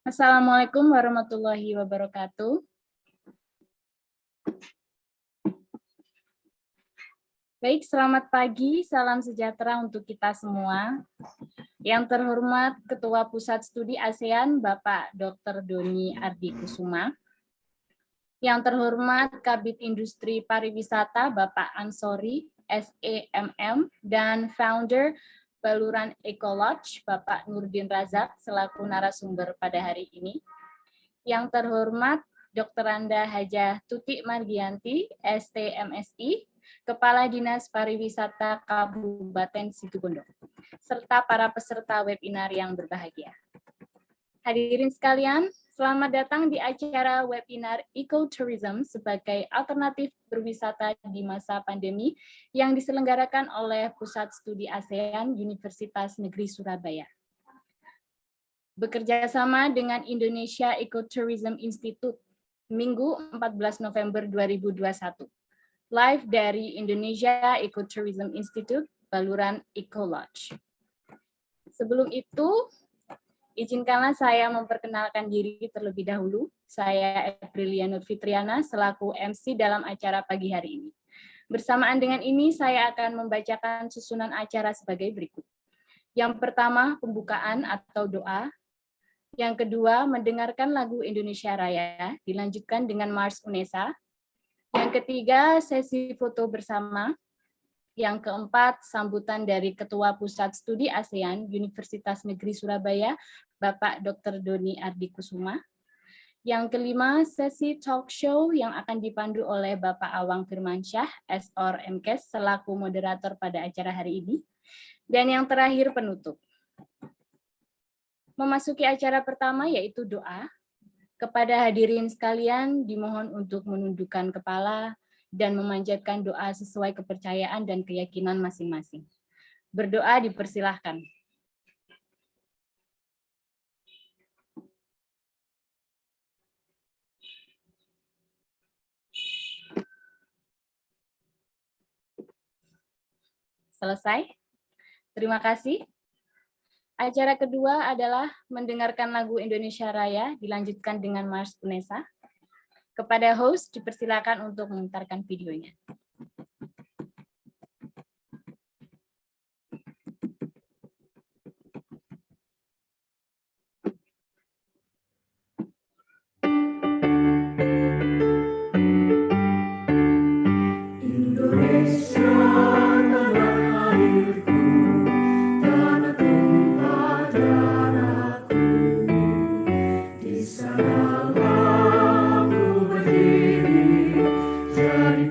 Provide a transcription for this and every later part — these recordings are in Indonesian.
Assalamualaikum warahmatullahi wabarakatuh. Baik, selamat pagi, salam sejahtera untuk kita semua. Yang terhormat Ketua Pusat Studi ASEAN, Bapak Dr. Doni Ardikusuma. Yang terhormat Kabid Industri Pariwisata, Bapak Ansori, SEMM, dan Founder Baluran Ecolodge, Bapak Nurdin Razak, selaku narasumber pada hari ini. Yang terhormat Dr. Anda Hajah Tuti Margianti, STMSI, Kepala Dinas Pariwisata Kabupaten Situbondo, serta para peserta webinar yang berbahagia. Hadirin sekalian, selamat datang di acara webinar Ecotourism sebagai alternatif berwisata di masa pandemi yang diselenggarakan oleh Pusat Studi ASEAN Universitas Negeri Surabaya. Bekerja sama dengan Indonesia Ecotourism Institute, Minggu 14 November 2021. Live dari Indonesia Ecotourism Institute, Baluran Ecolodge. Sebelum itu, izinkanlah saya memperkenalkan diri terlebih dahulu. Saya Aprilia Nur Fitriana, selaku MC dalam acara pagi hari ini. Bersamaan dengan ini, saya akan membacakan susunan acara sebagai berikut. Yang pertama, pembukaan atau doa. Yang kedua, mendengarkan lagu Indonesia Raya, dilanjutkan dengan Mars UNESA. Yang ketiga, sesi foto bersama. Yang keempat, sambutan dari Ketua Pusat Studi ASEAN Universitas Negeri Surabaya, Bapak Dr. Doni Ardikusuma. Yang kelima, sesi talk show yang akan dipandu oleh Bapak Awang Firmansyah, SOR MKes, selaku moderator pada acara hari ini. Dan yang terakhir, penutup. Memasuki acara pertama yaitu doa. Kepada hadirin sekalian, dimohon untuk menundukkan kepala dan memanjatkan doa sesuai kepercayaan dan keyakinan masing-masing. Berdoa dipersilahkan. Selesai? Terima kasih. Acara kedua adalah mendengarkan lagu Indonesia Raya, dilanjutkan dengan Mars UNESA. Kepada host, dipersilakan untuk memutarkan videonya. Dari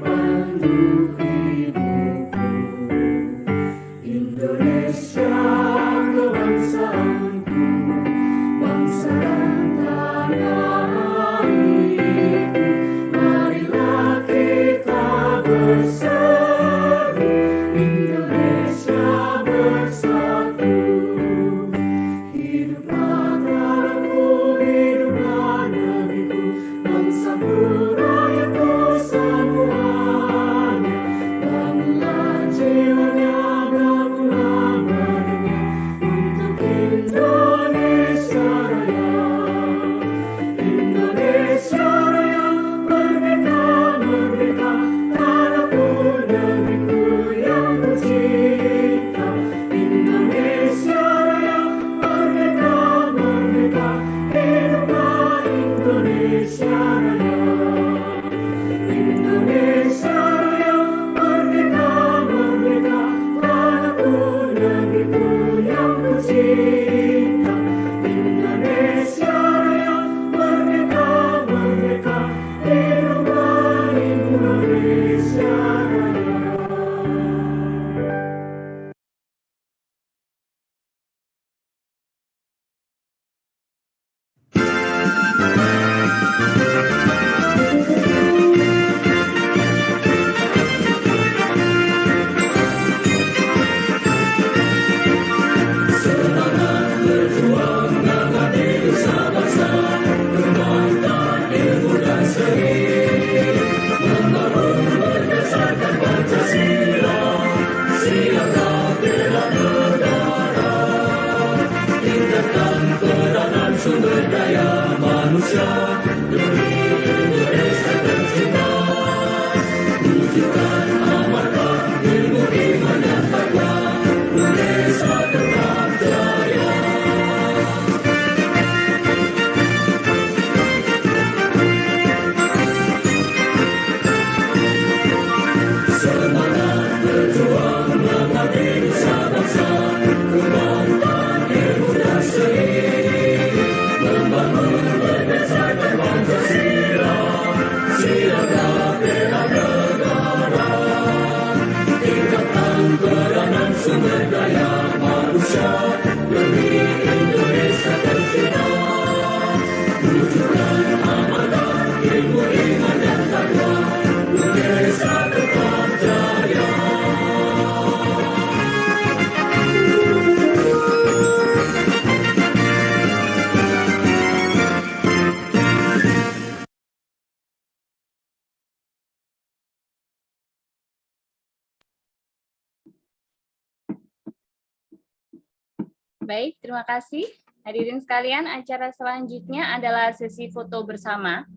Baik, terima kasih. Hadirin sekalian, acara selanjutnya adalah sesi foto bersama.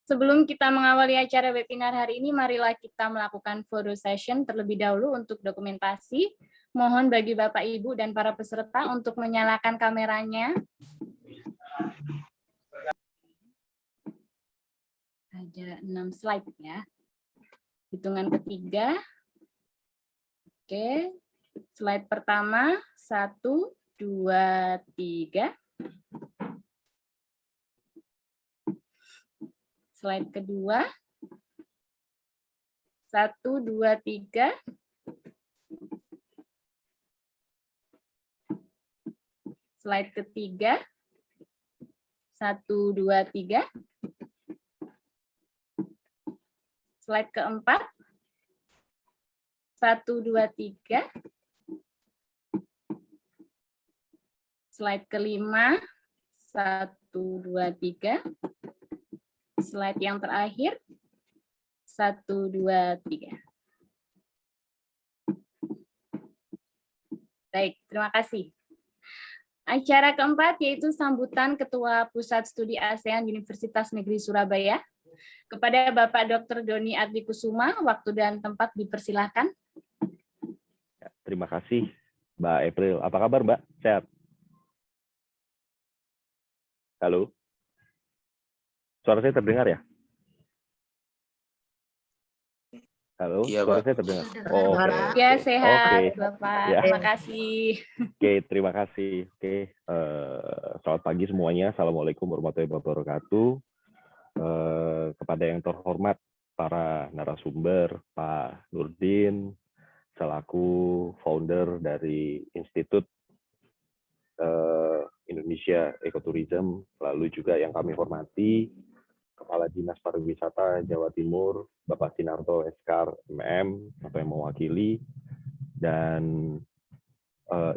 Sebelum kita mengawali acara webinar hari ini, marilah kita melakukan photo session terlebih dahulu untuk dokumentasi. Mohon bagi Bapak, Ibu, dan para peserta untuk menyalakan kameranya. Ada 6 slide ya. Hitungan ketiga. Oke, slide pertama, 1, 2, 3. Slide kedua, 1, 2, 3. Slide ketiga, 1, 2, 3. Slide keempat, 1, 2, 3. Slide kelima, 1, 2, 3. Slide yang terakhir, 1, 2, 3. Baik, terima kasih. Acara keempat yaitu sambutan Ketua Pusat Studi ASEAN Universitas Negeri Surabaya. Kepada Bapak Dr. Doni Ardikusuma, waktu dan tempat dipersilahkan. Terima kasih, Mbak April. Apa kabar, Mbak? Sehat? Halo? Suara saya terdengar ya? Halo? Iya, Suara Pak. saya terdengar? Oh, oke. Ya, sehat, Oke. Bapak. Ya. Terima kasih. Oke, terima kasih. Oke, selamat pagi semuanya. Assalamualaikum warahmatullahi wabarakatuh. Kepada yang terhormat para narasumber, Pak Nurdin, selaku founder dari Institut Indonesia Ecotourism, lalu juga yang kami hormati Kepala Dinas Pariwisata Jawa Timur, Bapak Sinarto Eskar MM, atau yang mewakili, dan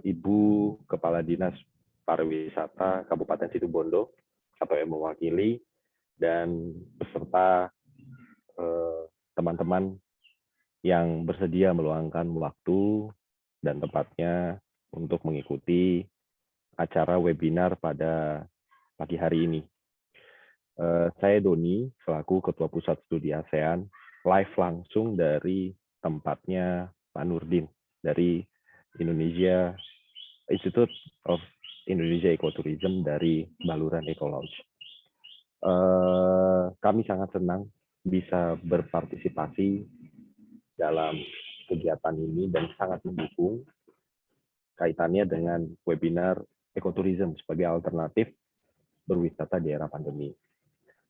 Ibu Kepala Dinas Pariwisata Kabupaten Situbondo, atau yang mewakili, dan beserta teman-teman yang bersedia meluangkan waktu dan tempatnya untuk mengikuti acara webinar pada pagi hari ini. Saya Doni, selaku Ketua Pusat Studi ASEAN, live langsung dari tempatnya Pak Nurdin, dari Indonesia Institute of Indonesia Ecotourism dari Baluran Eco Lodge. Kami sangat senang bisa berpartisipasi dalam kegiatan ini dan sangat mendukung kaitannya dengan webinar Ecotourism sebagai alternatif berwisata di era pandemi.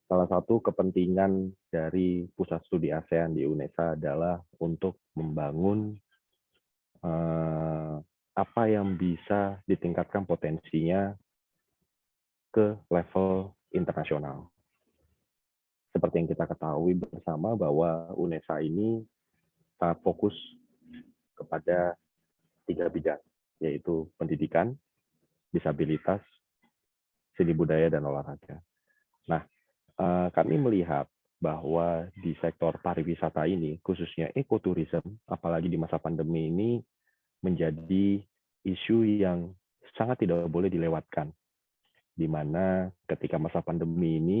Salah satu kepentingan dari Pusat Studi ASEAN di UNESA adalah untuk membangun apa yang bisa ditingkatkan potensinya ke level internasional. Seperti yang kita ketahui bersama bahwa UNESA ini sangat fokus kepada 3 bidang, yaitu pendidikan, disabilitas, seni budaya, dan olahraga. Nah, kami melihat bahwa di sektor pariwisata ini, khususnya ekoturism, apalagi di masa pandemi ini, menjadi isu yang sangat tidak boleh dilewatkan. Di mana ketika masa pandemi ini,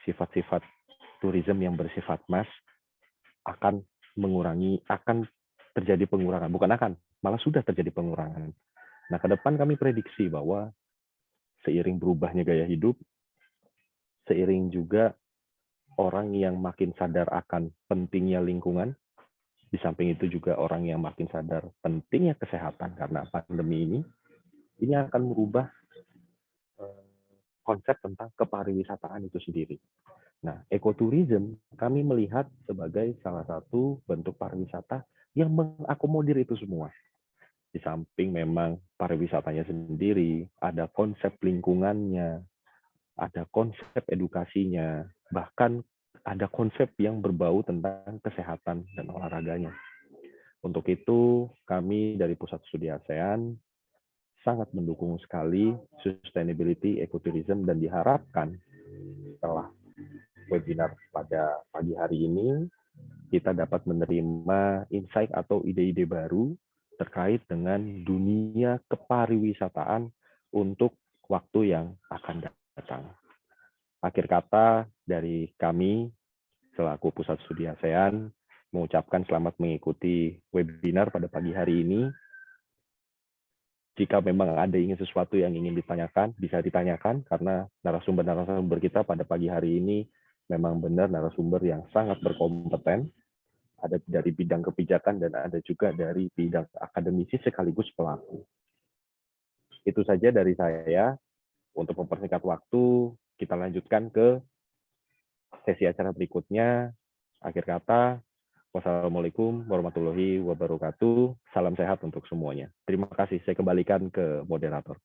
sifat-sifat tourism yang bersifat mass akan terjadi pengurangan. Bukan akan, malah sudah terjadi pengurangan. Nah, ke depan kami prediksi bahwa seiring berubahnya gaya hidup, seiring juga orang yang makin sadar akan pentingnya lingkungan, di samping itu juga orang yang makin sadar pentingnya kesehatan karena pandemi ini akan merubah konsep tentang kepariwisataan itu sendiri. Nah, ekoturism kami melihat sebagai salah satu bentuk pariwisata yang mengakomodir itu semua. Di samping memang pariwisatanya sendiri, ada konsep lingkungannya, ada konsep edukasinya, bahkan ada konsep yang berbau tentang kesehatan dan olahraganya. Untuk itu, kami dari Pusat Studi ASEAN sangat mendukung sekali sustainability ecotourism dan diharapkan setelah webinar pada pagi hari ini, kita dapat menerima insight atau ide-ide baru terkait dengan dunia kepariwisataan untuk waktu yang akan datang. Akhir kata dari kami selaku Pusat Studi ASEAN mengucapkan selamat mengikuti webinar pada pagi hari ini. Jika memang ada sesuatu yang ingin ditanyakan, bisa ditanyakan karena narasumber-narasumber kita pada pagi hari ini memang benar narasumber yang sangat berkompeten. Ada dari bidang kebijakan dan ada juga dari bidang akademisi sekaligus pelaku. Itu saja dari saya. Untuk mempersingkat waktu, kita lanjutkan ke sesi acara berikutnya. Akhir kata, wassalamualaikum warahmatullahi wabarakatuh. Salam sehat untuk semuanya. Terima kasih. Saya kembalikan ke moderator.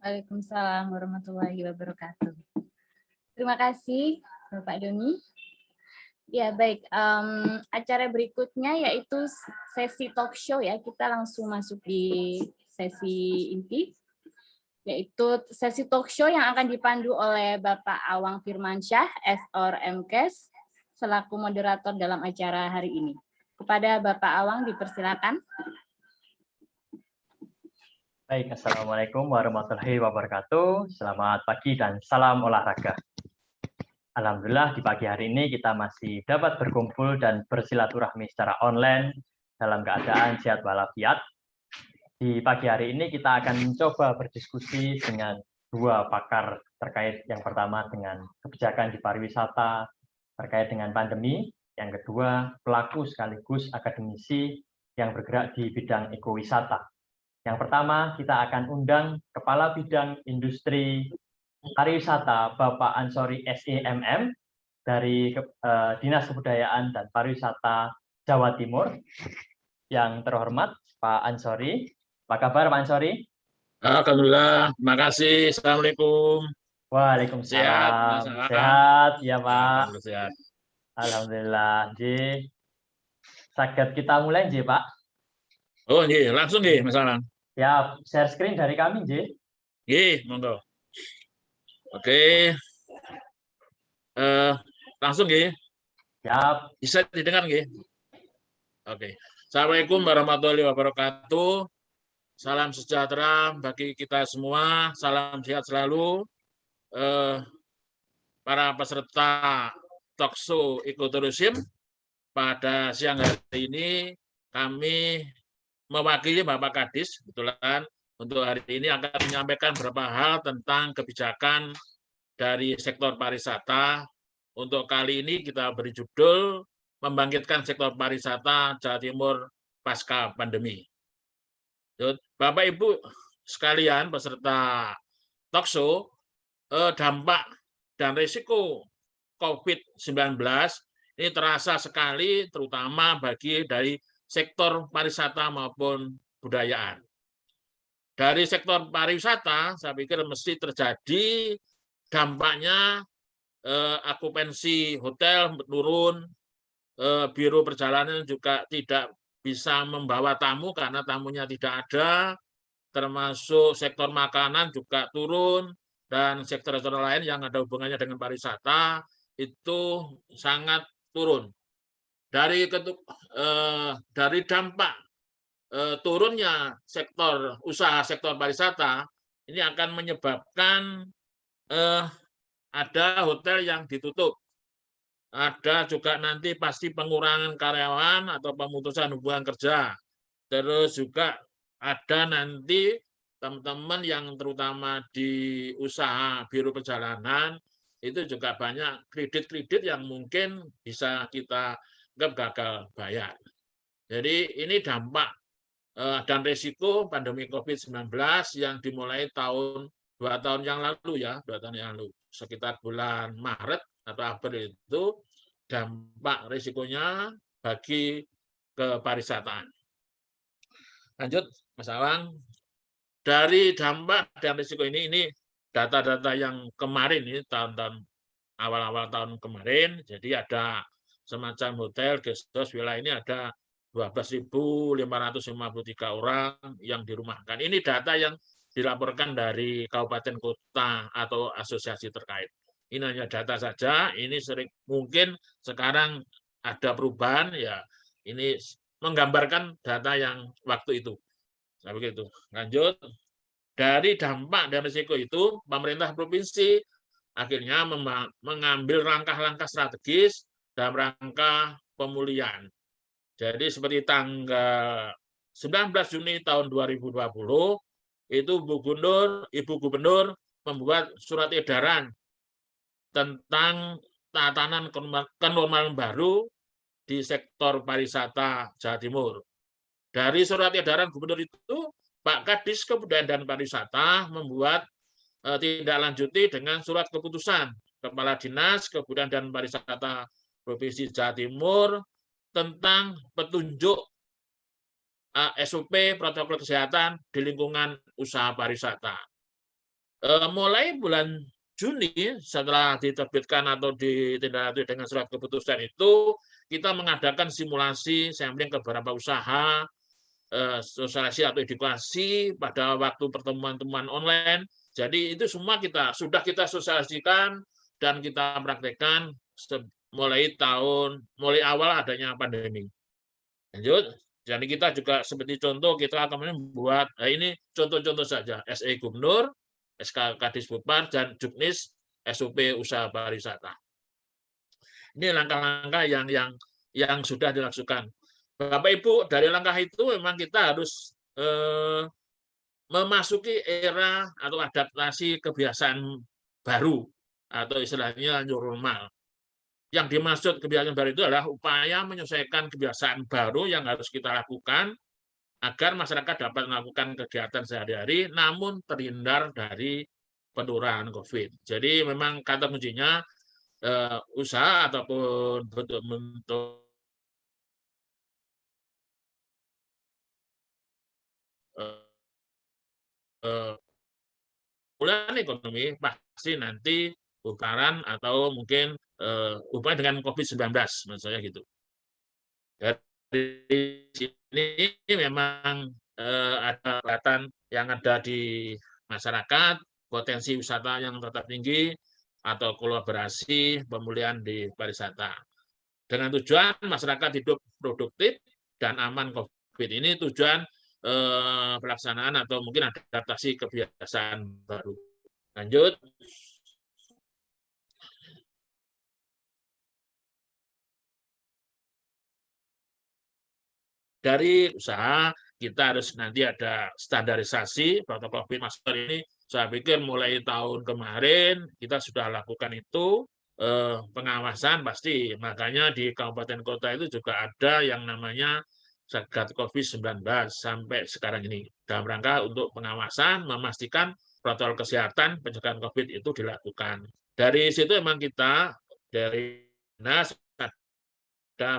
Waalaikumsalam warahmatullahi wabarakatuh. Terima kasih, Bapak Doni. Ya, baik. Acara berikutnya yaitu sesi talk show ya. Kita langsung masuk di sesi inti, yaitu sesi talk show yang akan dipandu oleh Bapak Awang Firmansyah, S.Or MKes, selaku moderator dalam acara hari ini. Kepada Bapak Awang dipersilakan. Baik, Assalamualaikum warahmatullahi wabarakatuh. Selamat pagi dan salam olahraga. Alhamdulillah di pagi hari ini kita masih dapat berkumpul dan bersilaturahmi secara online dalam keadaan sehat walafiat. Di pagi hari ini kita akan mencoba berdiskusi dengan dua pakar terkait yang pertama dengan kebijakan di pariwisata terkait dengan pandemi, yang kedua pelaku sekaligus akademisi yang bergerak di bidang ekowisata. Yang pertama kita akan undang Kepala Bidang Industri Pariwisata Bapak Ansori SEMM dari Dinas Kebudayaan dan Pariwisata Jawa Timur. Yang terhormat Pak Ansori. Apa kabar Pak Ansori? Alhamdulillah, terima kasih. Assalamualaikum. Waalaikumsalam. Sehat, sehat ya Pak. Alhamdulillah sehat. Alhamdulillah. Ji, saged kita mulai Ji Pak. Oh nggih, langsung nggih Mas Alang. Ya, share screen dari kami Ji. Nggih, monggo. Oke. Langsung nggih. Siap. Bisa didengar nggih? Oke. Assalamualaikum warahmatullahi wabarakatuh. Salam sejahtera bagi kita semua. Salam sehat selalu. Para peserta talkshow ekoturism, pada siang hari ini kami mewakili Bapak Kadis, kebetulan untuk hari ini akan menyampaikan beberapa hal tentang kebijakan dari sektor pariwisata. Untuk kali ini kita beri judul Membangkitkan Sektor Pariwisata Jawa Timur Pasca Pandemi. Bapak Ibu sekalian peserta talkshow, dampak dan risiko COVID-19 ini terasa sekali terutama bagi dari sektor pariwisata maupun budayaan. Dari sektor pariwisata, saya pikir mesti terjadi dampaknya akupensi hotel menurun, biro perjalanan juga tidak bisa membawa tamu karena tamunya tidak ada, termasuk sektor makanan juga turun, dan sektor-sektor lain yang ada hubungannya dengan pariwisata itu sangat turun. Dari dampak turunnya sektor usaha sektor pariwisata ini akan menyebabkan ada hotel yang ditutup, ada juga nanti pasti pengurangan karyawan atau pemutusan hubungan kerja, terus juga ada nanti teman-teman yang terutama di usaha biro perjalanan itu juga banyak kredit-kredit yang mungkin bisa kita gagal bayar. Jadi ini dampak dan risiko pandemi COVID-19 yang dimulai 2 tahun yang lalu ya, 2 tahun yang lalu, sekitar bulan Maret atau April itu dampak risikonya bagi kepariwisataan. Lanjut, Mas Awang. Dari dampak dan risiko ini data-data yang kemarin ini tahun-tahun awal-awal tahun kemarin, jadi ada semacam hotel, guest house, villa ini ada 12.553 orang yang dirumahkan. Ini data yang dilaporkan dari kabupaten kota atau asosiasi terkait. ini hanya data saja. Ini sering mungkin sekarang ada perubahan, ya ini menggambarkan data yang waktu itu. Nah, begitu. Lanjut. Dari dampak dan risiko itu, pemerintah provinsi akhirnya mengambil langkah-langkah strategis dalam rangka pemulihan. Jadi seperti tanggal 19 Juni tahun 2020, itu Ibu Gubernur membuat surat edaran tentang tatanan kenormalan baru di sektor pariwisata Jawa Timur. Dari surat edaran Gubernur itu, Pak Kadis Kebudayaan dan Pariwisata membuat tindak lanjuti dengan surat keputusan Kepala Dinas Kebudayaan dan Pariwisata Provinsi Jawa Timur tentang petunjuk SOP protokol kesehatan di lingkungan usaha pariwisata. Mulai bulan Juni setelah diterbitkan atau ditindaklanjuti dengan surat keputusan itu, kita mengadakan simulasi sampling ke beberapa usaha, sosialisasi atau edukasi pada waktu pertemuan-temuan online. Jadi itu semua sudah kita sosialisasikan dan kita praktekkan mulai awal adanya pandemi. Lanjut. Jadi kita juga seperti contoh, kita akan membuat, ini contoh-contoh saja, SE Gubernur, SK Kadisbudpar, dan Juknis SOP Usaha Pariwisata. Ini langkah-langkah yang sudah dilakukan. Bapak Ibu, dari langkah itu memang kita harus memasuki era atau adaptasi kebiasaan baru, atau istilahnya new normal. Yang dimaksud kebiasaan baru itu adalah upaya menyesuaikan kebiasaan baru yang harus kita lakukan agar masyarakat dapat melakukan kegiatan sehari-hari namun terhindar dari penularan COVID. Jadi memang kata kuncinya usaha ataupun bentuk pemulihan ekonomi pasti nanti bukaran atau mungkin hubungan dengan COVID-19, menurut saya gitu. Dari sini memang ada kelihatan yang ada di masyarakat, potensi wisata yang tetap tinggi, atau kolaborasi pemulihan di pariwisata. Dengan tujuan masyarakat hidup produktif dan aman COVID. Ini tujuan pelaksanaan atau mungkin adaptasi kebiasaan baru. Lanjut. Dari usaha, kita harus nanti ada standarisasi protokol COVID masker ini. Saya pikir mulai tahun kemarin kita sudah lakukan itu, pengawasan pasti. Makanya di kabupaten kota itu juga ada yang namanya Satgas COVID-19 sampai sekarang ini. Dalam rangka untuk pengawasan, memastikan protokol kesehatan pencegahan COVID itu dilakukan. Dari situ memang kita, dari dinas, ada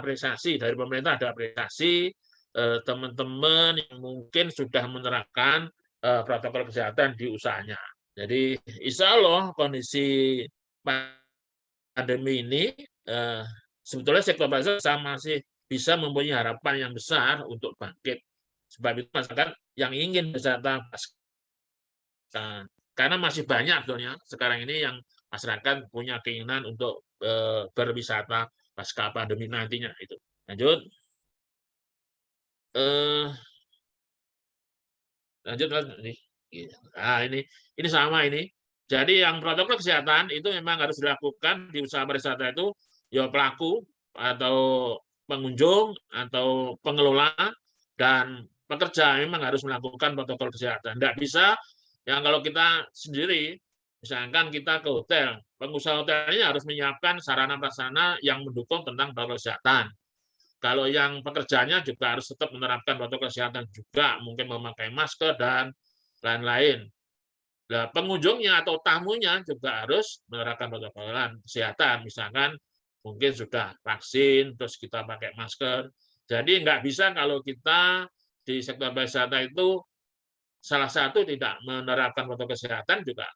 apresiasi, dari pemerintah ada apresiasi, teman-teman yang mungkin sudah menerapkan protokol kesehatan di usahanya. Jadi insya Allah kondisi pandemi ini sebetulnya sektor pariwisata masih bisa mempunyai harapan yang besar untuk bangkit. Sebab itu masyarakat yang ingin wisata karena masih banyak sebetulnya sekarang ini yang masyarakat punya keinginan untuk berwisata pasca pandemi nantinya itu. Lanjut. Lanjut nih. Nah, ini sama ini. Jadi yang protokol kesehatan itu memang harus dilakukan di usaha pariwisata itu ya pelaku atau pengunjung atau pengelola dan pekerja memang harus melakukan protokol kesehatan. Tidak bisa yang kalau kita sendiri, misalkan kita ke hotel, pengusaha hotelnya harus menyiapkan sarana prasarana yang mendukung tentang protokol kesehatan. Kalau yang pekerjanya juga harus tetap menerapkan protokol kesehatan juga, mungkin memakai masker dan lain-lain. Nah, pengunjungnya atau tamunya juga harus menerapkan protokol kesehatan, misalkan mungkin sudah vaksin, terus kita pakai masker. Jadi nggak bisa kalau kita di sektor pariwisata itu salah satu tidak menerapkan protokol kesehatan juga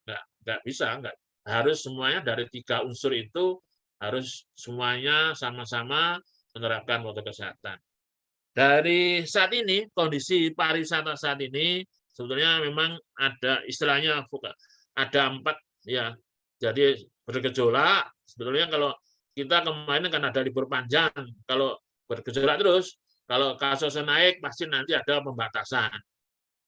nggak bisa, harus semuanya dari 3 unsur itu harus semuanya sama-sama menerapkan protokol kesehatan. Dari saat ini, kondisi pariwisata saat ini sebetulnya memang ada istilahnya ada 4 ya Jadi bergejolak. Sebetulnya kalau kita kemarin kan ada libur panjang, kalau bergejolak terus, kalau kasusnya naik pasti nanti ada pembatasan.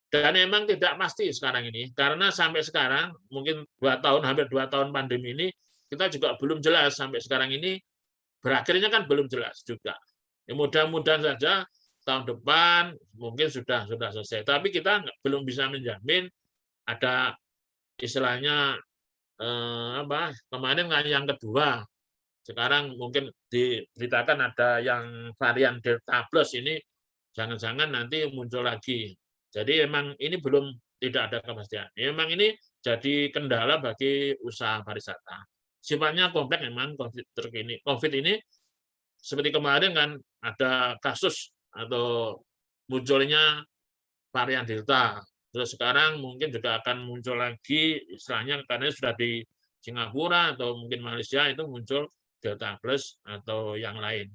Dan memang tidak pasti sekarang ini, karena sampai sekarang mungkin 2 tahun, hampir 2 tahun pandemi ini, kita juga belum jelas sampai sekarang ini berakhirnya kan belum jelas juga. Ya, mudah-mudahan saja tahun depan mungkin sudah selesai. Tapi kita belum bisa menjamin ada istilahnya kemarin yang kedua. Sekarang mungkin diberitakan ada yang varian Delta Plus ini jangan-jangan nanti muncul lagi. Jadi memang ini belum tidak ada kepastian. Memang ini jadi kendala bagi usaha pariwisata. Sifatnya kompleks memang COVID ini seperti kemarin kan ada kasus atau munculnya varian Delta. Terus sekarang mungkin juga akan muncul lagi istilahnya karena sudah di Singapura atau mungkin Malaysia itu muncul Delta Plus atau yang lain.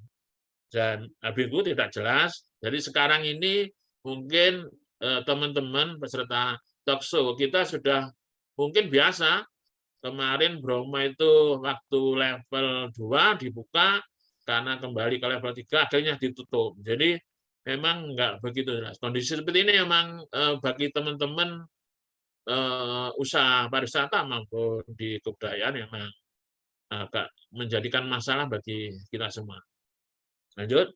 Dan itu tidak jelas. Jadi sekarang ini mungkin teman-teman peserta talkshow kita sudah mungkin biasa. Kemarin Bromo itu waktu level 2 dibuka, karena kembali ke level 3 akhirnya ditutup. Jadi memang enggak begitu jelas. Kondisi seperti ini memang bagi teman-teman usaha pariwisata maupun di kebudayaan memang agak menjadikan masalah bagi kita semua. Lanjut.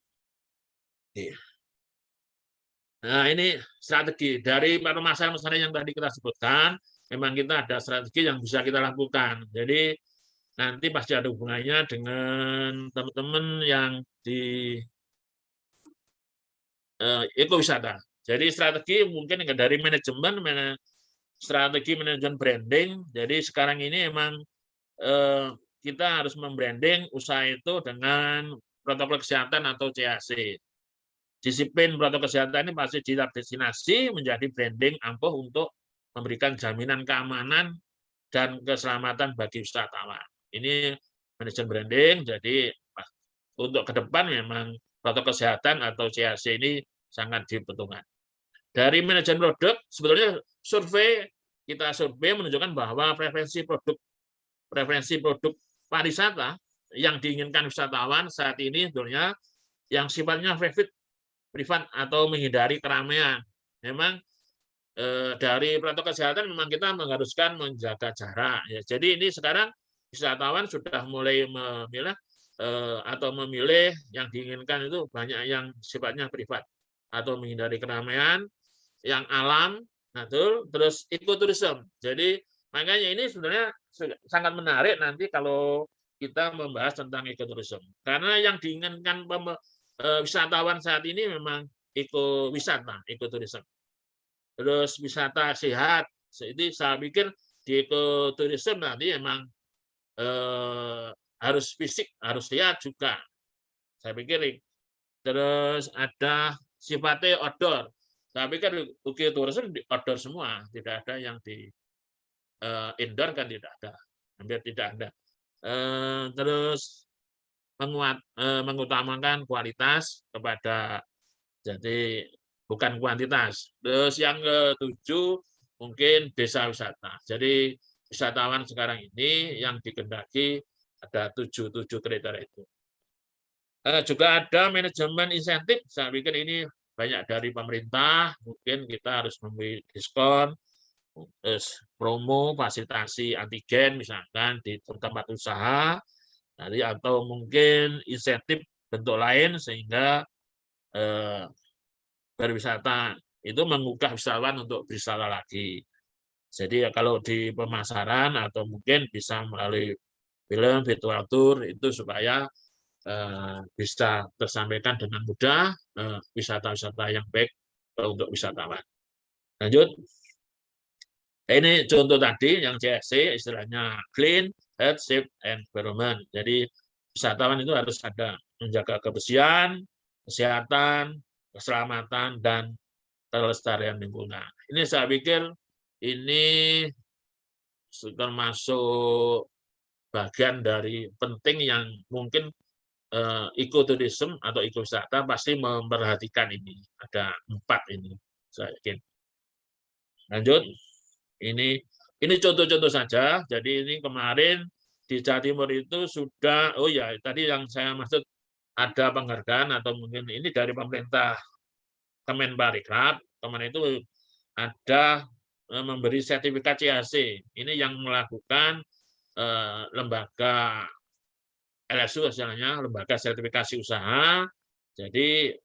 Nah, ini strategi dari permasalahan-permasalahan yang tadi kita sebutkan. Memang kita ada strategi yang bisa kita lakukan. Jadi nanti pasti ada hubungannya dengan teman-teman yang di ekowisata. Jadi strategi mungkin dari manajemen, strategi manajemen branding. Jadi sekarang ini memang kita harus membranding usaha itu dengan protokol kesehatan atau CAC. Disiplin protokol kesehatan ini pasti di destinasi menjadi branding ampuh untuk memberikan jaminan keamanan dan keselamatan bagi wisatawan. Ini manajemen branding, jadi untuk ke depan memang protokol kesehatan atau CAC ini sangat dibutuhkan. Dari manajemen produk, sebetulnya kita survei menunjukkan bahwa preferensi produk pariwisata yang diinginkan wisatawan saat ini sebetulnya yang sifatnya privat atau menghindari keramaian. Memang dari protokol kesehatan memang kita mengharuskan menjaga jarak. Ya. Jadi ini sekarang wisatawan sudah mulai memilih yang diinginkan itu banyak yang sifatnya privat atau menghindari keramaian, yang alam, terus ekoturisme. Jadi makanya ini sebenarnya sangat menarik nanti kalau kita membahas tentang ekoturisme. Karena yang diinginkan wisatawan saat ini memang ekoturisme. Terus wisata sehat, jadi saya pikir di ekoturisme nanti memang harus fisik, harus sehat juga. Saya pikir. Terus ada sifatnya outdoor. Saya pikir ekoturisme di outdoor semua, tidak ada yang di indoor kan tidak ada, hampir tidak ada. Terus mengutamakan kualitas kepada jadi bukan kuantitas. Terus yang ke-7 mungkin desa wisata. Jadi wisatawan sekarang ini yang dikehendaki ada 7 kriteria itu. Juga ada manajemen insentif. Saya pikir ini banyak dari pemerintah. Mungkin kita harus memberi diskon, terus promo, fasilitasi antigen misalkan di tempat usaha, atau mungkin insentif bentuk lain sehingga berwisata itu menggugah wisatawan untuk berwisata lagi. Jadi kalau di pemasaran atau mungkin bisa melalui film, virtual tour itu supaya bisa tersampaikan dengan mudah wisata-wisata yang baik untuk wisatawan. Lanjut. Ini contoh tadi yang CSC istilahnya clean, health, safe, and environment. Jadi wisatawan itu harus ada menjaga kebersihan, kesehatan, keselamatan, dan kelestarian lingkungan. Ini saya pikir ini termasuk bagian dari penting yang mungkin ekoturisme atau ekowisata pasti memperhatikan ini. Ada 4 ini, saya yakin. Lanjut. Ini Ini contoh-contoh saja. Jadi ini kemarin di Jawa Timur itu sudah, oh ya tadi yang saya maksud ada penghargaan atau mungkin ini dari pemerintah Kemenparekraf, kemarin itu ada memberi sertifikat CAC. Ini yang melakukan lembaga LSU istilahnya, lembaga sertifikasi usaha. Jadi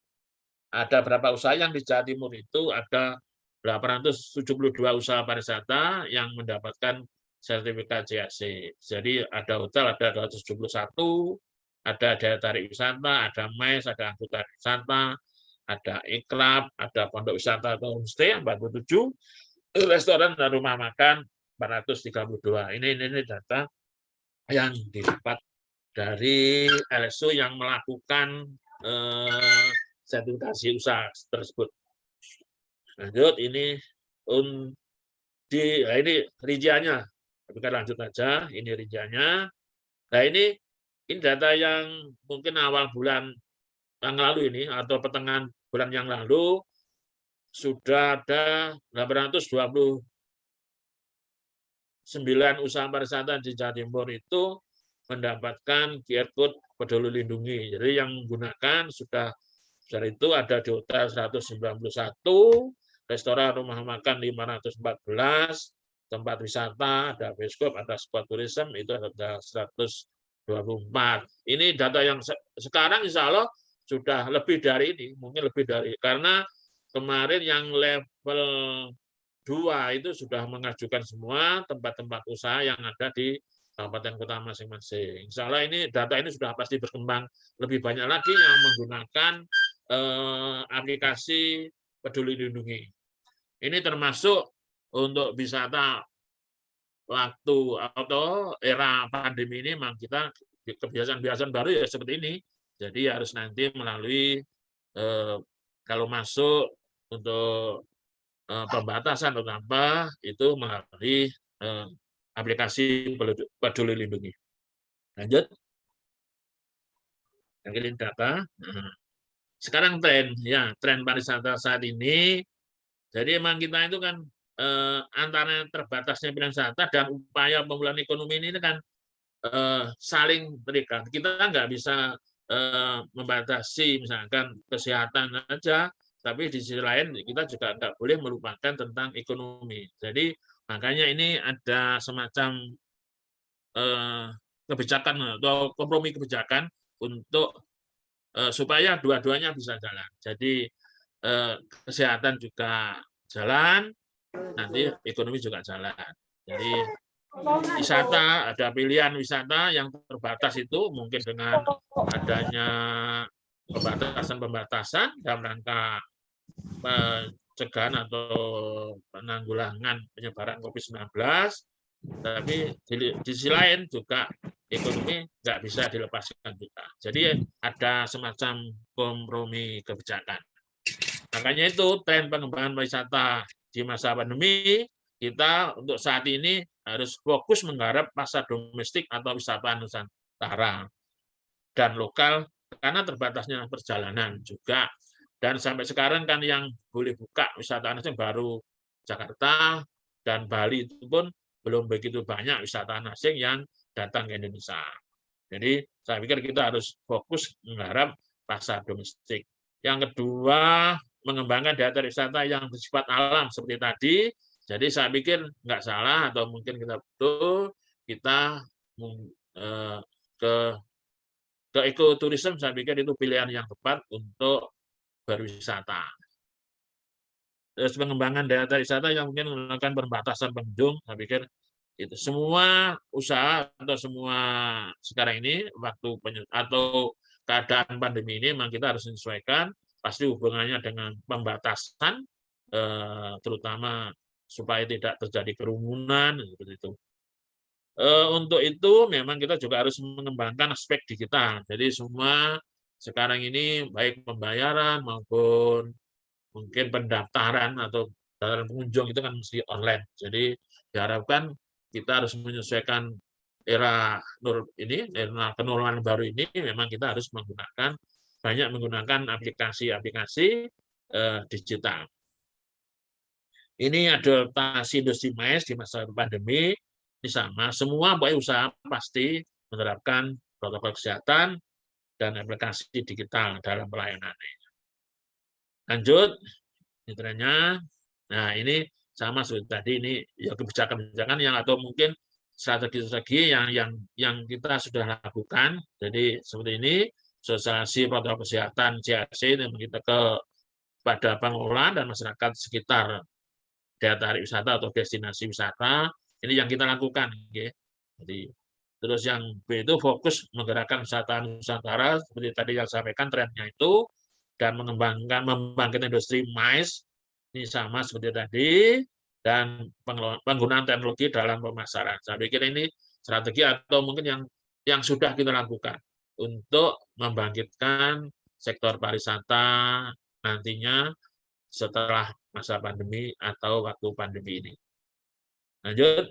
ada berapa usaha yang di Jawa Timur itu ada 872 usaha pariwisata yang mendapatkan sertifikat CAC. Jadi ada hotel ada 271, ada daya tarik wisata, ada MES, ada angkutan wisata, ada iklab, ada pondok wisata atau homestay 47, restoran dan rumah makan 432. Ini data yang didapat dari LSU yang melakukan sertifikasi usaha tersebut. Lanjut, ini ini rinciannya. Kita lanjut aja, ini rinciannya. Nah ini data yang mungkin awal bulan yang lalu ini atau pertengahan bulan yang lalu sudah ada 829 usaha pariwisata di Jawa Timur itu mendapatkan QR Code Peduli Lindungi. Jadi yang menggunakan sudah dari itu ada di hotel 191, restoran rumah makan 514, tempat wisata, ada bioskop, ada spot tourism, itu ada 124. Ini data yang sekarang insya Allah sudah lebih dari ini, mungkin lebih dari, karena kemarin yang level 2 itu sudah mengajukan semua tempat-tempat usaha yang ada di kabupaten kota masing-masing. Insya Allah ini data ini sudah pasti berkembang lebih banyak lagi yang menggunakan aplikasi Peduli Lindungi. Ini termasuk untuk wisata waktu atau era pandemi ini memang kita kebiasaan-kebiasaan baru ya seperti ini. Jadi harus nanti melalui kalau masuk untuk pembatasan atau apa itu melalui aplikasi Peduli Lindungi. Lanjut. Yang ini data. Sekarang tren pariwisata saat ini. Jadi memang kita itu kan antara terbatasnya pilihan wisata dan upaya pemulihan ekonomi ini kan saling terikat. Kita nggak bisa membatasi misalkan kesehatan aja, tapi di sisi lain kita juga nggak boleh melupakan tentang ekonomi. Jadi makanya ini ada semacam kebijakan atau kompromi kebijakan untuk supaya dua-duanya bisa jalan. Jadi kesehatan juga jalan, nanti ekonomi juga jalan. Jadi wisata, ada pilihan wisata yang terbatas itu mungkin dengan adanya pembatasan dalam rangka pencegahan atau penanggulangan penyebaran COVID-19, tapi di sisi lain juga ekonomi nggak bisa dilepaskan juga. Jadi ada semacam kompromi kebijakan. Makanya itu tren pengembangan pariwisata di masa pandemi, kita untuk saat ini harus fokus menggarap pasar domestik atau wisata Nusantara dan lokal karena terbatasnya perjalanan juga. Dan sampai sekarang kan yang boleh buka wisata asing baru Jakarta dan Bali itu pun belum begitu banyak wisatawan asing yang datang ke Indonesia. Jadi saya pikir kita harus fokus menggarap pasar domestik. Yang kedua, mengembangkan daya tarik wisata yang bersifat alam seperti tadi. Jadi saya pikir nggak salah atau mungkin kita betul kita ke ekoturism, saya pikir itu pilihan yang tepat untuk berwisata. Terus pengembangan daya tarik wisata yang mungkin menggunakan pembatasan pengunjung, saya pikir itu semua usaha atau semua sekarang ini waktu atau keadaan pandemi ini memang kita harus menyesuaikan, pasti hubungannya dengan pembatasan terutama supaya tidak terjadi kerumunan seperti itu. Untuk itu memang kita juga harus mengembangkan aspek digital. Jadi semua sekarang ini baik pembayaran maupun mungkin pendaftaran atau pendaftaran pengunjung itu kan mesti online. Jadi diharapkan kita harus menyesuaikan era kenormalan baru ini, memang kita harus banyak menggunakan aplikasi-aplikasi digital. Ini adaptasi industri mais di masa pandemi, ini sama. Semua pokoknya usaha pasti menerapkan protokol kesehatan dan aplikasi digital dalam pelayanannya. Lanjut, mitranya. Nah, ini sama seperti tadi, ini ya kebijakan-kebijakan yang atau mungkin strategi-strategi yang kita sudah lakukan. Jadi seperti ini, sosialisasi protokol kesehatan CAC yang kita pada pengelola dan masyarakat sekitar daya tarik wisata atau destinasi wisata, ini yang kita lakukan. Jadi, terus yang B itu fokus menggerakkan wisata Nusantara, seperti tadi yang sampaikan trennya itu, dan membangkitkan industri mais, ini sama seperti tadi, dan penggunaan teknologi dalam pemasaran. Saya pikir ini strategi atau mungkin yang sudah kita lakukan untuk membangkitkan sektor pariwisata nantinya setelah masa pandemi atau waktu pandemi ini. Lanjut.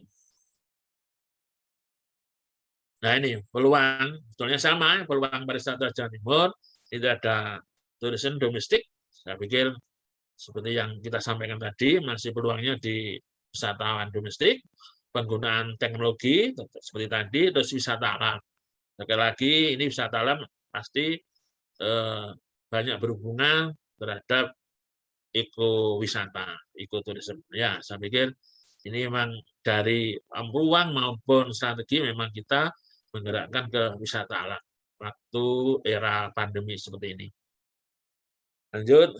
Nah ini peluang, sebetulnya sama, peluang pariwisata Jawa Timur, itu ada turisme domestik, saya pikir seperti yang kita sampaikan tadi, masih peluangnya di wisatawan domestik, penggunaan teknologi, seperti tadi, terus wisata alam. Sekali lagi, ini wisata alam pasti banyak berhubungan terhadap ekowisata, ekoturisme. Ya, saya pikir ini memang dari peluang maupun strategi memang kita menggerakkan ke wisata alam waktu era pandemi seperti ini. Lanjut.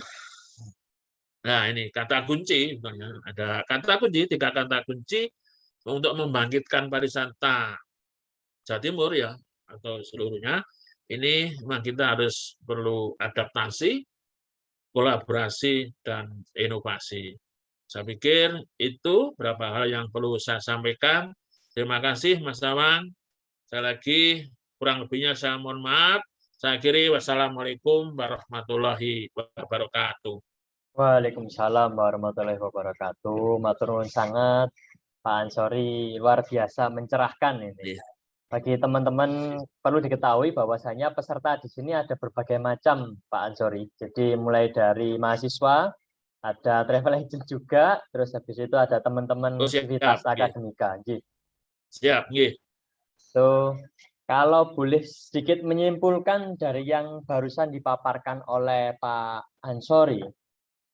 Nah, ini kata kunci, ada kata kunci, 3 kata kunci untuk membangkitkan pariwisata Jawa Timur ya, atau seluruhnya. Ini memang kita harus perlu adaptasi, kolaborasi, dan inovasi. Saya pikir itu beberapa hal yang perlu saya sampaikan. Terima kasih Mas Tawan. Sekali lagi, kurang lebihnya saya mohon maaf. Saya akhiri, wassalamualaikum warahmatullahi wabarakatuh. Waalaikumsalam warahmatullahi wabarakatuh. Matur nuwun sangat Pak Ansori, luar biasa mencerahkan ini. Bagi teman-teman perlu diketahui bahwasanya peserta di sini ada berbagai macam Pak Ansori. Jadi mulai dari mahasiswa, ada travel agent juga, terus habis itu ada teman-teman aktivitas akademika. Siap, nggih. So, kalau boleh sedikit menyimpulkan dari yang barusan dipaparkan oleh Pak Ansori,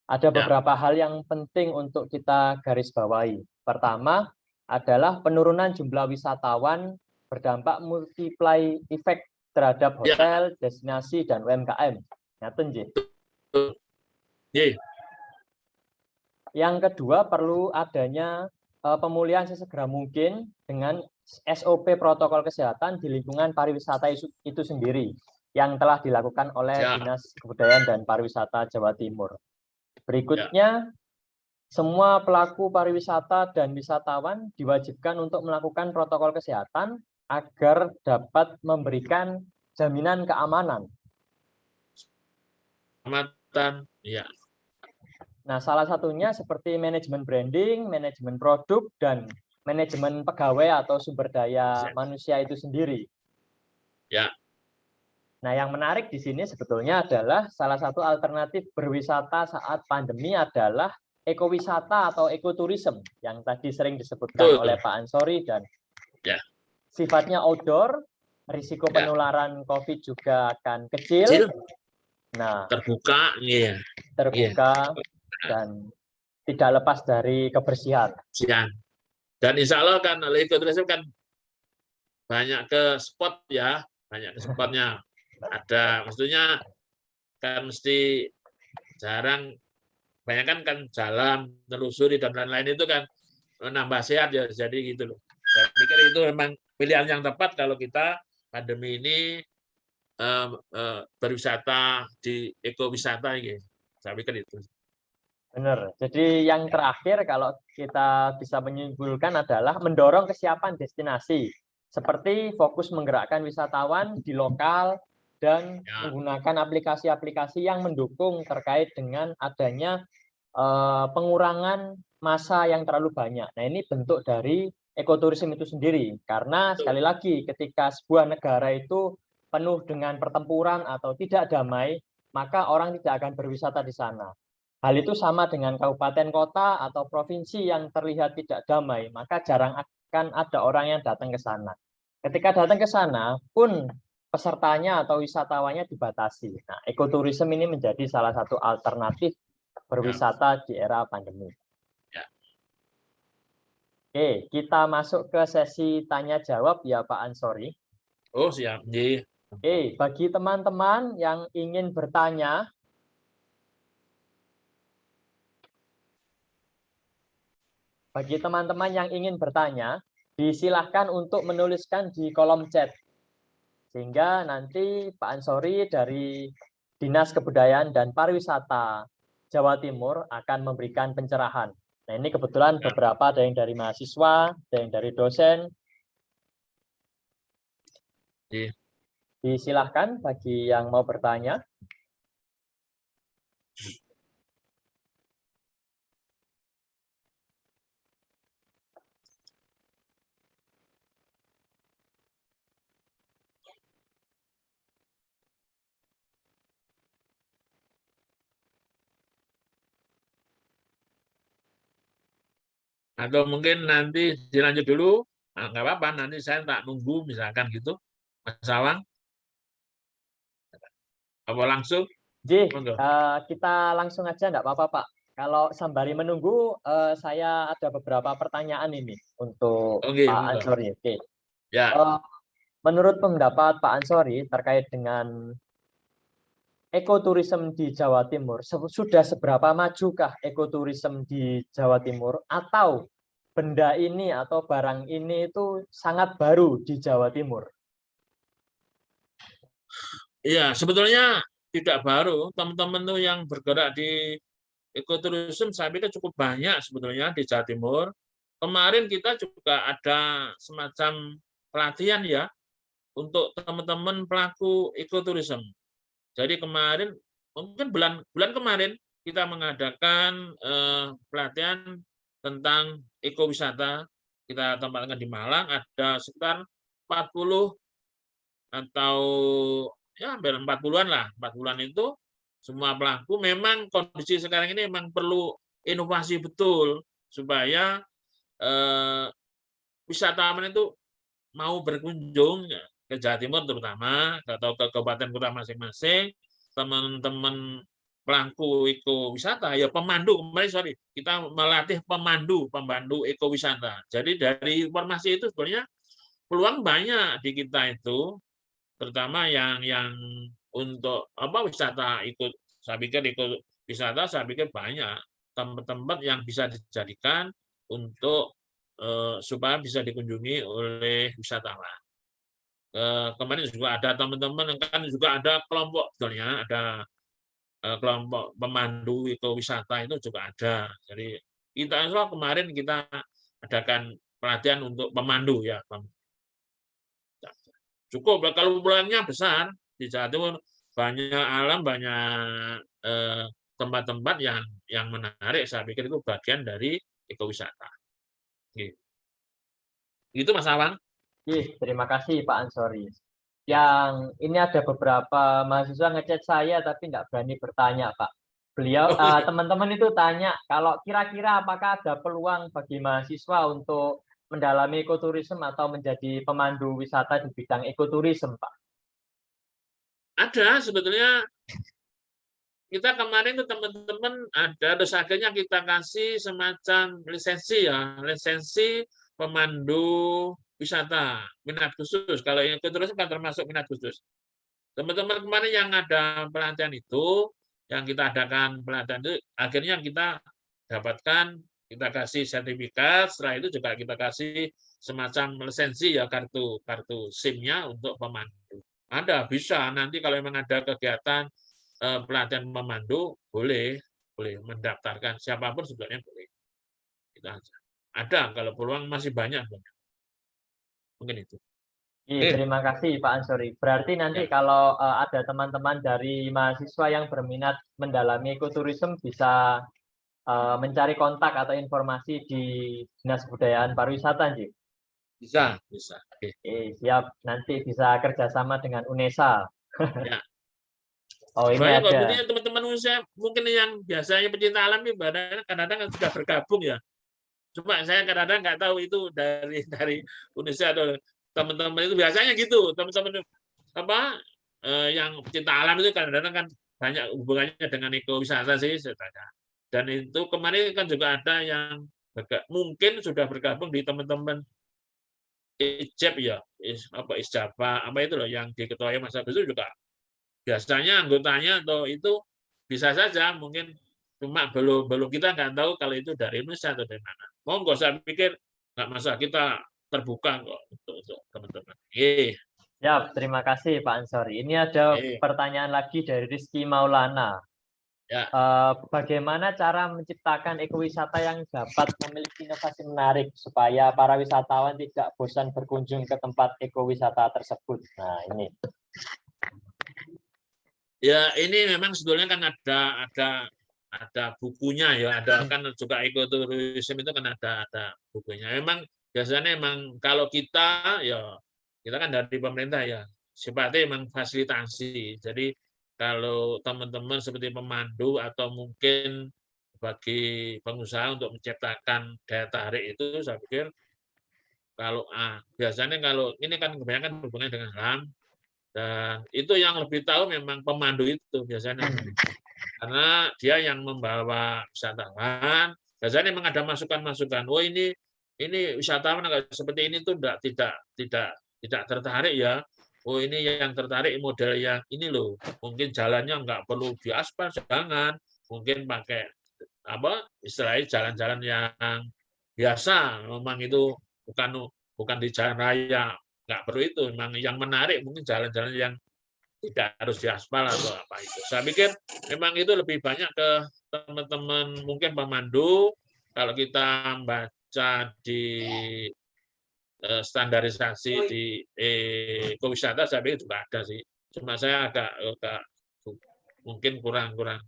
ada beberapa hal yang penting untuk kita garis bawahi. Pertama adalah penurunan jumlah wisatawan berdampak multiply effect terhadap hotel, destinasi, dan UMKM. Ngaten, nggih. Yang kedua, perlu adanya pemulihan sesegera mungkin dengan SOP protokol kesehatan di lingkungan pariwisata itu sendiri yang telah dilakukan oleh Dinas Kebudayaan dan Pariwisata Jawa Timur. Berikutnya, semua pelaku pariwisata dan wisatawan diwajibkan untuk melakukan protokol kesehatan agar dapat memberikan jaminan keamanan. Ya. Nah, salah satunya seperti manajemen branding, manajemen produk, dan manajemen pegawai atau sumber daya manusia itu sendiri. Ya. Nah, yang menarik di sini sebetulnya adalah salah satu alternatif berwisata saat pandemi adalah ekowisata atau ekoturisme yang tadi sering disebutkan oleh Pak Ansori dan sifatnya outdoor, risiko penularan COVID juga akan kecil. Nah, terbuka, dan tidak lepas dari kebersihan. Dan insya Allah kan ekoturisme kan banyak ke spot ya, banyak ke spotnya. Ada, maksudnya kan mesti jarang, banyak kan jalan, telusuri dan lain-lain itu kan menambah sehat ya, jadi gitu loh. Saya pikir itu memang pilihan yang tepat kalau kita pandemi ini berwisata di ekowisata ini. Saya pikir itu. Benar. Jadi yang terakhir kalau kita bisa menyimpulkan adalah mendorong kesiapan destinasi. Seperti fokus menggerakkan wisatawan di lokal dan menggunakan aplikasi-aplikasi yang mendukung terkait dengan adanya pengurangan massa yang terlalu banyak. Nah, ini bentuk dari ekoturisme itu sendiri. Karena sekali lagi ketika sebuah negara itu penuh dengan pertempuran atau tidak damai, maka orang tidak akan berwisata di sana. hal itu sama dengan kabupaten kota atau provinsi yang terlihat tidak damai, maka jarang akan ada orang yang datang ke sana. Ketika datang ke sana pun pesertanya atau wisatawannya dibatasi. Nah, ekoturisme ini menjadi salah satu alternatif berwisata di era pandemi. Ya. Oke, kita masuk ke sesi tanya jawab ya Pak Ansori. Oh, siap. Nggih. Oke, bagi teman-teman yang ingin bertanya, disilahkan untuk menuliskan di kolom chat. Sehingga nanti Pak Ansori dari Dinas Kebudayaan dan Pariwisata Jawa Timur akan memberikan pencerahan. Nah, ini kebetulan beberapa ada yang dari mahasiswa, ada yang dari dosen. Disilahkan bagi yang mau bertanya. Atau mungkin nanti dilanjut dulu. Nah, nggak apa-apa, nanti saya tak nunggu misalkan gitu. Mas Awang. Apa langsung? Ji, kita langsung aja enggak apa-apa, Pak. Kalau sembari menunggu, saya ada beberapa pertanyaan ini untuk Pak Ansori. Oke. Ya. Menurut pendapat Pak Ansori terkait dengan ekoturisme di Jawa Timur, sudah seberapa majukah ekoturisme di Jawa Timur, atau benda ini atau barang ini itu sangat baru di Jawa Timur? Iya, sebetulnya tidak baru. Teman-teman tuh yang bergerak di ekoturisme saya pikir cukup banyak sebetulnya di Jawa Timur. Kemarin kita juga ada semacam pelatihan ya untuk teman-teman pelaku ekoturisme. Jadi kemarin, mungkin bulan kemarin kita mengadakan pelatihan tentang ekowisata. Kita tempatkan di Malang, ada sekitar 40 atau ya hampir 40-an lah. 40-an itu semua pelaku. Memang kondisi sekarang ini memang perlu inovasi betul supaya wisatawan itu mau berkunjung ke Jawa Timur terutama atau ke kabupaten kota masing-masing, teman-teman pelaku ekowisata ya pemandu, kemarin kita melatih pemandu ekowisata. Jadi dari informasi itu sebenarnya peluang banyak di kita itu, terutama yang untuk wisata ikut, saya pikir ikut wisata, saya pikir banyak tempat-tempat yang bisa dijadikan untuk supaya bisa dikunjungi oleh wisatawan. Kemarin juga ada teman-teman kan juga ada kelompok, sebetulnya ada kelompok pemandu ekowisata itu juga ada. Jadi kita kemarin kita adakan pelatihan untuk pemandu ya. Cukup kalau pulangnya besar di Jawa Timur, banyak alam, banyak tempat-tempat yang menarik. Saya pikir itu bagian dari ekowisata. Itu Mas Awang. Terima kasih Pak Ansori. Yang ini ada beberapa mahasiswa ngechat saya tapi nggak berani bertanya, Pak. Beliau, teman-teman itu tanya, kalau kira-kira apakah ada peluang bagi mahasiswa untuk mendalami ekoturisme atau menjadi pemandu wisata di bidang ekoturisme, Pak? Ada sebetulnya. Kita kemarin tuh teman-teman ada dosaganya kita kasih semacam lisensi ya, lisensi pemandu wisata minat khusus. Kalau yang ekoturisme kan termasuk minat khusus. Teman-teman kemarin yang ada pelatihan itu, yang kita adakan pelatihan itu, akhirnya kita dapatkan, kita kasih sertifikat. Setelah itu juga kita kasih semacam lisensi ya, kartu SIM-nya untuk pemandu. Ada, bisa nanti kalau memang ada kegiatan pelatihan pemandu, boleh mendaftarkan siapapun sebetulnya boleh. Kita aja. Ada kalau peluang masih banyak. Mungkin itu. Terima kasih Pak Ansori. Berarti nanti kalau ada teman-teman dari mahasiswa yang berminat mendalami ekoturisme bisa mencari kontak atau informasi di Dinas Kebudayaan Pariwisata, Ji? Bisa. Siap. Nanti bisa kerjasama dengan UNESA. Ya. Oh, ini Banyak kok ada. ini teman-teman saya mungkin yang biasanya pecinta alam ini kadang-kadang kan sudah bergabung ya. Cuma saya kadang-kadang nggak tahu itu dari Indonesia atau teman-teman itu biasanya gitu, teman-teman apa yang pecinta alam itu kadang-kadang kan banyak hubungannya dengan ekowisata sih saya tanya. Dan itu kemarin kan juga ada yang mungkin sudah bergabung di teman-teman IJEP ya, Isjaba, apa itu loh yang diketuai Mas Agus itu juga biasanya anggotanya atau itu bisa saja mungkin cuma belum belum kita nggak tahu kalau itu dari Indonesia atau dari mana. Monggo saya pikir nggak masalah kita terbuka kok untuk teman-teman. Ya, terima kasih Pak Ansori. Ini ada pertanyaan lagi dari Rizky Maulana. Ya. Bagaimana cara menciptakan ekowisata yang dapat memiliki inovasi menarik supaya para wisatawan tidak bosan berkunjung ke tempat ekowisata tersebut? Nah, ini. Ya, ini memang sebetulnya kan ada bukunya ya, ada kan juga ekoturism itu kan ada bukunya. Memang biasanya memang kalau kita kan dari pemerintah ya, sifatnya memang fasilitasi. Jadi kalau teman-teman seperti pemandu atau mungkin bagi pengusaha untuk menciptakan daya tarik itu, saya pikir kalau biasanya kalau ini kan kebanyakan hubungannya dengan alam, dan itu yang lebih tahu memang pemandu itu biasanya. Karena dia yang membawa wisatawan, biasanya memang ada masukan-masukan. Oh ini wisatawan seperti ini tuh tidak tertarik ya. Oh ini yang tertarik model yang ini loh. Mungkin jalannya nggak perlu diaspal, jangan. Mungkin pakai istilahnya jalan-jalan yang biasa. Memang itu bukan di jalan raya, nggak perlu itu. Memang yang menarik mungkin jalan-jalan yang tidak harus diaspal atau apa itu. Saya pikir memang itu lebih banyak ke teman-teman mungkin pemandu. Kalau kita baca di standarisasi di ekowisata, saya pikir juga ada sih. Cuma saya agak mungkin kurang lah.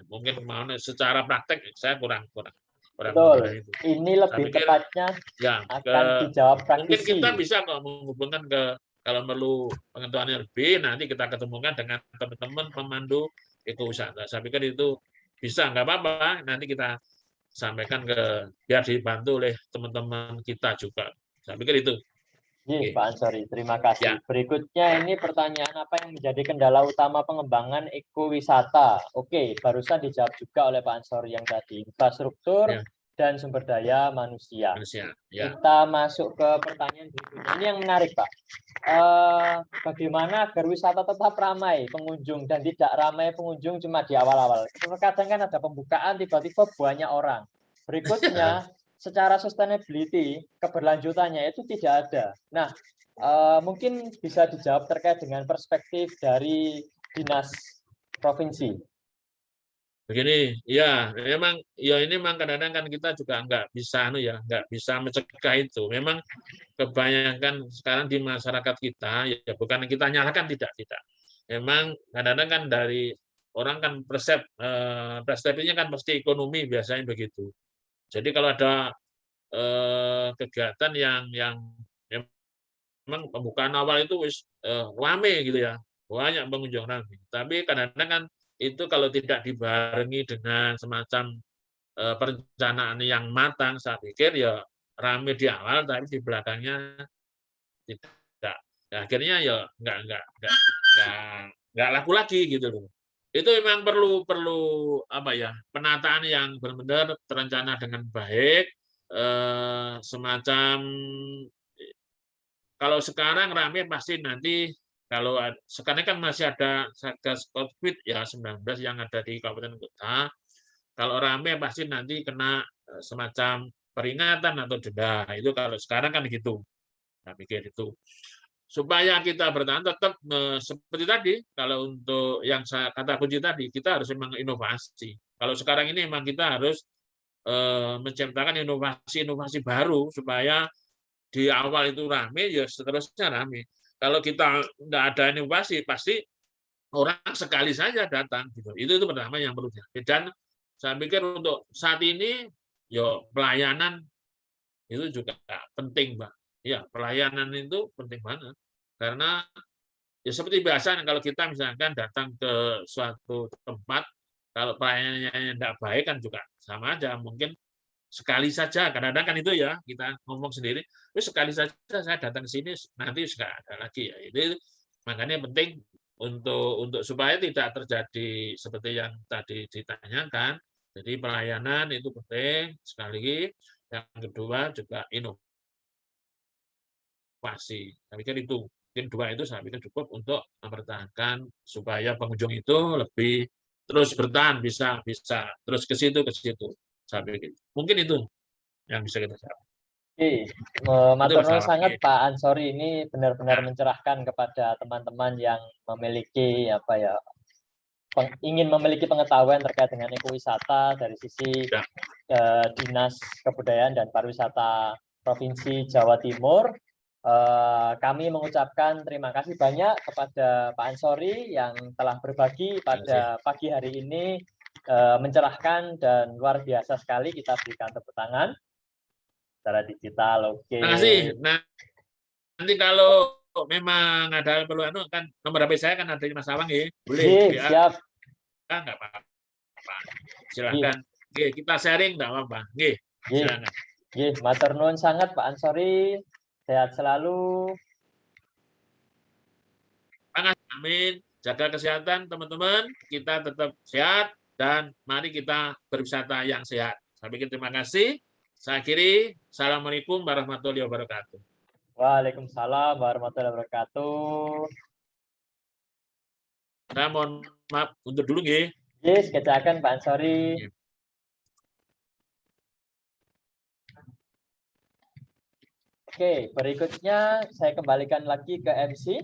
Mungkin mau secara praktek saya kurang. Betul. Ini lebih tepatnya akan dijawab praktisi. Mungkin kita bisa kok menghubungkan kalau perlu pengetahuannya lebih, nanti kita ketemukan dengan teman-teman pemandu ekowisata. Saya pikir itu bisa, nggak apa-apa. Nanti kita sampaikan biar dibantu oleh teman-teman kita juga. Saya pikir itu. Iya, Pak Ansori, terima kasih. Ya. Berikutnya ini pertanyaan apa yang menjadi kendala utama pengembangan ekowisata? Oke, barusan dijawab juga oleh Pak Ansori yang tadi, infrastruktur dan sumber daya manusia. Kita masuk ke pertanyaan berikutnya. Ini yang menarik, Pak. Bagaimana agar wisata tetap ramai pengunjung dan tidak ramai pengunjung cuma di awal-awal? Kadang kan ada pembukaan, tiba-tiba banyak orang. Berikutnya, secara sustainability, keberlanjutannya itu tidak ada. Nah, mungkin bisa dijawab terkait dengan perspektif dari dinas provinsi. Begini, ya memang ini memang kadang-kadang kan kita juga nggak bisa mencegah itu. Memang kebanyakan sekarang di masyarakat kita ya bukan kita nyalakan tidak. Memang kadang-kadang kan dari orang kan persepsinya kan pasti ekonomi biasanya begitu. Jadi kalau ada kegiatan yang memang pembukaan awal itu rame gitu ya, banyak pengunjung rame. Tapi kadang-kadang kan itu kalau tidak dibarengi dengan semacam perencanaan yang matang, saya pikir ya rame di awal, tapi di belakangnya tidak. Nah, akhirnya ya nggak laku lagi gitu loh. Itu memang perlu penataan yang benar-benar terencana dengan baik, semacam kalau sekarang rame pasti nanti kalau sekarang kan masih ada Satgas COVID-19 yang ada di kabupaten kota. Kalau rame pasti nanti kena semacam peringatan atau denda. Itu kalau sekarang kan gitu. Saya pikir itu. Supaya kita bertahan tetap seperti tadi, kalau untuk yang saya kata kunci tadi, kita harus memang inovasi. Kalau sekarang ini memang kita harus menciptakan inovasi baru supaya di awal itu rame, ya seterusnya rame. Kalau kita nggak ada inovasi, pasti orang sekali saja datang. Gitu. Itu pertama yang perlu diambil. Dan saya pikir untuk saat ini, pelayanan itu juga penting, Mbak. Ya, pelayanan itu penting banget. Karena Ya seperti biasa kalau kita misalkan datang ke suatu tempat, kalau pelayanannya tidak baik kan juga sama aja. Mungkin sekali saja, kadang-kadang kan itu ya kita ngomong sendiri, terus sekali saja saya datang ke sini nanti sudah ada lagi ya. Itu makanya penting untuk supaya tidak terjadi seperti yang tadi ditanyakan. Jadi pelayanan itu penting sekali. Yang kedua juga inovasi. Saya pikir itu mungkin dua itu saya pikir cukup untuk mempertahankan supaya pengunjung itu lebih terus bertahan bisa terus ke situ saya pikir mungkin itu yang bisa kita jawab. Oke, Itu matur nuwun masalah. sangat Pak Ansori, ini benar-benar Nah, mencerahkan kepada teman-teman yang memiliki apa ya, ingin memiliki pengetahuan terkait dengan ekowisata dari sisi ya. Dinas Kebudayaan dan Pariwisata Provinsi Jawa Timur. Kami mengucapkan terima kasih banyak kepada Pak Ansori yang telah berbagi pada pagi hari ini, mencerahkan dan luar biasa sekali. Kita berikan tepuk tangan secara digital. Oke. Terima kasih. Nah, nanti kalau memang ada perlu kan nomor HP saya kan ada di Mas Awang ya. Boleh WA Siap. enggak apa-apa. Silakan. Oke, kita sharing enggak apa-apa. Nggih, silakan. Matur nuwun sangat Pak Ansori. Sehat selalu. Amin. Jaga kesehatan teman-teman. Kita tetap sehat dan mari kita berwisata yang sehat. Saya pikir terima kasih. Saya akhiri. Assalamualaikum warahmatullahi wabarakatuh. Waalaikumsalam warahmatullahi wabarakatuh. Saya mohon maaf untuk dulu nggih. Kecakan Pak Ansori. Oke, berikutnya saya kembalikan lagi ke MC.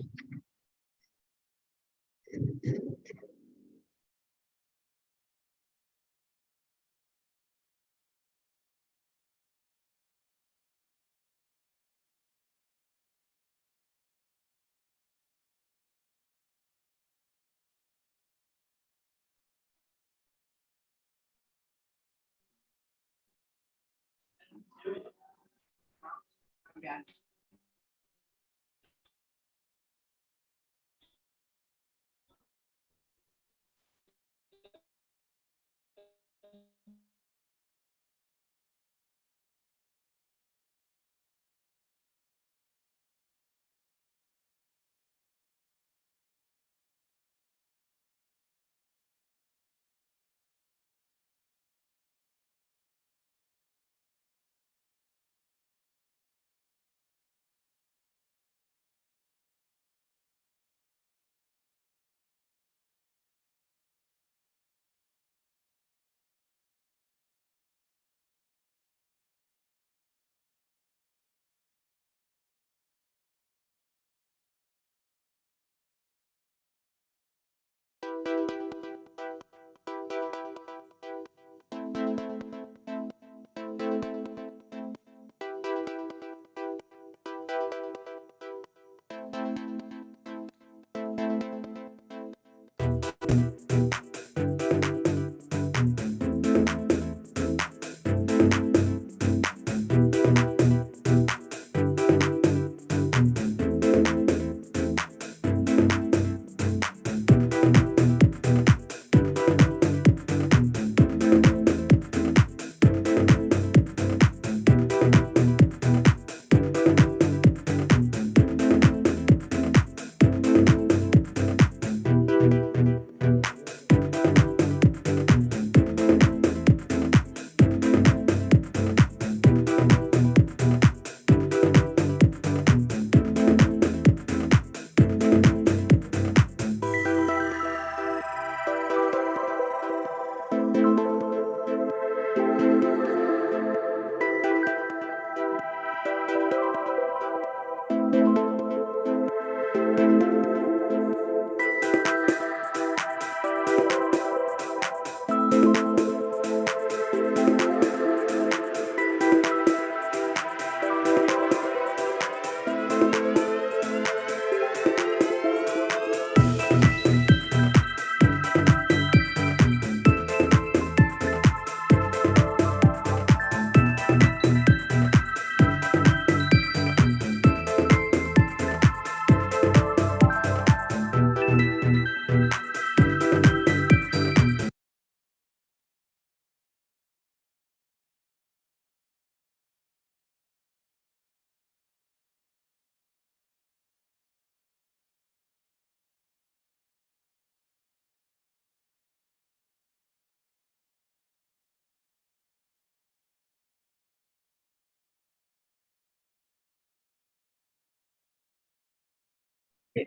Oke,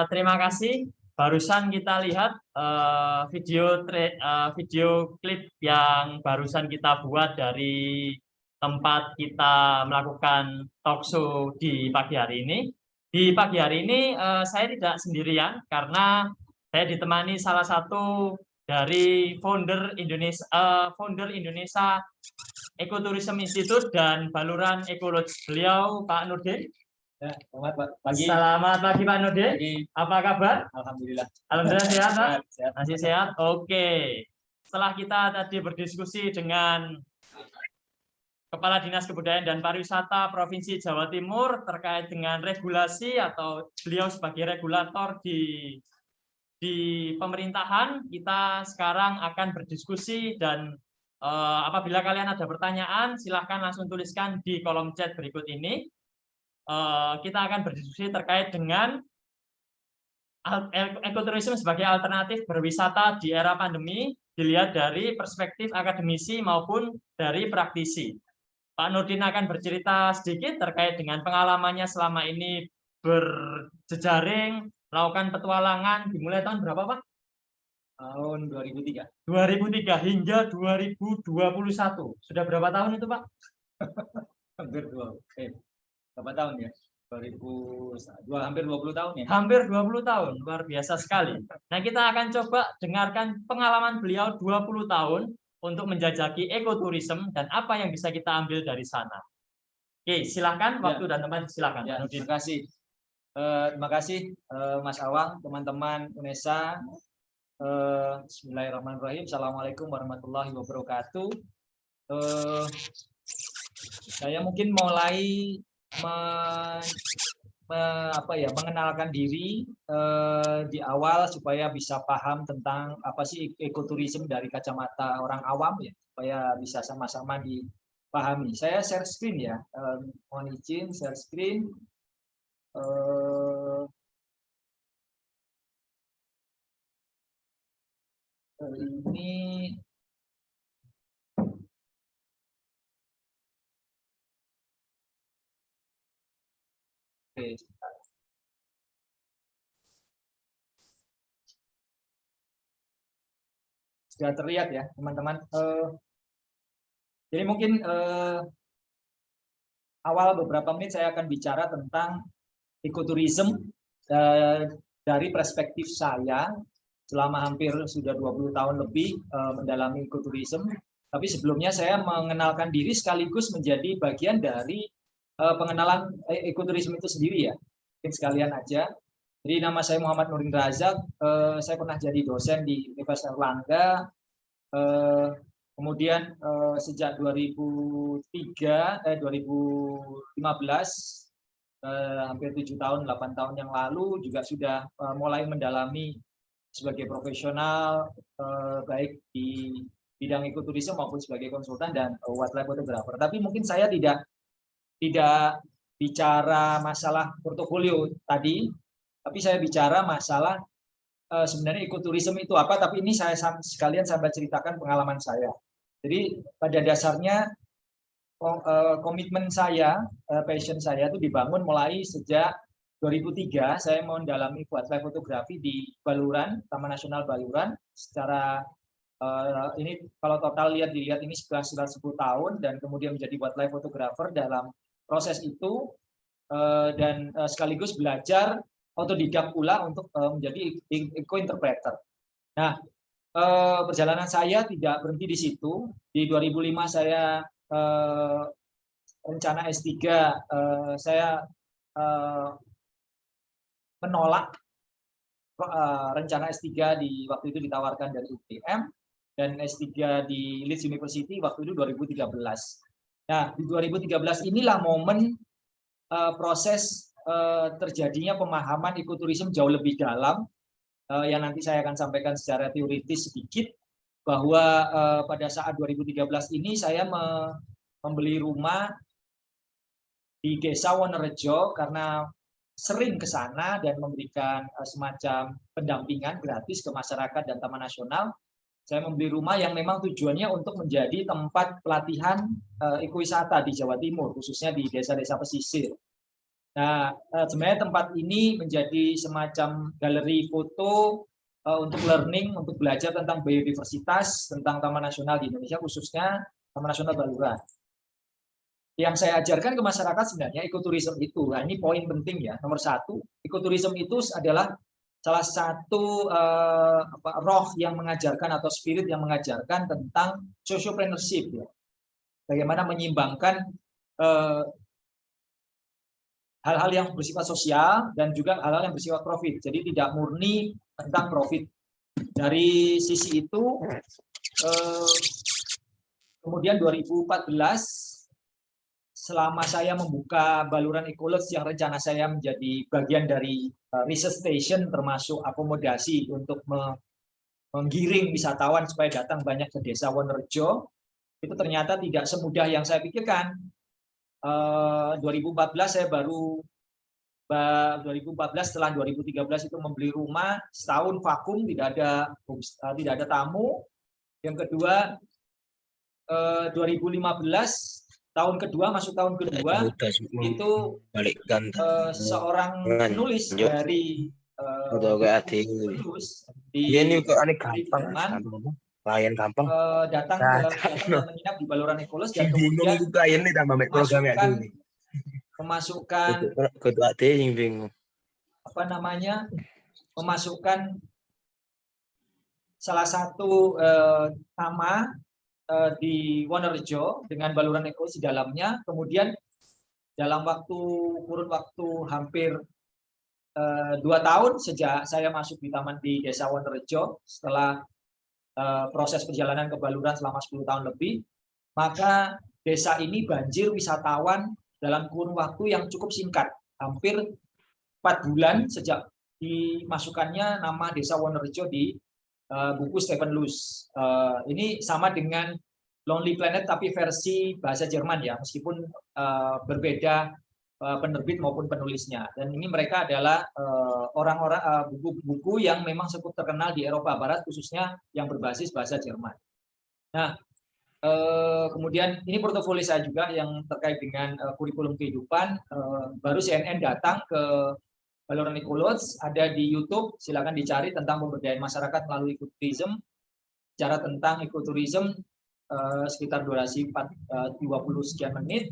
terima kasih. Barusan kita lihat video klip yang barusan kita buat dari tempat kita melakukan talkshow di pagi hari ini. Di pagi hari ini saya tidak sendirian karena saya ditemani salah satu dari founder Indonesia Ecotourism Institute dan Baluran Ekologi. Beliau Pak Nurdin. Ya, selamat pagi. Selamat pagi Pak Nurdin. Apa kabar? Alhamdulillah. Alhamdulillah sehat, Pak? Sehat. Masih sehat? Oke. Setelah kita tadi berdiskusi dengan Kepala Dinas Kebudayaan dan Pariwisata Provinsi Jawa Timur terkait dengan regulasi atau beliau sebagai regulator di pemerintahan, kita sekarang akan berdiskusi dan apabila kalian ada pertanyaan, silahkan langsung tuliskan di kolom chat berikut ini. Kita akan berdiskusi terkait dengan ekoturisme sebagai alternatif berwisata di era pandemi, dilihat dari perspektif akademisi maupun dari praktisi. Pak Nurdin akan bercerita sedikit terkait dengan pengalamannya selama ini berjejaring, melakukan petualangan, dimulai tahun berapa Pak? Tahun 2003. 2003 hingga 2021. Sudah berapa tahun itu Pak? Hampir berapa tahun ya? 2002, hampir 20 tahun ya? Hampir 20 tahun, luar biasa sekali. Nah, kita akan coba dengarkan pengalaman beliau 20 tahun untuk menjajaki ekoturism dan apa yang bisa kita ambil dari sana. Oke, silakan waktu dan tempat silakan. Ya, terima kasih. Terima kasih Mas Awang, teman-teman UNESA. Bismillahirrahmanirrahim. Assalamualaikum warahmatullahi wabarakatuh. Saya mungkin mulai mengenalkan diri di awal supaya bisa paham tentang apa sih ekoturism dari kacamata orang awam ya, supaya bisa sama-sama dipahami. Saya share screen ya, mohon izin share screen. Ini oke. Sudah terlihat ya teman-teman. Jadi mungkin awal beberapa menit saya akan bicara tentang ekoturism dari perspektif saya selama hampir sudah 20 tahun lebih mendalami ekoturism. Tapi sebelumnya saya mengenalkan diri sekaligus menjadi bagian dari pengenalan ekoturism itu sendiri ya. Mungkin sekalian aja. Jadi nama saya Muhammad Nurdin Razak, saya pernah jadi dosen di Universitas Erlangga. Kemudian sejak 2015, hampir 7 tahun, 8 tahun yang lalu juga sudah mulai mendalami sebagai profesional, baik di bidang ekoturisme maupun sebagai konsultan dan wildlife photographer. Tapi mungkin saya tidak bicara masalah portofolio tadi, tapi saya bicara masalah sebenarnya ekoturisme itu apa, tapi ini saya sekalian sampai ceritakan pengalaman saya. Jadi pada dasarnya komitmen saya, passion saya itu dibangun mulai sejak 2003, saya mendalami wildlife fotografi di Baluran, Taman Nasional Baluran. Secara ini kalau total dilihat ini sudah 10 tahun dan kemudian menjadi wildlife photographer dalam proses itu dan sekaligus belajar otodidak pula untuk menjadi eco-interpreter. Nah, perjalanan saya tidak berhenti di situ. Di 2005 saya rencana S3, saya menolak rencana S3 di waktu itu ditawarkan dari UGM dan S3 di Leeds University waktu itu 2013. Nah, di 2013 inilah momen proses terjadinya pemahaman ekoturism jauh lebih dalam yang nanti saya akan sampaikan secara teoritis sedikit, bahwa pada saat 2013 ini saya membeli rumah di Desa Wonorejo karena sering ke sana dan memberikan semacam pendampingan gratis ke masyarakat dan Taman Nasional. Saya membeli rumah yang memang tujuannya untuk menjadi tempat pelatihan ekowisata di Jawa Timur, khususnya di desa-desa pesisir. Nah, sebenarnya tempat ini menjadi semacam galeri foto untuk learning, untuk belajar tentang biodiversitas, tentang Taman Nasional di Indonesia, khususnya Taman Nasional Baluran. Yang saya ajarkan ke masyarakat sebenarnya ekoturism itu, nah ini poin penting ya, nomor 1, ekoturism itu adalah salah satu roh yang mengajarkan atau spirit yang mengajarkan tentang sociopreneurship, ya. Bagaimana menyeimbangkan hal-hal yang bersifat sosial dan juga hal-hal yang bersifat profit. Jadi tidak murni tentang profit. Dari sisi itu, kemudian 2014, selama saya membuka Baluran Ecolodge yang rencana saya menjadi bagian dari research station, termasuk akomodasi untuk menggiring wisatawan supaya datang banyak ke Desa Wonorejo, itu ternyata tidak semudah yang saya pikirkan. 2014 saya baru 2014 setelah 2013 itu membeli rumah, setahun vakum, tidak ada tamu. Yang kedua 2015 tahun kedua, masuk tahun kedua, itu seorang penulis dari datang dan menginap di Baluran Ecolodge dan kemudian memasukkan salah satu nama di Wonorejo dengan Baluran Ecolodge di dalamnya. Kemudian dalam kurun waktu hampir 2 tahun sejak saya masuk di Desa Wonorejo, setelah proses perjalanan ke Baluran selama 10 tahun lebih, maka desa ini banjir wisatawan dalam kurun waktu yang cukup singkat, hampir 4 bulan sejak dimasukkannya nama Desa Wonorejo di buku Stephen Loos. Ini sama dengan Lonely Planet tapi versi bahasa Jerman ya, meskipun berbeda penerbit maupun penulisnya. Dan ini mereka adalah orang-orang buku-buku yang memang cukup terkenal di Eropa Barat, khususnya yang berbasis bahasa Jerman. Nah, kemudian ini portofolio saya juga yang terkait dengan kurikulum kehidupan. Baru CNN datang ke Baluran Ecolodge, ada di YouTube, silakan dicari tentang pemberdayaan masyarakat melalui ekoturism. Bicara tentang ekoturism sekitar durasi 20 sekian menit.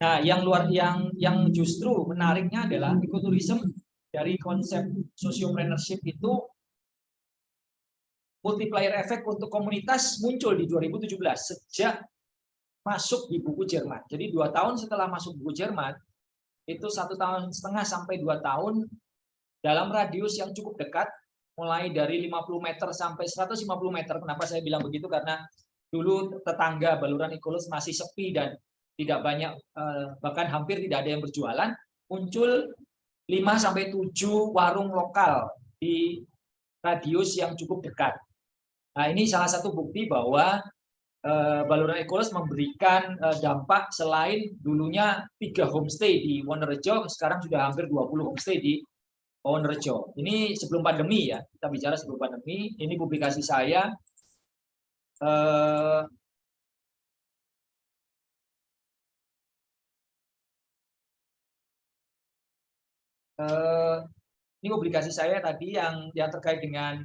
Nah, yang justru menariknya adalah ekoturism dari konsep sociopreneurship itu multiplier effect untuk komunitas muncul di 2017 sejak masuk di buku Jerman. Jadi 2 tahun setelah masuk buku Jerman, itu 1,5 tahun sampai 2 tahun dalam radius yang cukup dekat, mulai dari 50 meter sampai 150 meter. Kenapa saya bilang begitu? Karena dulu tetangga Baluran Ecolodge masih sepi dan tidak banyak, bahkan hampir tidak ada yang berjualan. Muncul 5 sampai 7 warung lokal di radius yang cukup dekat. Nah, ini salah satu bukti bahwa Baluran Ecolodge memberikan dampak. Selain dulunya 3 homestay di Wonorejo, sekarang sudah hampir 20 homestay di Wonorejo. Ini sebelum pandemi ya, kita bicara sebelum pandemi. Ini publikasi saya. Ini publikasi saya tadi yang terkait dengan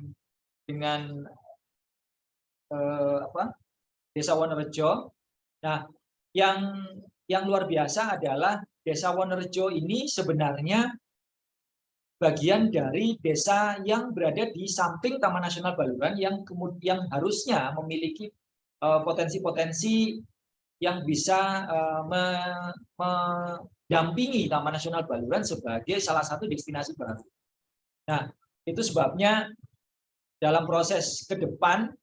Desa Wonorejo. Nah, yang luar biasa adalah Desa Wonorejo ini sebenarnya bagian dari desa yang berada di samping Taman Nasional Baluran yang kemudian harusnya memiliki potensi-potensi yang bisa mendampingi Taman Nasional Baluran sebagai salah satu destinasi baru. Nah, itu sebabnya dalam proses ke depan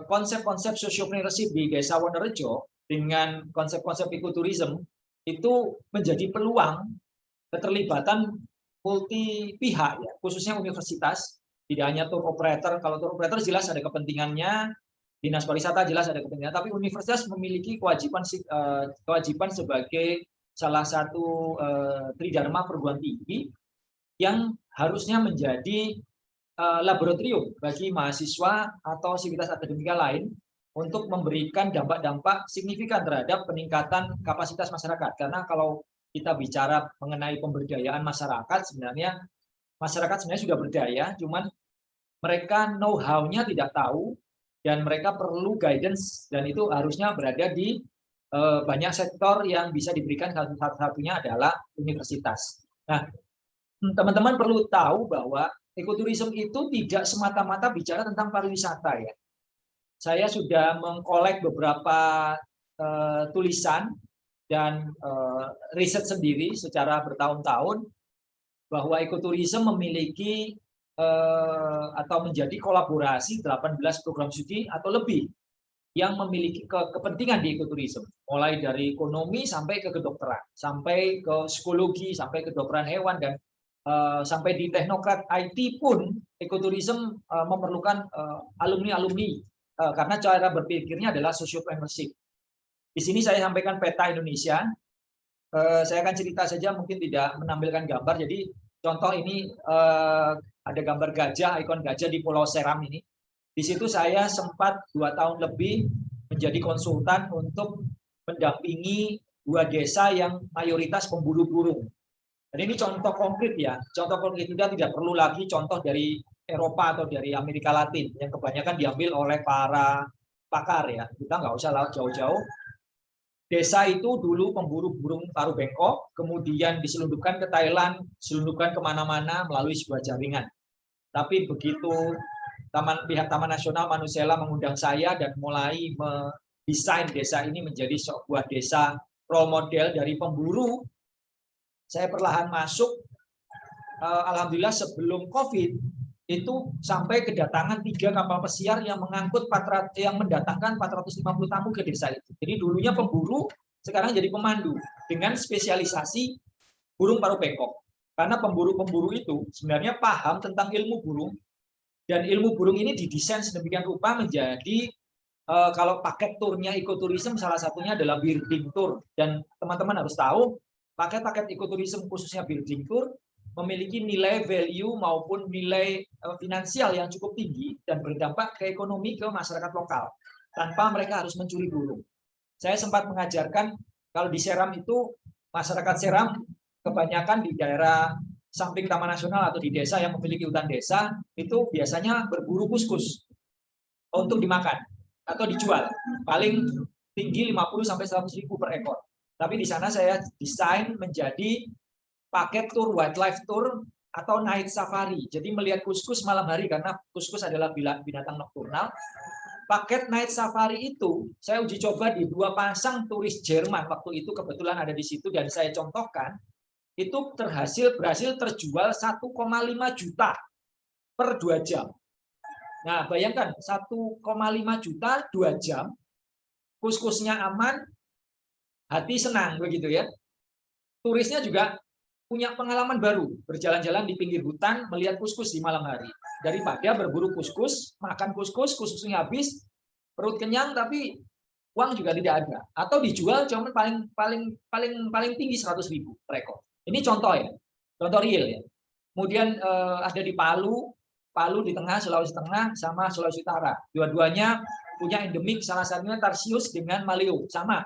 konsep-konsep sociopreneurship di Desa Wonorejo dengan konsep-konsep ekoturism itu menjadi peluang keterlibatan multi pihak ya, khususnya universitas, tidak hanya tour operator. Kalau tour operator jelas ada kepentingannya, dinas pariwisata jelas ada kepentingan, tapi universitas memiliki kewajiban sebagai salah satu tridharma perguruan tinggi yang harusnya menjadi laboratorium bagi mahasiswa atau sivitas akademika lain untuk memberikan dampak-dampak signifikan terhadap peningkatan kapasitas masyarakat. Karena kalau kita bicara mengenai pemberdayaan masyarakat, sebenarnya masyarakat sebenarnya sudah berdaya, cuman mereka know-how-nya tidak tahu, dan mereka perlu guidance, dan itu harusnya berada di banyak sektor yang bisa diberikan, satu-satunya adalah universitas. Nah, teman-teman perlu tahu bahwa ekoturism itu tidak semata-mata bicara tentang pariwisata ya. Saya sudah mengkolek beberapa tulisan dan riset sendiri secara bertahun-tahun bahwa ekoturism memiliki atau menjadi kolaborasi 18 program studi atau lebih yang memiliki kepentingan di ekoturism, mulai dari ekonomi sampai ke kedokteran, sampai ke psikologi, sampai ke kedokteran hewan, dan sampai di teknokrat IT pun ekoturism memerlukan alumni-alumni karena cara berpikirnya adalah sociopreneurship. Di sini saya sampaikan peta Indonesia. Saya akan cerita saja, mungkin tidak menampilkan gambar. Jadi contoh ini ada gambar gajah, ikon gajah di Pulau Seram ini. Di situ saya sempat 2 tahun lebih menjadi konsultan untuk mendampingi 2 desa yang mayoritas pemburu burung. Dan ini contoh konkret ya, contoh konkret, tidak perlu lagi contoh dari Eropa atau dari Amerika Latin yang kebanyakan diambil oleh para pakar ya. Kita nggak usah laut jauh-jauh. Desa itu dulu pemburu burung paruh bengkok, kemudian diselundupkan ke Thailand, diselundupkan kemana-mana melalui sebuah jaringan. Tapi begitu pihak Taman Nasional Manusela mengundang saya dan mulai mendesain desa ini menjadi sebuah desa role model dari pemburu, saya perlahan masuk. Alhamdulillah sebelum COVID itu sampai kedatangan 3 kapal pesiar yang mengangkut yang mendatangkan 450 tamu ke desa itu. Jadi dulunya pemburu, sekarang jadi pemandu dengan spesialisasi burung paruh bengkok. Karena pemburu-pemburu itu sebenarnya paham tentang ilmu burung, dan ilmu burung ini didesain sedemikian rupa menjadi kalau paket turnya ekoturism salah satunya adalah birding tour. Dan teman-teman harus tahu paket-paket ekoturism khususnya birding tour memiliki nilai value maupun nilai finansial yang cukup tinggi dan berdampak ke ekonomi ke masyarakat lokal tanpa mereka harus mencuri burung. Saya sempat mengajarkan kalau di Seram itu masyarakat Seram kebanyakan di daerah samping Taman Nasional atau di desa yang memiliki hutan desa itu biasanya berburu kuskus untuk dimakan atau dijual. Paling tinggi 50 sampai 100 ribu per ekor. Tapi di sana saya desain menjadi paket tour wildlife tour atau night safari. Jadi melihat kuskus malam hari karena kuskus adalah binatang nokturnal. Paket night safari itu saya uji coba di 2 pasang turis Jerman waktu itu, kebetulan ada di situ dan saya contohkan. Itu berhasil terjual 1,5 juta per 2 jam. Nah, bayangkan 1,5 juta 2 jam, kuskusnya aman, hati senang begitu ya. Turisnya juga punya pengalaman baru, berjalan-jalan di pinggir hutan melihat kuskus di malam hari. Daripada berburu kuskus, makan kuskus, kuskusnya habis, perut kenyang tapi uang juga tidak ada. Atau dijual cuma paling tinggi 100 ribu per ekor. Ini contoh ya, contoh real ya. Kemudian ada di Palu di tengah Sulawesi Tengah sama Sulawesi Utara. Dua-duanya punya endemik, salah satunya tarsius dengan maleo, sama.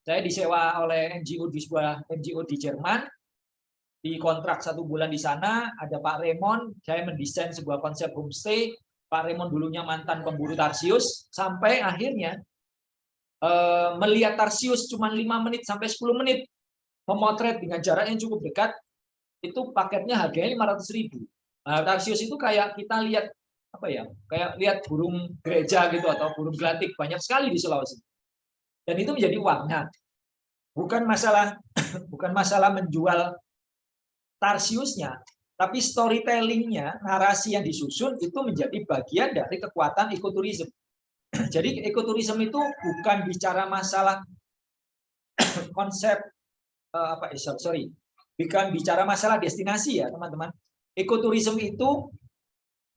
Saya disewa oleh NGO di sebuah NGO di Jerman, di kontrak 1 bulan di sana. Ada Pak Raymond, saya mendesain sebuah konsep homestay. Pak Raymond dulunya mantan pemburu tarsius, sampai akhirnya melihat tarsius cuma 5 menit sampai 10 menit, memotret dengan jarak yang cukup dekat, itu paketnya harganya 500 ribu. Nah, tarsius itu kayak kita lihat apa ya, kayak lihat burung gereja gitu atau burung gelatik, banyak sekali di Sulawesi. Dan itu menjadi uang. Nah, bukan masalah menjual tarsiusnya, tapi storytelling-nya, narasi yang disusun itu menjadi bagian dari kekuatan ekoturism. Jadi ekoturism itu bukan bicara masalah konsep bukan bicara masalah destinasi ya teman-teman. Ekoturism itu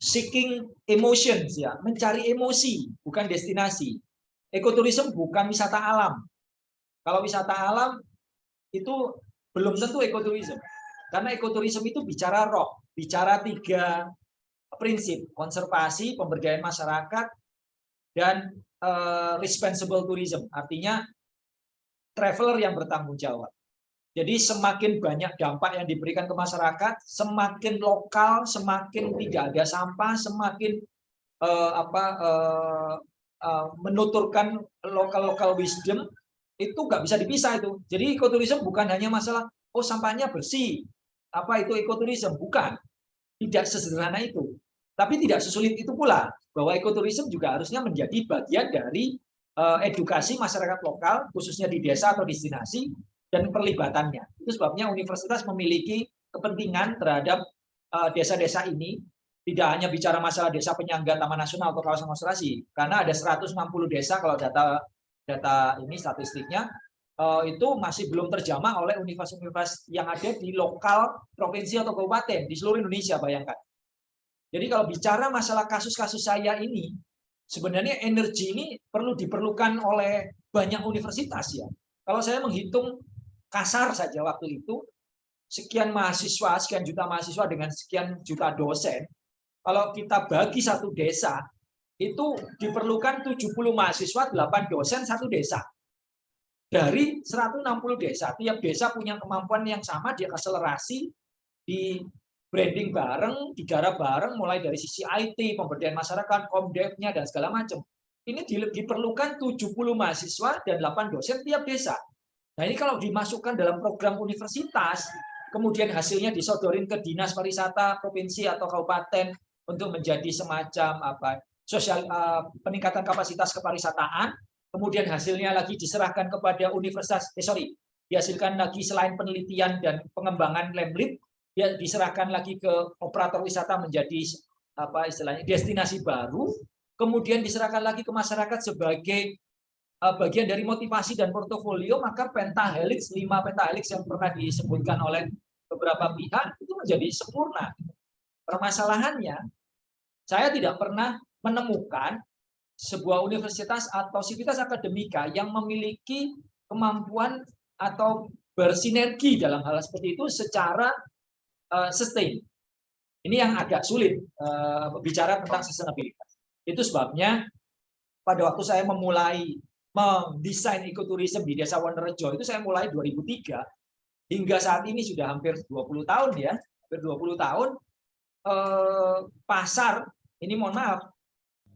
seeking emotions ya, mencari emosi, bukan destinasi. Ekoturism bukan wisata alam. Kalau wisata alam itu belum tentu ekoturism. Karena ekoturism itu bicara roh, bicara 3 prinsip konservasi, pemberdayaan masyarakat, dan responsible tourism, artinya traveler yang bertanggung jawab. Jadi semakin banyak dampak yang diberikan ke masyarakat, semakin lokal, semakin tidak ada sampah, semakin menuturkan lokal wisdom, itu nggak bisa dipisah itu. Jadi ekoturism bukan hanya masalah oh sampahnya bersih, apa itu ekoturism, bukan, tidak sesederhana itu. Tapi tidak sesulit itu pula bahwa ekoturism juga harusnya menjadi bagian dari edukasi masyarakat lokal, khususnya di desa atau destinasi, dan perlibatannya. Itu sebabnya universitas memiliki kepentingan terhadap desa-desa ini. Tidak hanya bicara masalah desa penyangga Taman Nasional atau kawasan konservasi, karena ada 160 desa kalau data ini statistiknya itu masih belum terjamah oleh universitas yang ada di lokal provinsi atau kabupaten di seluruh Indonesia, bayangkan. Jadi kalau bicara masalah kasus-kasus saya ini, sebenarnya energi ini perlu diperlukan oleh banyak universitas ya. Kalau saya menghitung kasar saja waktu itu, sekian mahasiswa, sekian juta mahasiswa dengan sekian juta dosen, kalau kita bagi satu desa, itu diperlukan 70 mahasiswa, 8 dosen, satu desa. Dari 160 desa, tiap desa punya kemampuan yang sama, diakselerasi, di branding bareng, digarap bareng, mulai dari sisi IT, pemberdayaan masyarakat, Komdevnya, dan segala macam. Ini diperlukan 70 mahasiswa dan 8 dosen tiap desa. Nah ini kalau dimasukkan dalam program universitas, kemudian hasilnya disodorin ke dinas pariwisata, provinsi atau kabupaten untuk menjadi semacam peningkatan kapasitas kepariwisataan, kemudian hasilnya lagi diserahkan kepada universitas, dihasilkan lagi selain penelitian dan pengembangan lemlip, dia diserahkan lagi ke operator wisata menjadi istilahnya destinasi baru, kemudian diserahkan lagi ke masyarakat sebagai bagian dari motivasi dan portofolio, maka pentahelix, 5 pentahelix yang pernah disebutkan oleh beberapa pihak itu menjadi sempurna. Permasalahannya, saya tidak pernah menemukan sebuah universitas atau sivitas akademika yang memiliki kemampuan atau bersinergi dalam hal seperti itu secara sustain. Ini yang agak sulit bicara tentang sustainabilitas. Itu sebabnya pada waktu saya memulai mendesain ekoturism di Desa Wonorejo itu saya mulai 2003 hingga saat ini sudah hampir 20 tahun ya, hampir 20 tahun. Pasar ini mohon maaf,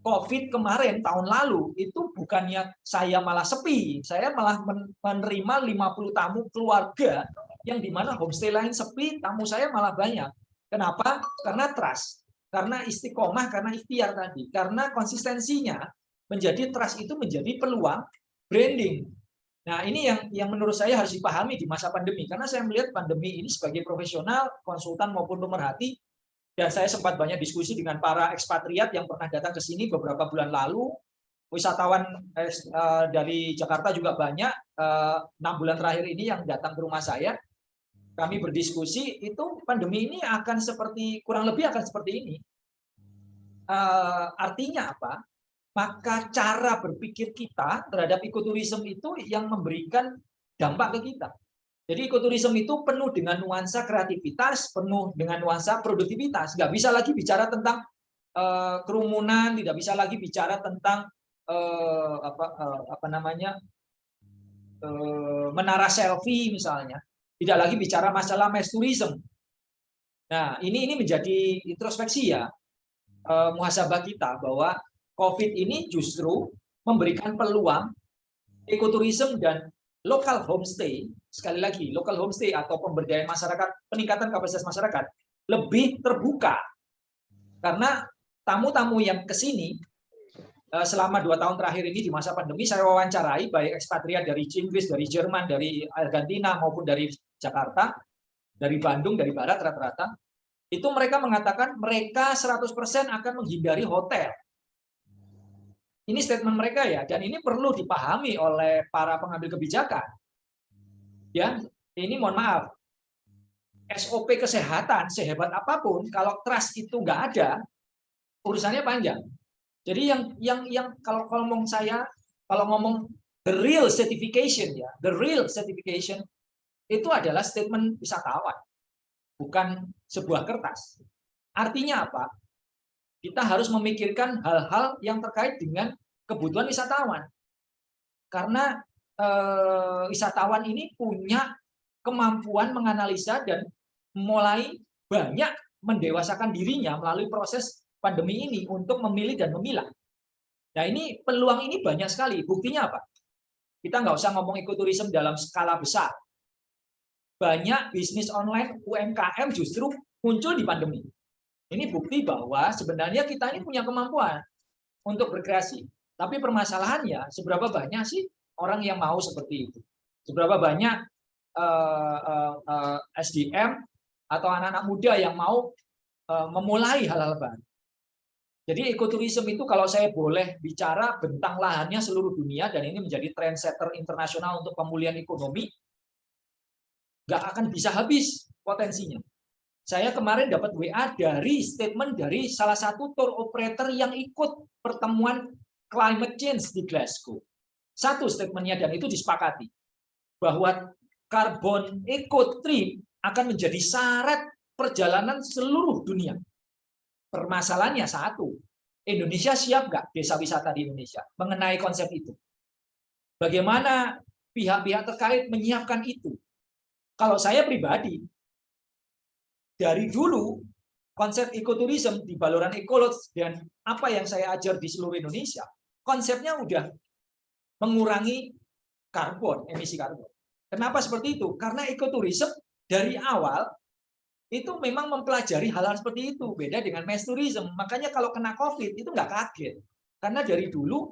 COVID kemarin tahun lalu itu bukannya saya malah sepi, saya malah menerima 50 tamu keluarga yang dimana homestay lain sepi, tamu saya malah banyak. Kenapa? Karena trust, karena istiqomah, karena ikhtiar tadi, karena konsistensinya menjadi trust itu menjadi peluang branding. Nah ini yang menurut saya harus dipahami di masa pandemi, karena saya melihat pandemi ini sebagai profesional, konsultan maupun pemerhati, dan saya sempat banyak diskusi dengan para ekspatriat yang pernah datang ke sini beberapa bulan lalu, wisatawan dari Jakarta juga banyak, 6 bulan terakhir ini yang datang ke rumah saya, kami berdiskusi, itu pandemi ini akan kurang lebih akan seperti ini. Artinya apa? Maka cara berpikir kita terhadap ekoturism itu yang memberikan dampak ke kita. Jadi ekoturism itu penuh dengan nuansa kreativitas, penuh dengan nuansa produktivitas. Nggak bisa lagi bicara tentang kerumunan, tidak bisa lagi bicara tentang menara selfie misalnya. Tidak lagi bicara masalah mass tourism. Nah, ini menjadi introspeksi ya, muhasabah kita bahwa COVID ini justru memberikan peluang ekoturism dan local homestay, sekali lagi, local homestay atau pemberdayaan masyarakat, peningkatan kapasitas masyarakat, lebih terbuka. Karena tamu-tamu yang ke sini, selama 2 tahun terakhir ini di masa pandemi, saya wawancarai, baik ekspatriat dari Inggris, dari Jerman, dari Argentina, maupun dari Jakarta, dari Bandung, dari Barat, rata-rata, itu mereka mengatakan mereka 100% akan menghindari hotel. Ini statement mereka ya, dan ini perlu dipahami oleh para pengambil kebijakan. Ya, ini mohon maaf, SOP kesehatan sehebat apapun, kalau trust itu nggak ada, urusannya panjang. Jadi yang kalau ngomong saya, kalau ngomong the real certification ya, the real certification itu adalah statement wisatawan, bukan sebuah kertas. Artinya apa? kita harus memikirkan hal-hal yang terkait dengan kebutuhan wisatawan. Karena wisatawan ini punya kemampuan menganalisa dan mulai banyak mendewasakan dirinya melalui proses pandemi ini untuk memilih dan memilah. Nah, ini peluang ini banyak sekali. Buktinya apa? Kita nggak usah ngomong ekoturism dalam skala besar. Banyak bisnis online UMKM justru muncul di pandemi. Ini bukti bahwa sebenarnya kita ini punya kemampuan untuk berkreasi. Tapi permasalahannya, seberapa banyak sih orang yang mau seperti itu? Seberapa banyak SDM atau anak-anak muda yang mau memulai hal-hal baru? Jadi ekoturism itu kalau saya boleh bicara bentang lahannya seluruh dunia dan ini menjadi trendsetter internasional untuk pemulihan ekonomi, nggak akan bisa habis potensinya. Saya kemarin dapat WA dari statement dari salah satu tour operator yang ikut pertemuan climate change di Glasgow. Satu statementnya dan itu disepakati bahwa carbon eco trip akan menjadi syarat perjalanan seluruh dunia. Permasalahannya satu, Indonesia siap nggak desa wisata di Indonesia mengenai konsep itu? Bagaimana pihak-pihak terkait menyiapkan itu? Kalau saya pribadi, dari dulu konsep ekoturism di Baluran Ekolodge dan apa yang saya ajar di seluruh Indonesia, konsepnya udah mengurangi karbon, emisi karbon. Kenapa seperti itu? Karena ekoturism dari awal itu memang mempelajari hal-hal seperti itu. Beda dengan mass tourism. Makanya kalau kena COVID itu nggak kaget. Karena dari dulu,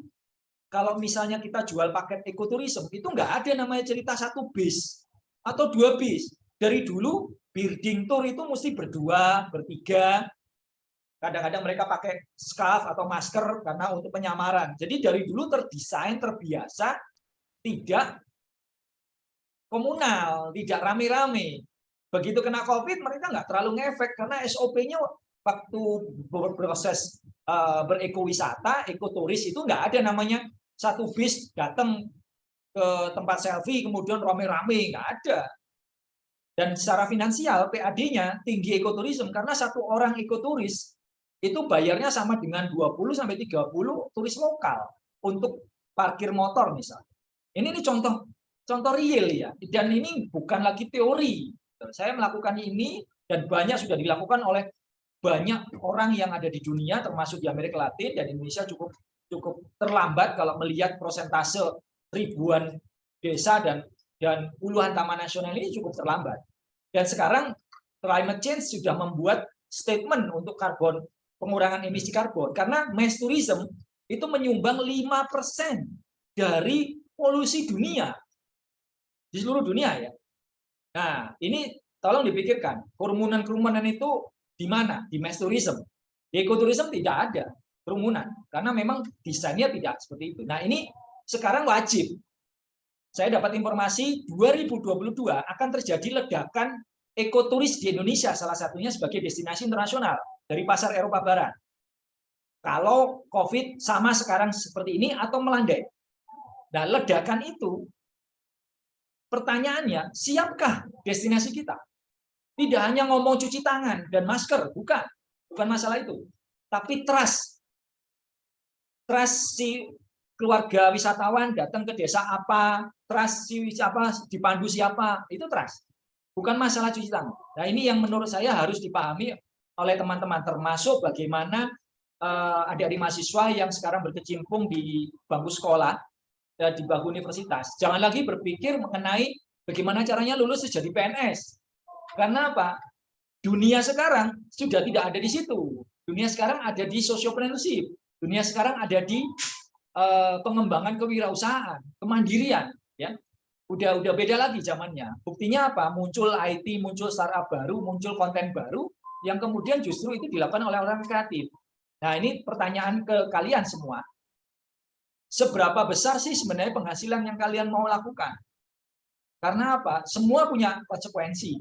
kalau misalnya kita jual paket ekoturism, itu nggak ada namanya cerita satu bis atau dua bis. Dari dulu, birding tour itu mesti berdua, bertiga. Kadang-kadang mereka pakai scarf atau masker karena untuk penyamaran. Jadi dari dulu terdesain, terbiasa, tidak komunal, tidak rame-rame. Begitu kena COVID, mereka nggak terlalu ngefek karena SOP-nya waktu berproses berekowisata, ekoturis itu nggak ada namanya satu bis datang ke tempat selfie kemudian rame-rame, nggak ada. Dan secara finansial PAD-nya tinggi ekoturism karena satu orang ekoturis itu bayarnya sama dengan 20 sampai 30 turis lokal untuk parkir motor misalnya. Ini contoh real ya. Dan ini bukan lagi teori. Saya melakukan ini dan banyak sudah dilakukan oleh banyak orang yang ada di dunia termasuk di Amerika Latin dan Indonesia cukup terlambat kalau melihat persentase ribuan desa dan puluhan taman nasional ini cukup terlambat. Dan sekarang climate change sudah membuat statement untuk pengurangan emisi karbon karena mass tourism itu menyumbang 5% dari polusi dunia di seluruh dunia ya. Nah, ini tolong dipikirkan, kerumunan itu di mana? Di mass tourism. Di ekoturism tidak ada kerumunan, karena memang desainnya tidak seperti itu. Nah, ini sekarang wajib. Saya dapat informasi 2022 akan terjadi ledakan ekoturis di Indonesia, salah satunya sebagai destinasi internasional dari pasar Eropa Barat. Kalau COVID sama sekarang seperti ini atau melandai. Nah, ledakan itu pertanyaannya, siapkah destinasi kita? Tidak hanya ngomong cuci tangan dan masker, bukan masalah itu. Tapi trust si keluarga wisatawan datang ke desa apa, trust si siapa, dipandu siapa, itu trust. Bukan masalah cuci tangan. Nah, ini yang menurut saya harus dipahami oleh teman-teman, termasuk bagaimana adik-adik mahasiswa yang sekarang berkecimpung di bangku sekolah, di bangku universitas. Jangan lagi berpikir mengenai bagaimana caranya lulus jadi PNS. Karena apa? Dunia sekarang sudah tidak ada di situ. Dunia sekarang ada di sociopreneurship. Dunia sekarang ada di pengembangan kewirausahaan, kemandirian. Ya, udah beda lagi zamannya. Buktinya apa? Muncul IT, muncul startup baru, muncul konten baru, yang kemudian justru itu dilakukan oleh orang kreatif. Nah, ini pertanyaan ke kalian semua. Seberapa besar sih sebenarnya penghasilan yang kalian mau lakukan? Karena apa? Semua punya konsekuensi.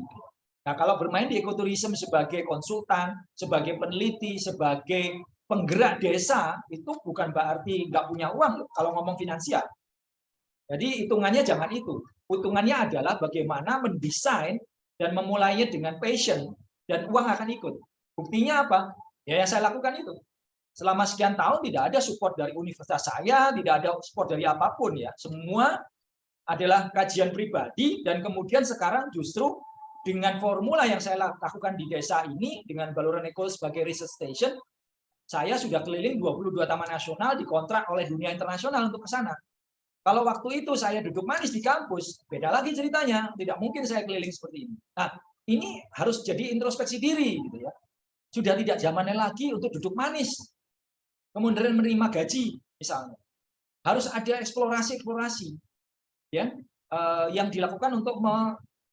Nah, kalau bermain di ekoturism sebagai konsultan, sebagai peneliti, sebagai penggerak desa, itu bukan berarti nggak punya uang kalau ngomong finansial. Jadi hitungannya jangan itu. Hitungannya adalah bagaimana mendesain dan memulainya dengan passion, dan uang akan ikut. Buktinya apa? Ya yang saya lakukan itu. selama sekian tahun tidak ada support dari universitas saya, tidak ada support dari apapun ya. Semua adalah kajian pribadi, dan kemudian sekarang justru dengan formula yang saya lakukan di desa ini, dengan Baluran Ecole sebagai research station, saya sudah keliling 22 taman nasional dikontrak oleh dunia internasional untuk ke sana. Kalau waktu itu saya duduk manis di kampus, beda lagi ceritanya. Tidak mungkin saya keliling seperti ini. Nah, ini harus jadi introspeksi diri, gitu ya. Sudah tidak zamannya lagi untuk duduk manis, kemudian menerima gaji, misalnya. Harus ada eksplorasi, ya, yang dilakukan untuk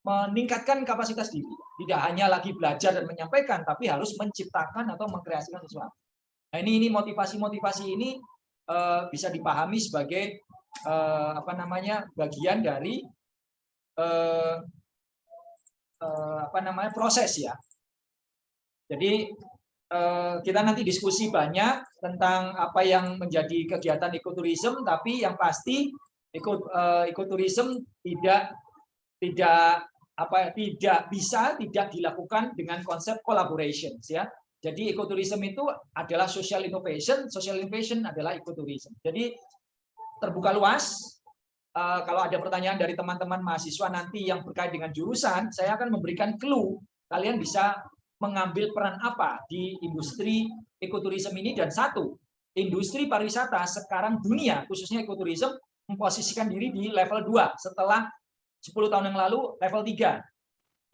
meningkatkan kapasitas diri. Tidak hanya lagi belajar dan menyampaikan, tapi harus menciptakan atau mengkreasikan sesuatu. Nah, ini motivasi-motivasi ini bisa dipahami sebagai bagian dari proses ya. Jadi kita nanti diskusi banyak tentang apa yang menjadi kegiatan ekoturism, tapi yang pasti ekoturism tidak dilakukan dengan konsep collaboration ya. Jadi ekoturism itu adalah social innovation adalah ekoturism. Jadi terbuka luas. Kalau ada pertanyaan dari teman-teman mahasiswa nanti yang berkait dengan jurusan, saya akan memberikan clue. Kalian bisa mengambil peran apa di industri ekoturism ini. Dan satu, industri pariwisata sekarang dunia, khususnya ekoturism, memposisikan diri di level 2 setelah 10 tahun yang lalu level 3.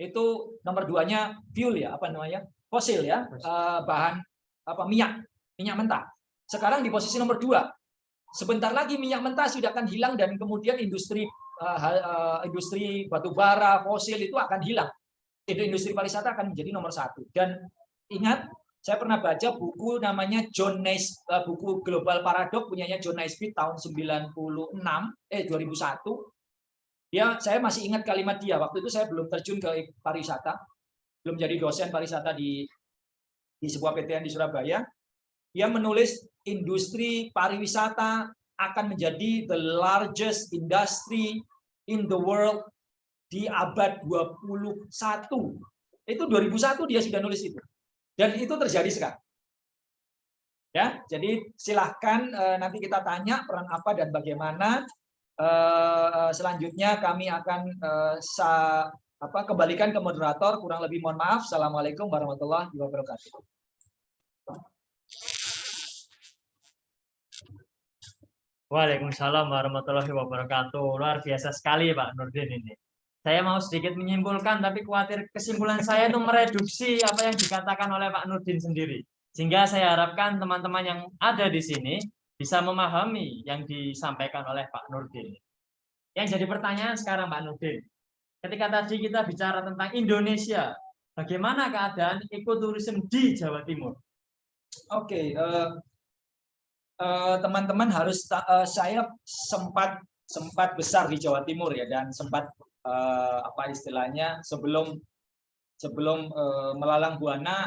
Itu nomor 2-nya fuel ya, fosil ya, bahan minyak mentah. Sekarang di posisi nomor 2. Sebentar lagi minyak mentah sudah akan hilang, dan kemudian industri batu bara, fosil itu akan hilang. Industri pariwisata akan menjadi nomor 1. Dan ingat, saya pernah baca buku namanya buku Global Paradox punyanya John Naisbitt tahun 2001. Saya masih ingat kalimat dia. Waktu itu saya belum terjun ke pariwisata, belum jadi dosen pariwisata di sebuah PTN di Surabaya. Dia menulis industri pariwisata akan menjadi the largest industry in the world di abad 21. Itu 2001 dia sudah nulis itu. Dan itu terjadi sekarang. Ya, jadi silahkan nanti kita tanya peran apa dan bagaimana. Selanjutnya kami akan kembalikan ke moderator. Kurang lebih mohon maaf. Assalamualaikum warahmatullahi wabarakatuh. Waalaikumsalam warahmatullahi wabarakatuh. Luar biasa sekali Pak Nurdin ini. Saya mau sedikit menyimpulkan, tapi khawatir kesimpulan saya itu mereduksi apa yang dikatakan oleh Pak Nurdin sendiri. Sehingga saya harapkan teman-teman yang ada di sini bisa memahami yang disampaikan oleh Pak Nurdin. Yang jadi pertanyaan sekarang Pak Nurdin, ketika tadi kita bicara tentang Indonesia, bagaimana keadaan ekoturism di Jawa Timur? Oke, teman-teman harus saya sempat besar di Jawa Timur ya, dan sempat sebelum melalang buana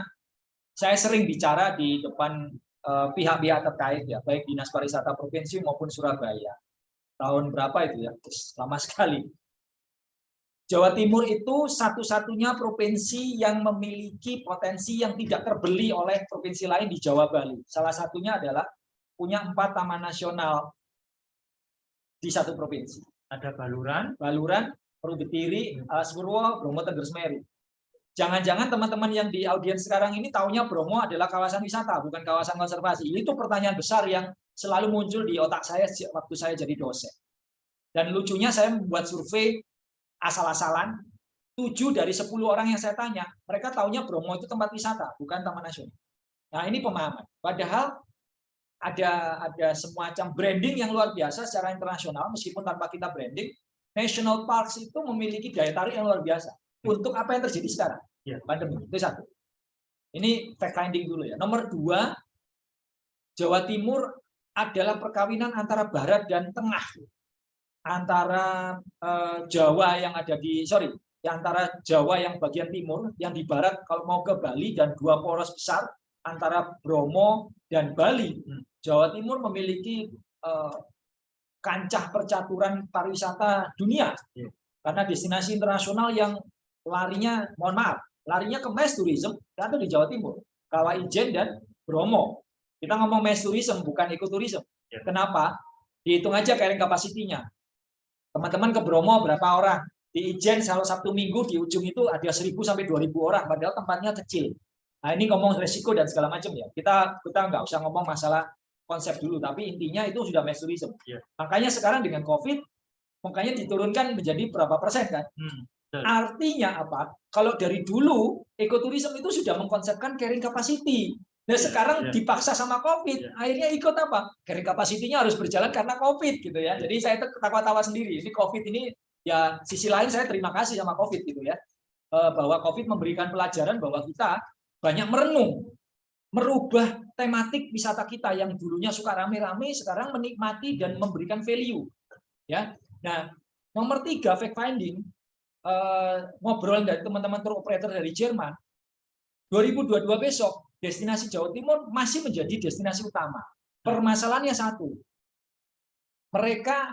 saya sering bicara di depan pihak-pihak terkait ya, baik Dinas Pariwisata Provinsi maupun Surabaya. Tahun berapa itu ya? Lama sekali. Jawa Timur itu satu-satunya provinsi yang memiliki potensi yang tidak terbeli oleh provinsi lain di Jawa Bali. Salah satunya adalah punya 4 taman nasional di satu provinsi. Ada Baluran, Perubetiri, Alas-Purwo, Bromo, Tengger Semeru. Jangan-jangan teman-teman yang di audiens sekarang ini taunya Bromo adalah kawasan wisata, bukan kawasan konservasi. Itu pertanyaan besar yang selalu muncul di otak saya waktu saya jadi dosen. Dan lucunya saya membuat survei asal-asalan. 7 dari 10 orang yang saya tanya, mereka taunya Bromo itu tempat wisata, bukan taman nasional. Nah, ini pemahaman. Padahal ada semacam branding yang luar biasa secara internasional, meskipun tanpa kita branding. National Parks itu memiliki daya tarik yang luar biasa untuk apa yang terjadi sekarang, pandemi. Itu satu. Ini fact finding dulu ya. Nomor 2, Jawa Timur adalah perkawinan antara barat dan tengah, antara Jawa yang ada antara Jawa yang bagian timur, yang di barat kalau mau ke Bali, dan 2 poros besar antara Bromo dan Bali. Jawa Timur memiliki kancah percaturan pariwisata dunia, karena destinasi internasional yang larinya ke mass tourism itu di Jawa Timur, Kawah Ijen dan Bromo. Kita ngomong mass tourism, bukan ekoturism. Ya. Kenapa? Dihitung aja carrying capacity-nya. Teman-teman ke Bromo berapa orang? Di Ijen kalau Sabtu Minggu di ujung itu ada 1.000 sampai 2.000 orang, padahal tempatnya kecil. Nah, ini ngomong resiko dan segala macam ya. Kita nggak usah ngomong masalah konsep dulu, tapi intinya itu sudah mass tourism. Ya. Makanya sekarang dengan COVID, makanya diturunkan menjadi berapa persen kan? Artinya apa? Kalau dari dulu ekoturism itu sudah mengkonsepkan carrying capacity. Nah sekarang dipaksa sama COVID, akhirnya ikut apa? Carrying capacity-nya harus berjalan karena COVID gitu ya. Jadi saya ketawa-tawa sendiri. Ini COVID ini ya sisi lain saya terima kasih sama COVID gitu ya. Bahwa COVID memberikan pelajaran bahwa kita banyak merenung, merubah tematik wisata kita yang dulunya suka rame-rame, sekarang menikmati dan memberikan value. Ya. Nah, nomor 3 fact finding. Ngobrol dari teman-teman tour operator dari Jerman, 2022 besok destinasi Jawa Timur masih menjadi destinasi utama. Permasalahannya satu, mereka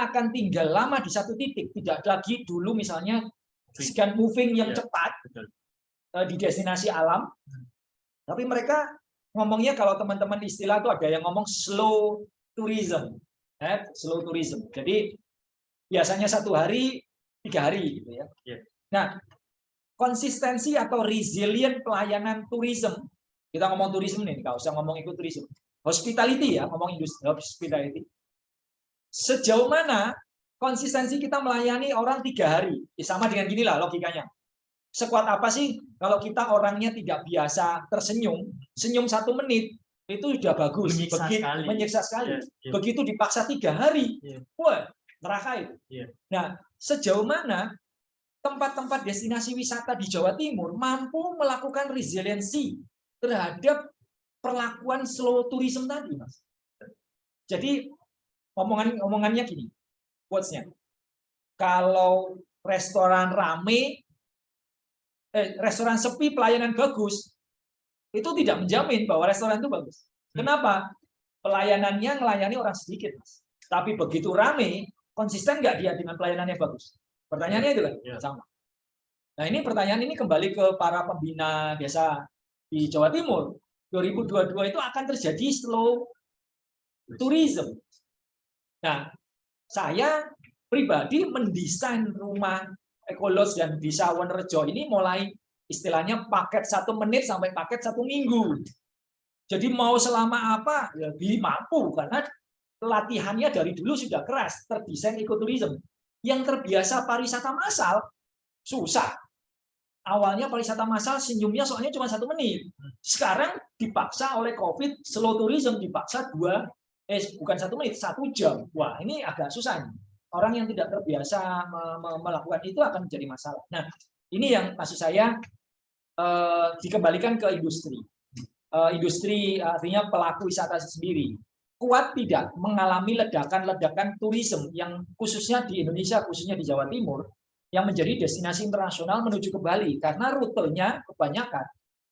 akan tinggal lama di satu titik, tidak lagi dulu misalnya sekian moving yang cepat di destinasi alam, tapi mereka ngomongnya kalau teman-teman istilah itu ada yang ngomong slow tourism, slow tourism. Jadi biasanya 1 hari, 3 hari gitu ya. Nah, konsistensi atau resilient pelayanan tourism. Kita ngomong tourism nih, nggak usah ngomong ekoturism. Hospitality ya, ngomong industri hospitality. Sejauh mana konsistensi kita melayani orang 3 hari? Ya, sama dengan gini lah logikanya. Sekuat apa sih kalau kita orangnya tidak biasa tersenyum, senyum 1 menit itu sudah bagus. Menyiksa sekali. Begitu dipaksa 3 hari, wah, neraka itu. Nah, sejauh mana tempat-tempat destinasi wisata di Jawa Timur mampu melakukan resiliensi terhadap perlakuan slow tourism tadi, Mas. Jadi omongannya gini, quotes-nya. Kalau restoran rame, restoran sepi pelayanan bagus, itu tidak menjamin bahwa restoran itu bagus. Kenapa? Pelayanannya melayani orang sedikit, Mas. Tapi begitu rame, konsisten nggak dia dengan pelayanannya bagus? Pertanyaannya itu kan sama. Nah ini pertanyaan ini kembali ke para pembina desa di Jawa Timur. 2022 itu akan terjadi slow tourism. Nah saya pribadi mendesain rumah Ekolodge dan Desa Wonorejo ini mulai istilahnya paket 1 menit sampai paket 1 minggu. Jadi mau selama apa ya mampu karena latihannya dari dulu sudah keras, terdesain ekoturism. Yang terbiasa pariwisata massal, susah. Awalnya pariwisata massal senyumnya soalnya cuma 1 menit. Sekarang dipaksa oleh COVID, slow tourism dipaksa bukan 1 menit, 1 jam. Wah, ini agak susah nih. Orang yang tidak terbiasa melakukan itu akan menjadi masalah. Nah, ini yang maksud saya dikembalikan ke industri. Industri artinya pelaku wisata sendiri. Kuat tidak mengalami ledakan-ledakan tourism yang khususnya di Indonesia, khususnya di Jawa Timur, yang menjadi destinasi internasional menuju ke Bali. Karena rutenya kebanyakan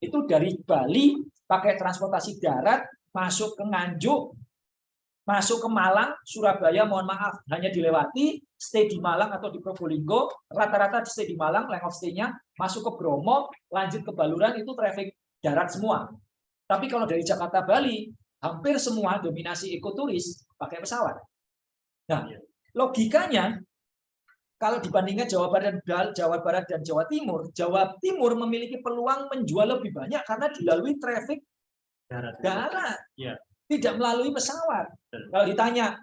itu dari Bali pakai transportasi darat, masuk ke Nganjuk, masuk ke Malang, Surabaya, mohon maaf, hanya dilewati, stay di Malang atau di Probolinggo, rata-rata stay di Malang, length of stay-nya, masuk ke Bromo, lanjut ke Baluran, itu traffic darat semua. Tapi kalau dari Jakarta Bali, hampir semua dominasi ekoturis pakai pesawat. Nah, logikanya kalau dibandingkan Jawa Barat dan Jawa Timur memiliki peluang menjual lebih banyak karena dilalui traffic darat, tidak melalui pesawat. Kalau ditanya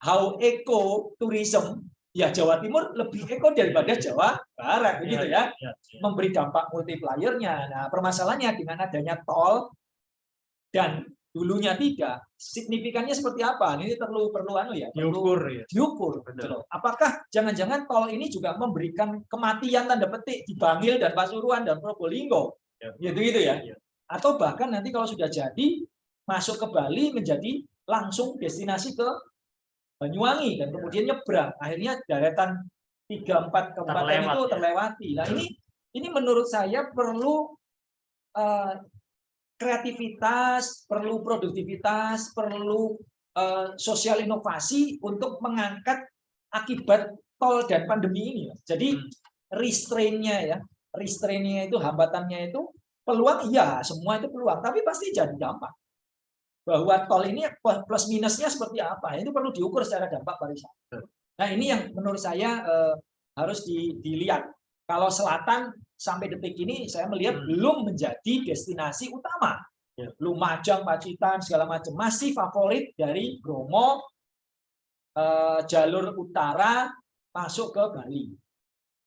how eco tourism, ya Jawa Timur lebih eko daripada Jawa Barat, begitu ya. Memberi dampak multiplier-nya. Nah, permasalahannya dengan adanya tol dan dulunya tidak, signifikannya seperti apa? Ini perlu diukur. Apakah jangan-jangan tol ini juga memberikan kematian tanda petik di Bangil dan Pasuruan dan Probolinggo, gitu ya? Atau bahkan nanti kalau sudah jadi masuk ke Bali menjadi langsung destinasi ke Banyuwangi dan kemudian nyebrang, akhirnya deretan 3-4 kabupaten itu terlewati. Nah ini menurut saya perlu kreativitas, perlu produktivitas, perlu sosial inovasi untuk mengangkat akibat tol dan pandemi ini. Jadi restraint-nya itu hambatannya itu peluang iya, semua itu peluang, tapi pasti jadi dampak. Bahwa tol ini plus minusnya seperti apa, itu perlu diukur secara dampak pariwisata. Nah ini yang menurut saya harus dilihat. Kalau selatan sampai detik ini saya melihat belum menjadi destinasi utama. Lumajang, Pacitan, segala macam masih favorit dari Bromo, jalur utara masuk ke Bali.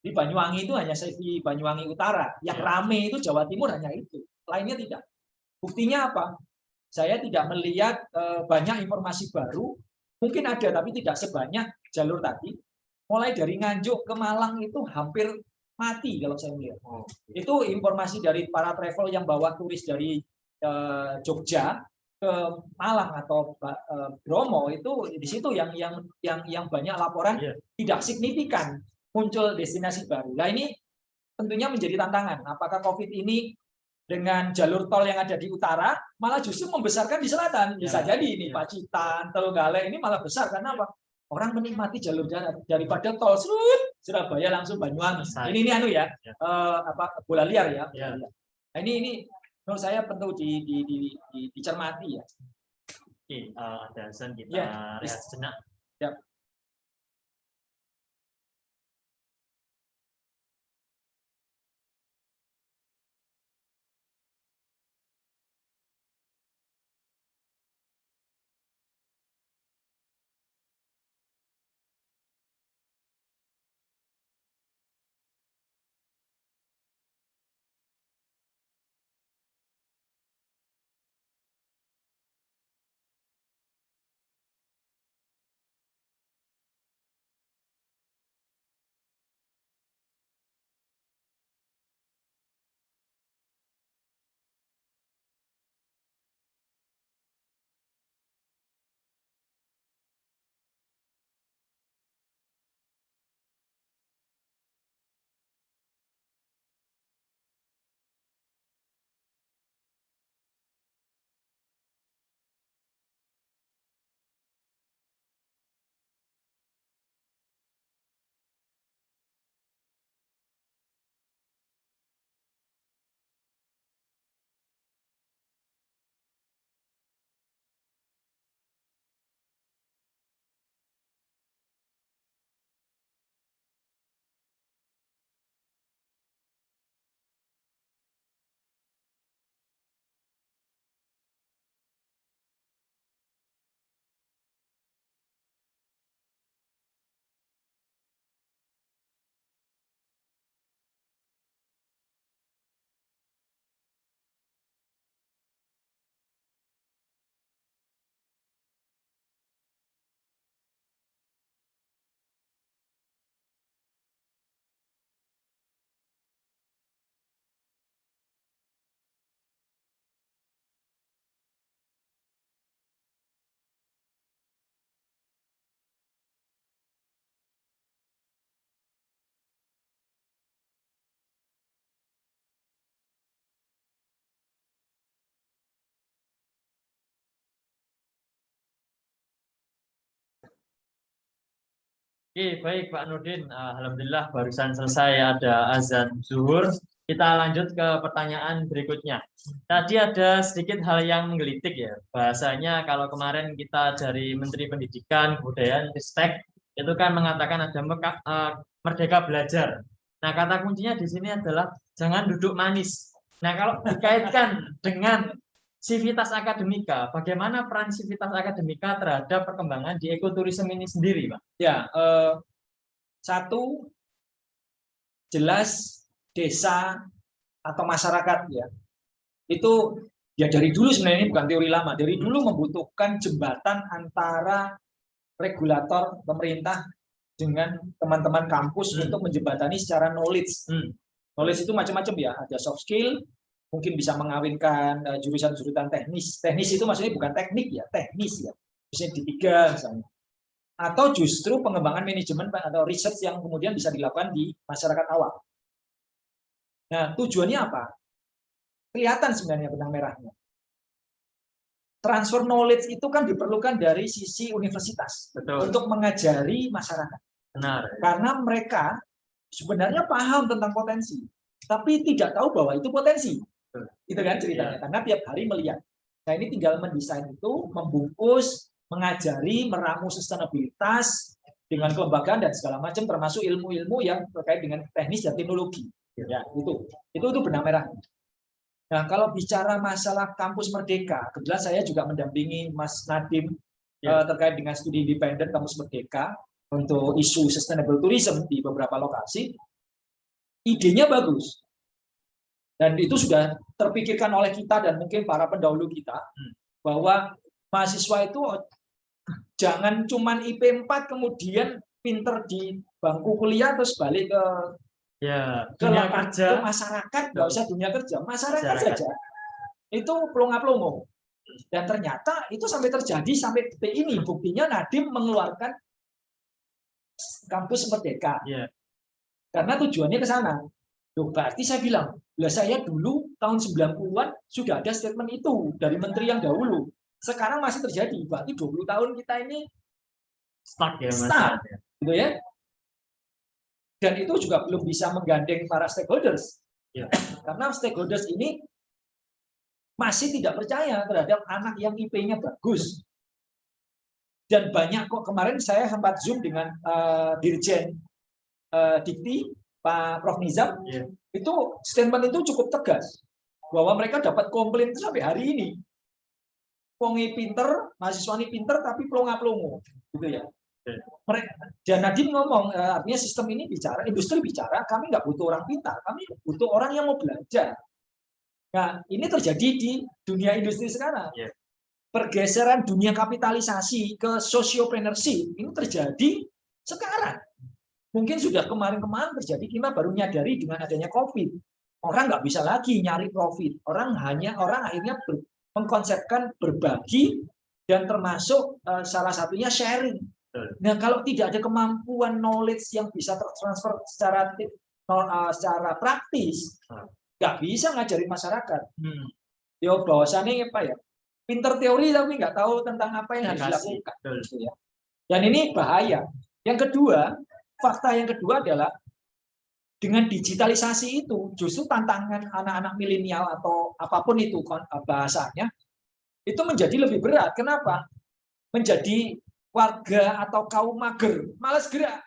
Di Banyuwangi itu hanya di Banyuwangi Utara. Yang rame itu Jawa Timur hanya itu. Lainnya tidak. Buktinya apa? Saya tidak melihat banyak informasi baru. Mungkin ada, tapi tidak sebanyak jalur tadi. Mulai dari Nganjuk ke Malang itu hampir mati kalau saya melihat. Itu informasi dari para travel yang bawa turis dari Jogja ke Malang atau Bromo, itu di situ yang banyak laporan tidak signifikan muncul destinasi baru. Nah ini tentunya menjadi tantangan. Apakah COVID ini dengan jalur tol yang ada di utara malah justru membesarkan di selatan? Bisa jadi ini Pacitan, Terenggale ini malah besar karena apa? Orang menikmati jalur darat daripada tol Surabaya langsung Banyuwangi. Ini anu ya, bola liar ya. Nah, ini menurut saya perlu dicermati ya. Oke, ada Hasan, kita lihat sejenak. Ya. Oke, baik Pak Nurdin. Alhamdulillah barusan selesai ada azan zuhur. Kita lanjut ke pertanyaan berikutnya. Tadi ada sedikit hal yang menggelitik ya. Bahasanya kalau kemarin kita dari Menteri Pendidikan, Kebudayaan, Ristek itu kan mengatakan ada merdeka belajar. Nah, kata kuncinya di sini adalah jangan duduk manis. Nah, kalau dikaitkan dengan Civitas Akademika, bagaimana peran Civitas Akademika terhadap perkembangan di ekoturisme ini sendiri, Pak? Ya, satu jelas desa atau masyarakat ya, itu ya dari dulu sebenarnya ini bukan teori lama, dari dulu membutuhkan jembatan antara regulator pemerintah dengan teman-teman kampus untuk menjembatani secara knowledge. Knowledge itu macam-macam ya, ada soft skill, mungkin bisa mengawinkan jurusan-jurusan teknis. Teknis itu maksudnya bukan teknik ya, teknis ya. Misalnya di 3 misalnya. Atau justru pengembangan manajemen atau research yang kemudian bisa dilakukan di masyarakat awam. Nah, tujuannya apa? Kelihatan sebenarnya benang merahnya. Transfer knowledge itu kan diperlukan dari sisi universitas. Betul. Untuk mengajari masyarakat. Benar. Karena mereka sebenarnya paham tentang potensi, tapi tidak tahu bahwa itu potensi. Itu kan ceritanya, karena tiap hari melihat. Nah ini tinggal mendesain itu, membungkus, mengajari, meramu sustainabilitas dengan kelembagaan dan segala macam, termasuk ilmu-ilmu yang terkait dengan teknis dan teknologi. Ya, itu benang merah. Nah, kalau bicara masalah kampus Merdeka, kebetulan saya juga mendampingi Mas Nadiem terkait dengan studi independen kampus Merdeka untuk isu sustainable tourism di beberapa lokasi. Idenya bagus. Dan itu sudah terpikirkan oleh kita dan mungkin para pendahulu kita, bahwa mahasiswa itu jangan cuman IP 4 kemudian pinter di bangku kuliah terus balik ke dunia kerja, ke masyarakat, nggak usah dunia kerja, masyarakat saja itu pelongo-pelongo. Dan ternyata itu sampai terjadi sampai detik ini, buktinya Nadiem mengeluarkan kampus Merdeka karena tujuannya ke sana. Loh, berarti saya bilang, saya dulu tahun 90-an sudah ada statement itu dari menteri yang dahulu, sekarang masih terjadi, berarti 20 tahun kita ini stuck gitu ya. Dan itu juga belum bisa menggandeng para stakeholders. Karena stakeholders ini masih tidak percaya terhadap anak yang IP-nya bagus. Dan banyak kok, kemarin saya sempat Zoom dengan Dirjen Dikti, Pak Prof. Nizam, itu statement itu cukup tegas. Bahwa mereka dapat komplain sampai hari ini. Pongi pinter, mahasiswa ini pinter, tapi pelongo-pelongo. Gitu ya. Dan Nadiem ngomong, artinya sistem ini bicara, industri bicara, kami nggak butuh orang pintar, kami butuh orang yang mau belajar. Nah, ini terjadi di dunia industri sekarang. Pergeseran dunia kapitalisasi ke sociopreneurship ini terjadi sekarang. Mungkin sudah kemarin-kemarin terjadi, kita baru nyadari dengan adanya COVID. Orang nggak bisa lagi nyari profit. Orang akhirnya mengkonsepkan berbagi dan termasuk salah satunya sharing. Nah, kalau tidak ada kemampuan knowledge yang bisa tertransfer secara praktis, nggak bisa ngajarin masyarakat. Yo, bahwasannya apa ya? Pinter teori tapi nggak tahu tentang apa yang harus dilakukan. Dan ini bahaya. Yang kedua, fakta yang kedua adalah dengan digitalisasi itu justru tantangan anak-anak milenial atau apapun itu bahasanya itu menjadi lebih berat. Kenapa? Menjadi warga atau kaum mager, malas gerak,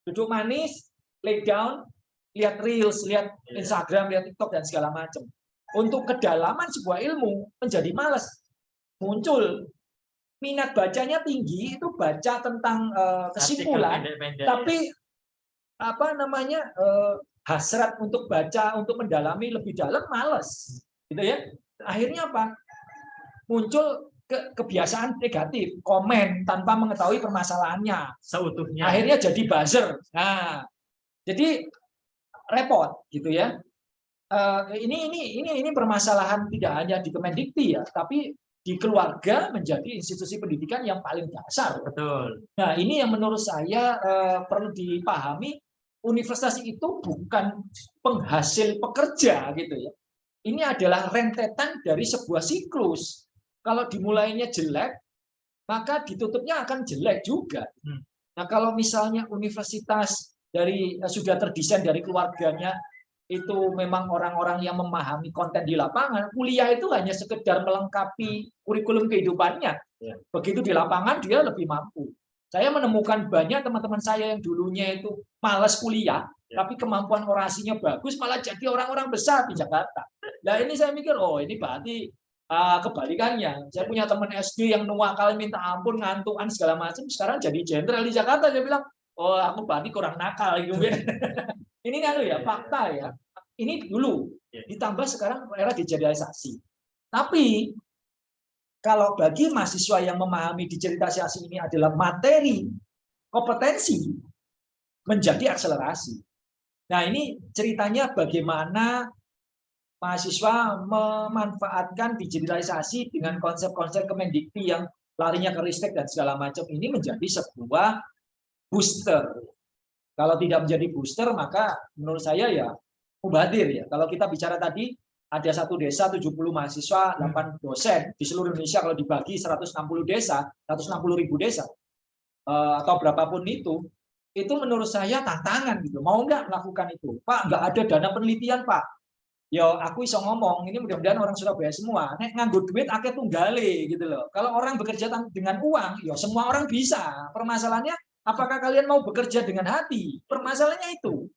duduk manis, lay down, lihat reels, lihat Instagram, lihat TikTok dan segala macam. Untuk kedalaman sebuah ilmu menjadi malas, muncul minat bacanya tinggi, itu baca tentang kesimpulan, tapi apa namanya hasrat untuk baca, untuk mendalami lebih dalam malas, gitu ya. Akhirnya apa? Muncul kebiasaan negatif, komen tanpa mengetahui permasalahannya seutuhnya. Akhirnya jadi buzzer. Nah, jadi repot gitu ya. Ini permasalahan tidak hanya di Kemendikti ya, tapi di keluarga menjadi institusi pendidikan yang paling dasar. Betul. Nah, ini yang menurut saya perlu dipahami, universitas itu bukan penghasil pekerja gitu ya. Ini adalah rentetan dari sebuah siklus. Kalau dimulainya jelek, maka ditutupnya akan jelek juga. Nah, kalau misalnya universitas sudah terdesain dari keluarganya itu memang orang-orang yang memahami konten di lapangan, kuliah itu hanya sekedar melengkapi kurikulum kehidupannya. Begitu di lapangan dia lebih mampu. Saya menemukan banyak teman-teman saya yang dulunya itu malas kuliah, tapi kemampuan orasinya bagus, malah jadi orang-orang besar di Jakarta. Nah, ini saya mikir, oh ini berarti kebalikannya. Saya punya teman SD yang nuwakal minta ampun, ngantuan segala macam, sekarang jadi jenderal di Jakarta. Dia bilang, oh aku berarti kurang nakal gitu. Ini kan ya fakta ya. Ini dulu ditambah sekarang era digitalisasi. Tapi kalau bagi mahasiswa yang memahami digitalisasi ini adalah materi, kompetensi, menjadi akselerasi. Nah, ini ceritanya bagaimana mahasiswa memanfaatkan digitalisasi dengan konsep-konsep Kemendikti yang larinya ke ristek dan segala macam ini menjadi sebuah booster. Kalau tidak menjadi booster, maka menurut saya ya mubadir ya. Kalau kita bicara tadi ada satu desa 70 mahasiswa, 8 dosen di seluruh Indonesia, kalau dibagi 160 desa, 160.000 desa atau berapapun itu menurut saya tantangan gitu. Mau nggak melakukan itu? Pak, nggak ada dana penelitian, Pak. Yo, aku iso ngomong, ini mudah-mudahan orang Surabaya semua, nek nganggo duit akeh tunggale gitu loh. Kalau orang bekerja dengan uang, yo semua orang bisa. Permasalahannya, apakah kalian mau bekerja dengan hati? Permasalahannya itu.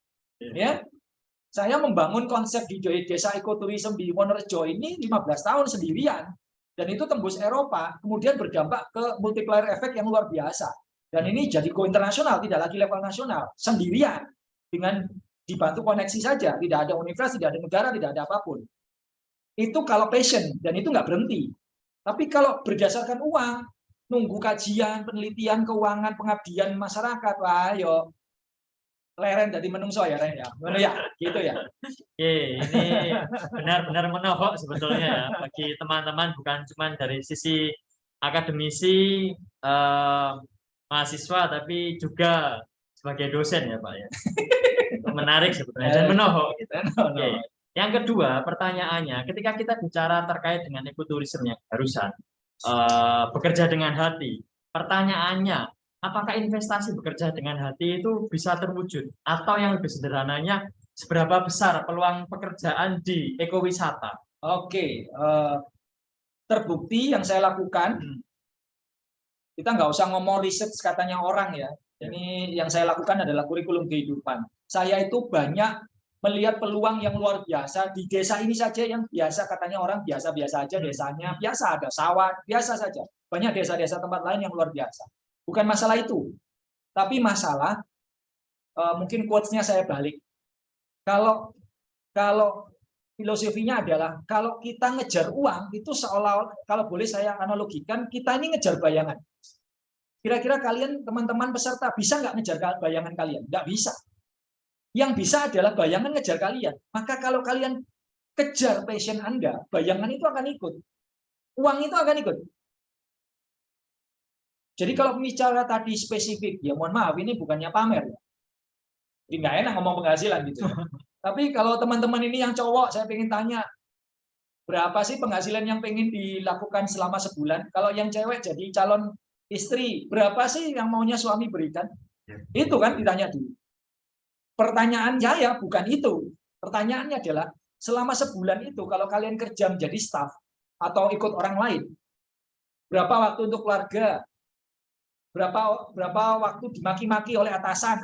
Ya, saya membangun konsep di desa ekoturism di Wonorejo ini 15 tahun sendirian. Dan itu tembus Eropa, kemudian berdampak ke multiplier effect yang luar biasa. Dan ini jadi go internasional, tidak lagi level nasional, sendirian. Dengan dibantu koneksi saja, tidak ada universitas, tidak ada negara, tidak ada apapun. Itu kalau passion, dan itu nggak berhenti. Tapi kalau berdasarkan uang, nunggu kajian, penelitian, keuangan, pengabdian masyarakat, wah yo leren dari menungso ya, Ren ya. Ngono ya, gitu ya. Ini benar-benar menohok sebetulnya ya bagi teman-teman, bukan cuma dari sisi akademisi mahasiswa, tapi juga sebagai dosen ya Pak ya. Menarik sebetulnya dan menohok gitu. Oke. Yang kedua, pertanyaannya, ketika kita bicara terkait dengan ekoturisme yang barusan, bekerja dengan hati, pertanyaannya, apakah investasi bekerja dengan hati itu bisa terwujud? Atau yang lebih sederhananya, seberapa besar peluang pekerjaan di ekowisata? Oke, terbukti yang saya lakukan, kita nggak usah ngomong riset katanya orang ya. Ini yang saya lakukan adalah kurikulum kehidupan. Saya itu banyak melihat peluang yang luar biasa di desa ini saja, yang biasa katanya orang biasa-biasa aja desanya, biasa ada sawah, biasa saja. Banyak desa-desa tempat lain yang luar biasa. Bukan masalah itu, tapi masalah mungkin quotes-nya saya balik. Kalau filosofinya adalah kalau kita ngejar uang itu seolah, kalau boleh saya analogikan, kita ini ngejar bayangan. Kira-kira kalian teman-teman peserta bisa nggak ngejar bayangan kalian? Nggak bisa. Yang bisa adalah bayangan ngejar kalian. Maka kalau kalian kejar passion Anda, bayangan itu akan ikut. Uang itu akan ikut. Jadi kalau bicara tadi spesifik, ya mohon maaf, ini bukannya pamer. Jadi nggak enak ngomong penghasilan gitu. Tapi kalau teman-teman ini yang cowok, saya pengen tanya, berapa sih penghasilan yang pengen dilakukan selama sebulan? Kalau yang cewek jadi calon istri, berapa sih yang maunya suami berikan? Itu kan ditanya dulu. Pertanyaan saya bukan itu. Pertanyaannya adalah, selama sebulan itu kalau kalian kerja menjadi staff atau ikut orang lain, berapa waktu untuk keluarga? Berapa waktu dimaki-maki oleh atasan?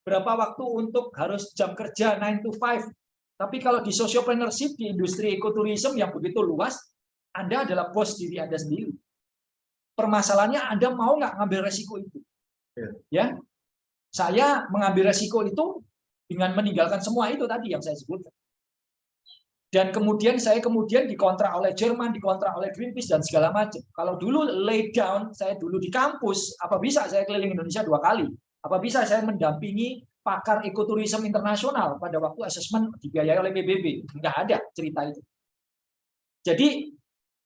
Berapa waktu untuk harus jam kerja 9 to 5? Tapi kalau di sociopreneurship, di industri ekoturism yang begitu luas, Anda adalah bos diri Anda sendiri. Permasalahannya Anda mau nggak ngambil resiko itu? Ya, saya mengambil resiko itu dengan meninggalkan semua itu tadi yang saya sebutkan. Dan kemudian saya dikontrak oleh Jerman, dikontrak oleh Greenpeace dan segala macam. Kalau dulu lay down, saya dulu di kampus, apa bisa saya keliling Indonesia 2 kali? Apa bisa saya mendampingi pakar ekoturism internasional pada waktu asesmen dibiayai oleh PBB? Nggak ada cerita itu. Jadi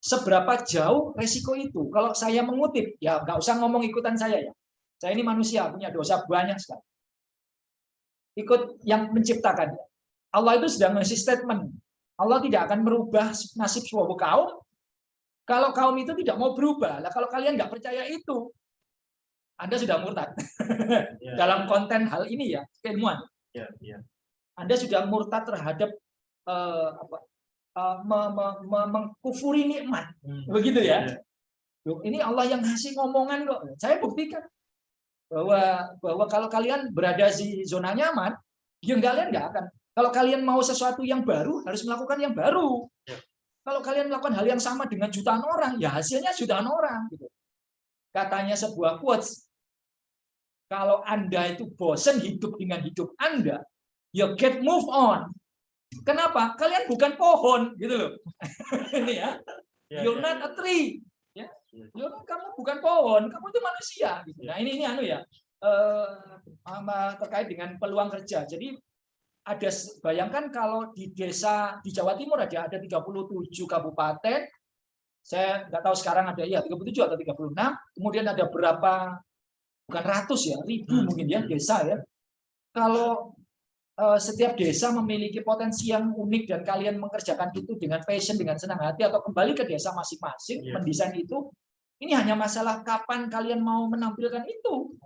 seberapa jauh resiko itu? Kalau saya mengutip, ya nggak usah ngomong ikutan saya ya. Saya ini manusia, punya dosa banyak sekali. Ikut yang menciptakan. Allah itu sudah ngasih statement. Allah tidak akan merubah nasib suatu kaum kalau kaum itu tidak mau berubah. Lah kalau kalian nggak percaya itu, Anda sudah murtad. Dalam konten hal ini ya, keilmuan. Anda sudah murtad terhadap mengkufuri nikmat, begitu ya. Ini Allah yang ngasih ngomongan kok. Saya buktikan bahwa kalau kalian berada di zona nyaman, ya kalian nggak akan. Kalau kalian mau sesuatu yang baru, harus melakukan yang baru. Kalau kalian melakukan hal yang sama dengan jutaan orang, ya hasilnya jutaan orang. Gitu. Katanya sebuah quotes, kalau Anda itu bosan hidup dengan hidup Anda, you get move on. Kenapa? Kalian bukan pohon, gitu loh. Ini ya, you're not a tree. Ya, kamu bukan pohon, kamu itu manusia. Gitu. Nah ini anu ya, terkait dengan peluang kerja. Jadi ada, bayangkan kalau di desa di Jawa Timur ada 37 kabupaten. Saya nggak tahu sekarang ada ya 37 atau 36. Kemudian ada berapa, bukan ratus ya, ribu mungkin ya desa ya. Kalau setiap desa memiliki potensi yang unik dan kalian mengerjakan itu dengan passion, dengan senang hati, atau kembali ke desa masing-masing mendesain itu, ini hanya masalah kapan kalian mau menampilkan itu.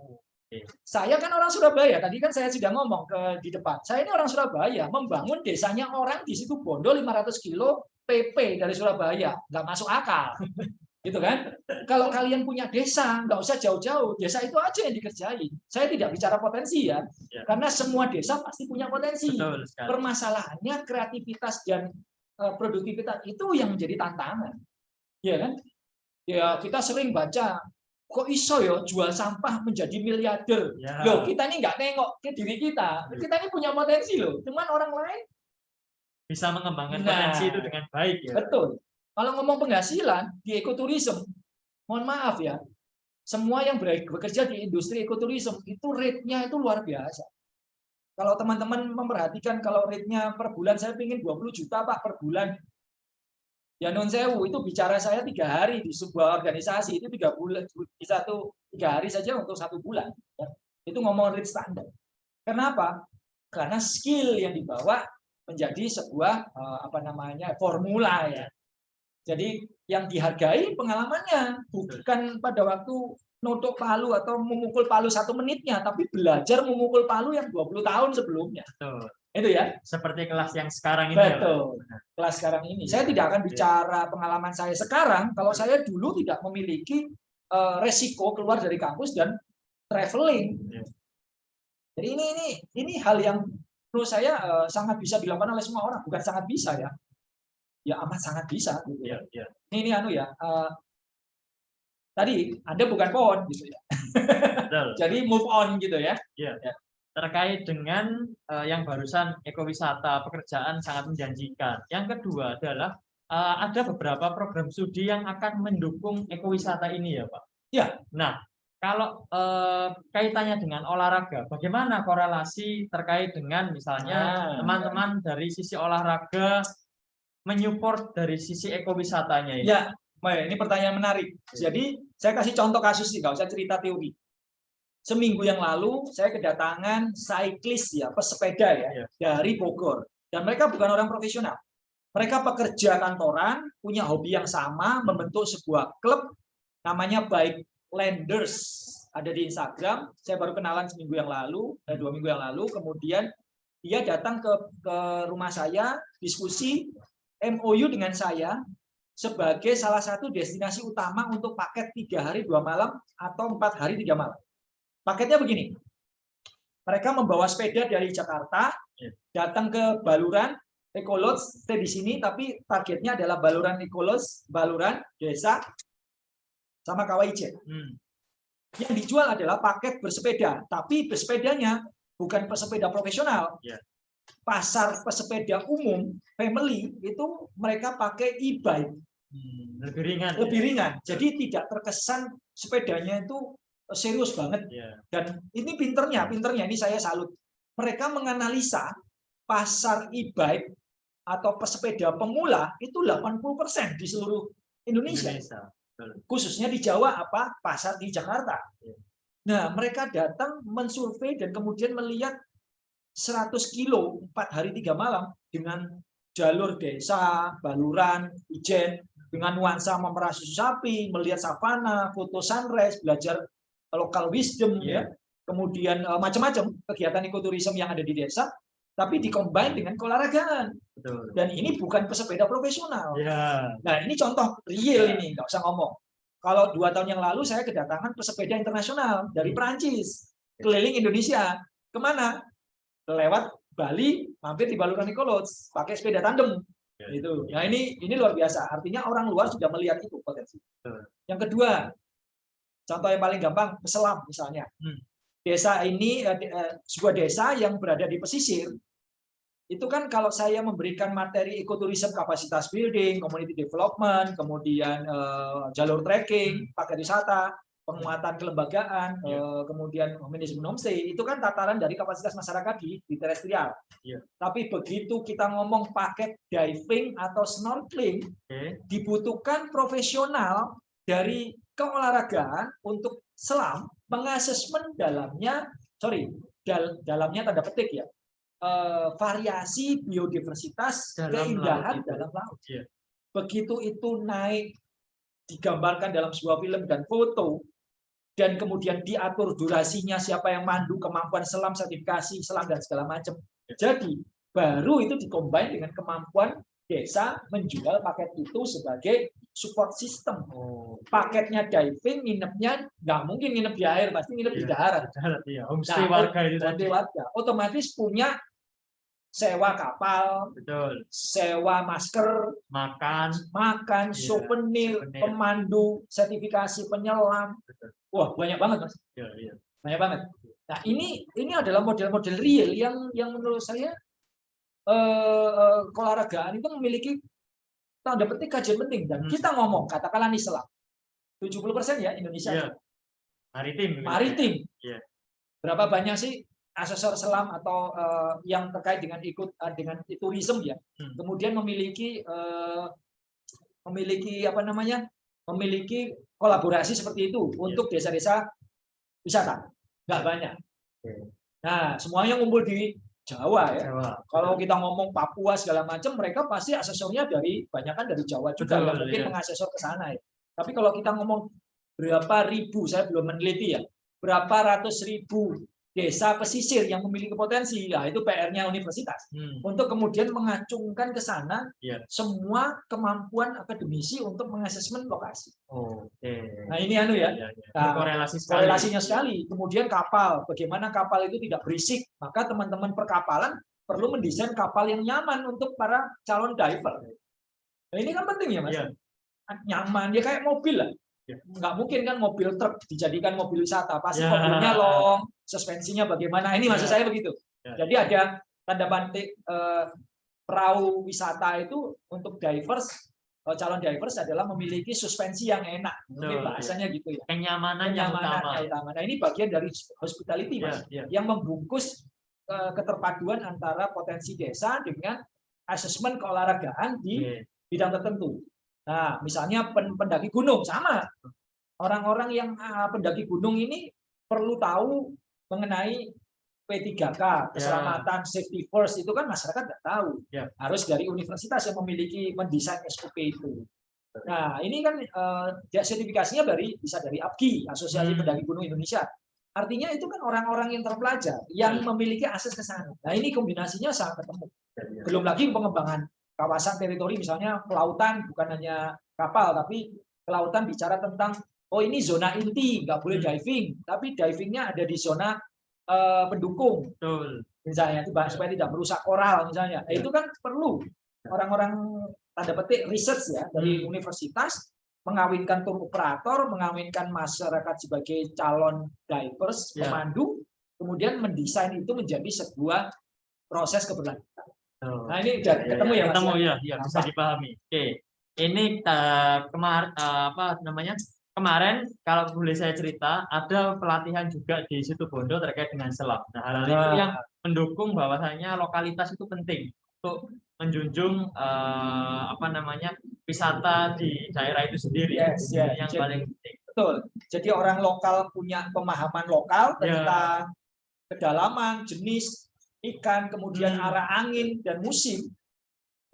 Saya kan orang Surabaya, tadi kan saya sudah ngomong di depan. Saya ini orang Surabaya, membangun desanya orang di situ Bondo 500 kilo PP dari Surabaya, nggak masuk akal. Gitu kan? Kalau kalian punya desa, nggak usah jauh-jauh, desa itu aja yang dikerjain. Saya tidak bicara potensi ya, karena semua desa pasti punya potensi. Betul sekali. Permasalahannya kreativitas dan produktivitas itu yang menjadi tantangan. Ya kan? Ya kita sering baca, kok iso ya jual sampah menjadi miliarder. Ya. Loh, kita ini nggak nengok ke diri kita. Kita ini punya potensi loh. Cuman orang lain Bisa mengembangkan Nah. potensi itu dengan baik ya. betul. Kalau ngomong penghasilan di ekoturism, mohon maaf ya, semua yang bekerja di industri ekoturism itu rate-nya itu luar biasa. Kalau teman-teman memperhatikan kalau rate-nya per bulan saya ingin 20 juta Pak per bulan. Ya non sewu itu bicara saya 3 hari di sebuah organisasi itu 3 bulan bisa tuh 3 hari saja untuk 1 bulan. Ya. Itu ngomong rate standar. Kenapa? Karena skill yang dibawa menjadi sebuah formula ya. Jadi yang dihargai pengalamannya bukan pada waktu notok palu atau memukul palu 1 menitnya, tapi belajar memukul palu yang 20 tahun sebelumnya. Betul. Itu ya. Seperti kelas yang sekarang ini. Betul. Kelas sekarang ini. Saya tidak akan bicara pengalaman saya sekarang kalau saya dulu tidak memiliki resiko keluar dari kampus dan traveling. Jadi ini hal yang menurut saya sangat bisa dilakukan oleh semua orang, bukan sangat bisa ya. Ya amat sangat bisa gitu. Ya, ya. Ini tadi Anda bukan pohon gitu ya. Betul. Jadi move on gitu ya. Ya. Terkait dengan yang barusan ekowisata, pekerjaan sangat menjanjikan. Yang kedua adalah ada beberapa program studi yang akan mendukung ekowisata ini ya Pak. Ya. Nah, kalau kaitannya dengan olahraga, bagaimana korelasi terkait dengan misalnya teman-teman dari sisi olahraga menyupport dari sisi ekowisatanya ini? Ya, ini pertanyaan menarik. Jadi saya kasih contoh kasus sih, nggak usah cerita teori. Seminggu yang lalu saya kedatangan cyclist ya, pesepeda ya, dari Bogor. Dan mereka bukan orang profesional. Mereka pekerja kantoran, punya hobi yang sama, membentuk sebuah klub namanya Bikelanders. Ada di Instagram. Saya baru kenalan seminggu yang lalu, 2 minggu yang lalu. Kemudian dia datang ke rumah saya, diskusi MOU dengan saya sebagai salah satu destinasi utama untuk paket 3 hari 2 malam atau 4 hari 3 malam. Paketnya begini, mereka membawa sepeda dari Jakarta, datang ke Baluran, Ekolodge, stay di sini, tapi targetnya adalah Baluran Ekolodge, Baluran, Desa, sama KWIJ. Yang dijual adalah paket bersepeda, tapi bersepedanya bukan pesepeda profesional. Pasar pesepeda umum, family, itu mereka pakai e-bike. Lebih ringan. Lebih ringan, jadi tidak terkesan sepedanya itu serius banget. Dan ini pinternya ini saya salut. Mereka menganalisa pasar e-bike atau pesepeda pemula itu 80% di seluruh Indonesia. Khususnya di Jawa pasar di Jakarta. Nah, mereka datang mensurvei dan kemudian melihat 100 kilo 4 hari 3 malam dengan jalur desa, Baluran, Ijen, dengan nuansa memerah susu sapi, melihat savana, foto sunrise, belajar local wisdom, ya, kemudian macam-macam kegiatan ekoturism yang ada di desa, tapi dikombin dengan keolahragaan. Dan ini bukan pesepeda profesional. Nah, ini contoh real ini, nggak usah ngomong. Kalau 2 tahun yang lalu saya kedatangan pesepeda internasional dari Perancis, keliling Indonesia. Kemana? Lewat Bali, mampir di Baluran Ekolodge, pakai sepeda tandem. Gitu. Nah, ini luar biasa. Artinya orang luar sudah melihat itu potensi. Yang kedua, contoh yang paling gampang, Peselam misalnya. Desa ini, sebuah desa yang berada di pesisir, itu kan kalau saya memberikan materi ekoturism, kapasitas building, community development, kemudian jalur trekking, paket wisata, penguatan kelembagaan, kemudian manajemen homestay, itu kan tataran dari kapasitas masyarakat di terestrial. Tapi begitu kita ngomong paket diving atau snorkeling, dibutuhkan profesional dari keolahragaan untuk selam, mengasesmen dalamnya tanda petik ya, variasi biodiversitas keindahan dalam laut. Begitu itu naik, digambarkan dalam sebuah film dan foto, dan kemudian diatur durasinya, siapa yang mandu, kemampuan selam, sertifikasi selam dan segala macam. Jadi baru itu dikombin dengan kemampuan desa menjual paket itu sebagai support system. Paketnya diving, nginepnya nggak mungkin nginep di air, pasti nginep di darat. Iya, homestay warga itu tadi. Warga otomatis punya sewa kapal, Betul. sewa masker, makan, souvenir, pemandu, sertifikasi penyelam. Betul. Wah, banyak banget, Mas. Iya. Banyak banget. Nah, ini adalah model-model real yang menurut saya keolahragaan itu memiliki tanda petik kajian penting. Dan kita ngomong, katakanlah nih selam. 70% ya Indonesia. Iya. Maritim. Iya. Berapa banyak sih asesor selam atau yang terkait dengan tourism ya. Kemudian memiliki memiliki kolaborasi seperti itu untuk desa-desa wisata. Nggak banyak. Nah, semuanya ngumpul di Jawa ya. Kalau kita ngomong Papua segala macam, mereka pasti asesornya banyakkan dari Jawa juga. Nggak mungkin mengasesor ke sana ya. Tapi kalau kita ngomong berapa ribu, saya belum meneliti ya, berapa ratus ribu desa pesisir yang memiliki potensi, ya itu PR-nya universitas untuk kemudian mengacungkan ke sana semua kemampuan akademisi untuk mengasesmen lokasi. Nah ini nah, korelasinya sekali. Kemudian kapal, bagaimana kapal itu tidak berisik, maka teman-teman perkapalan perlu mendesain kapal yang nyaman untuk para calon diver. Nah ini kan penting ya Mas. Nyaman, ya kayak mobil lah. Nggak mungkin kan mobil truk dijadikan mobil wisata, pasti mobilnya long, suspensinya bagaimana, ini maksud saya begitu. Jadi ada tanda petik perahu wisata itu untuk divers, calon divers adalah memiliki suspensi yang enak, mungkin bahasanya gitu ya. Kenyamanan yang utama. Nah ini bagian dari hospitality Mas, yang membungkus keterpaduan antara potensi desa dengan asesmen keolahragaan di bidang tertentu. Nah, misalnya pendaki gunung sama. Orang-orang yang pendaki gunung ini perlu tahu mengenai P3K, keselamatan, safety first, itu kan masyarakat nggak tahu. Harus dari universitas yang memiliki mendesain SOP itu. Nah, ini kan sertifikasinya bisa dari APGI, Asosiasi Pendaki Gunung Indonesia. Artinya itu kan orang-orang yang terpelajar, yang memiliki akses ke sana. Nah, ini kombinasinya sangat ketemu. Belum lagi pengembangan kawasan teritori, misalnya kelautan, bukan hanya kapal, tapi kelautan bicara tentang, oh ini zona inti, nggak boleh diving, tapi divingnya ada di zona pendukung, misalnya, supaya tidak merusak koral, misalnya. Itu kan perlu orang-orang tanda petik research ya dari universitas mengawinkan tour operator, mengawinkan masyarakat sebagai calon divers, pemandu, kemudian mendesain itu menjadi sebuah proses keberlanjutan. Nah ini udah ketemu ya Mas? Ketemu ya, bisa dipahami. Oke, ini kemarin kalau boleh saya cerita, ada pelatihan juga di Situbondo terkait dengan selam. Nah, hal itu yang mendukung bahwasanya lokalitas itu penting untuk menjunjung wisata di daerah itu sendiri. Yang paling penting. Betul. Jadi orang lokal punya pemahaman lokal tentang kedalaman, jenis ikan, kemudian arah angin dan musim.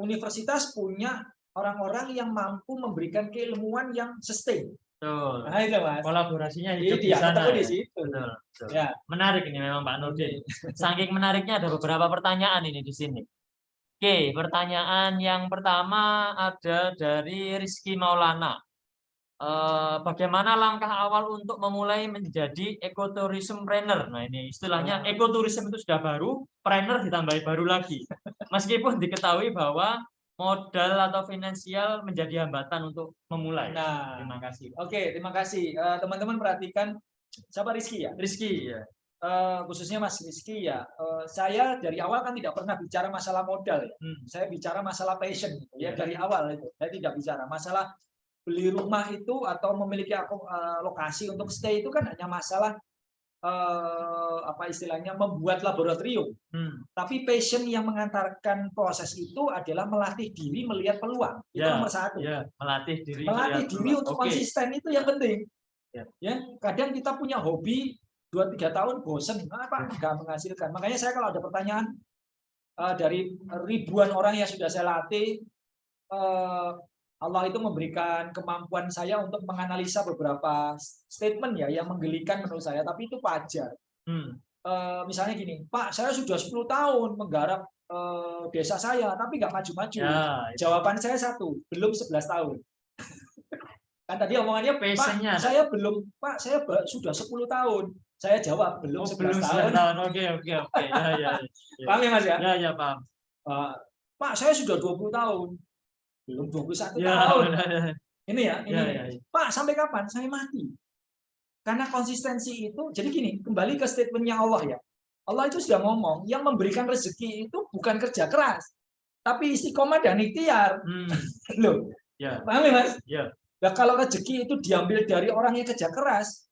Universitas punya orang-orang yang mampu memberikan keilmuan yang sustain. Nah, itu Mas. Kolaborasinya hidup di sana. Di situ. Betul. Ya. Menarik ini memang Pak Nurdin. Saking menariknya ada beberapa pertanyaan ini di sini. Oke, pertanyaan yang pertama ada dari Rizky Maulana. Bagaimana langkah awal untuk memulai menjadi ekotourism planner? Nah ini istilahnya ekotourism itu sudah baru, planner ditambahi baru lagi. Meskipun diketahui bahwa modal atau finansial menjadi hambatan untuk memulai. Nah, terima kasih. Oke, terima kasih. Teman-teman perhatikan, siapa Rizky ya? Rizky ya. Khususnya Mas Rizky ya. Saya dari awal kan tidak pernah bicara masalah modal ya. Saya bicara masalah passion gitu, ya dari awal itu. Saya tidak bicara masalah beli rumah itu atau memiliki lokasi untuk stay itu kan hanya masalah istilahnya membuat laboratorium. Tapi passion yang mengantarkan proses itu adalah melatih diri melihat peluang. Itu nomor satu. Melatih diri untuk konsisten itu yang penting. Ya, kadang kita punya hobi 2-3 tahun bosen, nggak menghasilkan. Makanya saya kalau ada pertanyaan dari ribuan orang yang sudah saya latih, Allah itu memberikan kemampuan saya untuk menganalisa beberapa statement ya yang menggelikan menurut saya, tapi itu wajar. Misalnya gini, Pak, saya sudah 10 tahun menggarap desa saya, tapi nggak maju-maju. Ya, Jawaban saya satu, belum 11 tahun. Kan tadi omongannya, passionnya Pak, saya belum, Pak, saya sudah 10 tahun. Saya jawab, belum 11 tahun. Oke. Ya. Paham ya, Mas ya? Ya, paham. Pak, saya sudah 20 tahun. Belum 21 Ya, tahun. benar. Ini ya, ini. Ya. Pak, sampai kapan? Saya mati. Karena konsistensi itu, jadi gini, kembali ke statementnya Allah ya. Allah itu sudah ngomong, yang memberikan rezeki itu bukan kerja keras, tapi istiqomah dan ikhtiar. Loh, Ya. paham ya, Mas? Ya. Nah, kalau rezeki itu diambil dari orang yang kerja keras,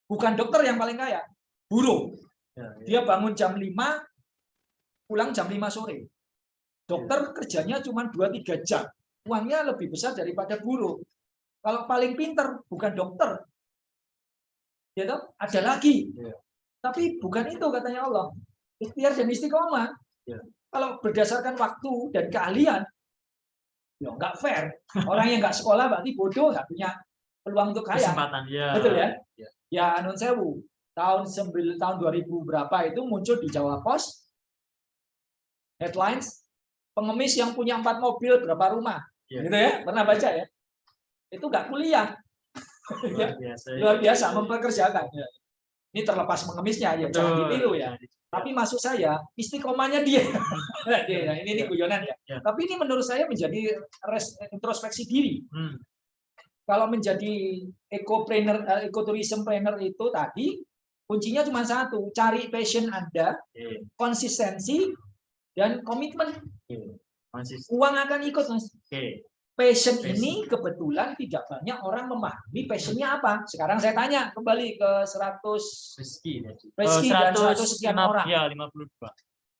bukan dokter yang paling kaya, buruh. Ya. Dia bangun jam 5, pulang jam 5 sore. Dokter kerjanya cuma 2-3 jam. Uangnya lebih besar daripada buruh. Kalau paling pinter, bukan dokter. Ya toh? Ada lagi. Ya. Tapi bukan itu katanya Allah. Ikhtiar dan istiqomah. Ya. Kalau berdasarkan waktu dan keahlian, ya nggak fair. Orang yang nggak sekolah berarti bodoh, nggak punya peluang untuk kaya. Kesempatan, ya. Betul ya? Ya. Ya, Nun Sewu. Tahun 2000 berapa itu muncul di Jawa Pos headlines, pengemis yang punya 4 mobil berapa rumah. Ya. Gitu ya? Pernah baca ya? Itu nggak kuliah. Luar biasa mempekerjakan. Ini terlepas mengemisnya ya, jangan ditiru ya. Tapi maksud saya istiqomahnya dia. Ini guyonan ya. Tapi ini menurut saya menjadi introspeksi diri. Kalau menjadi ecotourism planner itu tadi kuncinya cuma satu, cari passion Anda, konsistensi dan komitmen. Uang akan ikut, Mas. Passion ini kebetulan tidak banyak orang memahami passionnya apa. Sekarang saya tanya kembali ke 100 rezeki dan 100 sekian orang. Ya, 52.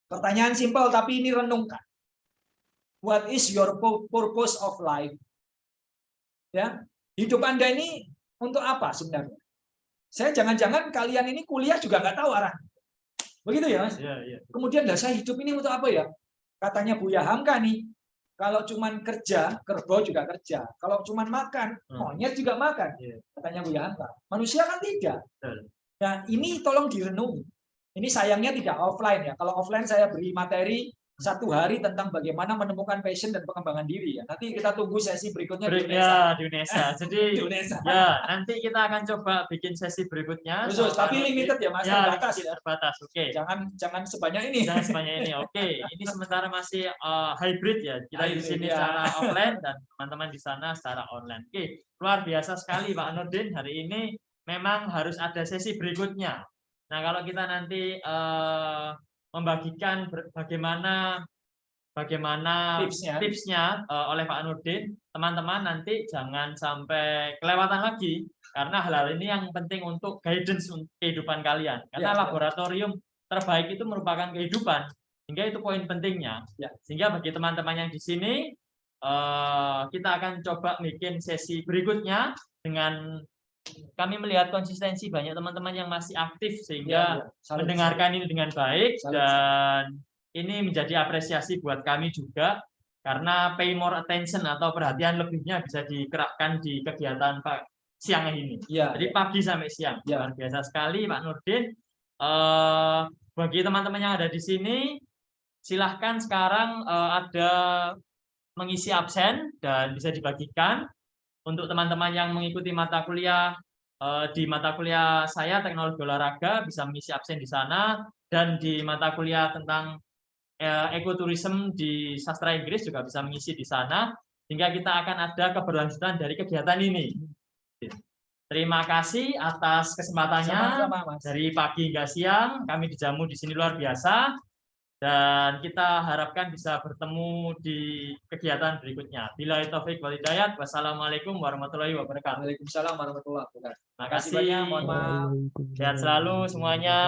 Pertanyaan simpel tapi ini renungkan. What is your purpose of life? Ya, hidup Anda ini untuk apa sebenarnya? Saya jangan-jangan kalian ini kuliah juga nggak tahu arah. Begitu ya, Mas? Ya. Kemudian saya hidup ini untuk apa ya? Katanya Buya Hamka nih. Kalau cuman kerja, kerbau juga kerja. Kalau cuman makan, monyet juga makan. Katanya Buya Hamka. Manusia kan tidak. Nah, ini tolong direnungi. Ini sayangnya tidak offline ya. Kalau offline saya beri materi 1 hari tentang bagaimana menemukan passion dan pengembangan diri ya. Nanti kita tunggu sesi berikutnya di Unesa. Jadi di Unesa. Ya, nanti kita akan coba bikin sesi berikutnya. Khusus, tapi limited ya, Mas. Ya, terbatas ya. Terbatas. Oke. Jangan sebanyak ini. Jangan sebanyak ini. Oke. Ini sementara masih hybrid ya. Kita di sini secara offline dan teman-teman di sana secara online. Oke. Luar biasa sekali Pak Nurdin. Hari ini memang harus ada sesi berikutnya. Nah, kalau kita nanti membagikan bagaimana tipsnya oleh Pak Nurdin, teman-teman nanti jangan sampai kelewatan lagi karena hal-hal ini yang penting untuk guidance kehidupan kalian. Karena laboratorium terbaik itu merupakan kehidupan, sehingga itu poin pentingnya. Sehingga bagi teman-teman yang di sini kita akan coba bikin sesi berikutnya dengan kami melihat konsistensi banyak teman-teman yang masih aktif sehingga mendengarkan ini dengan baik dan ini menjadi apresiasi buat kami juga karena pay more attention atau perhatian lebihnya bisa dikerahkan di kegiatan siang ini. Jadi pagi sampai siang. Luar biasa sekali Pak Nurdin. Bagi teman-teman yang ada di sini silahkan sekarang ada mengisi absen dan bisa dibagikan. Untuk teman-teman yang mengikuti mata kuliah di mata kuliah saya teknologi olahraga bisa mengisi absen di sana dan di mata kuliah tentang ekoturism di sastra Inggris juga bisa mengisi di sana sehingga kita akan ada keberlanjutan dari kegiatan ini. Terima kasih atas kesempatannya. Dari pagi hingga siang kami dijamu di sini luar biasa. Dan kita harapkan bisa bertemu di kegiatan berikutnya. Billahi taufik wal hidayat. Wassalamualaikum warahmatullahi wabarakatuh. Waalaikumsalam warahmatullahi wabarakatuh. Terima kasih. Mohon maaf. Sehat selalu semuanya.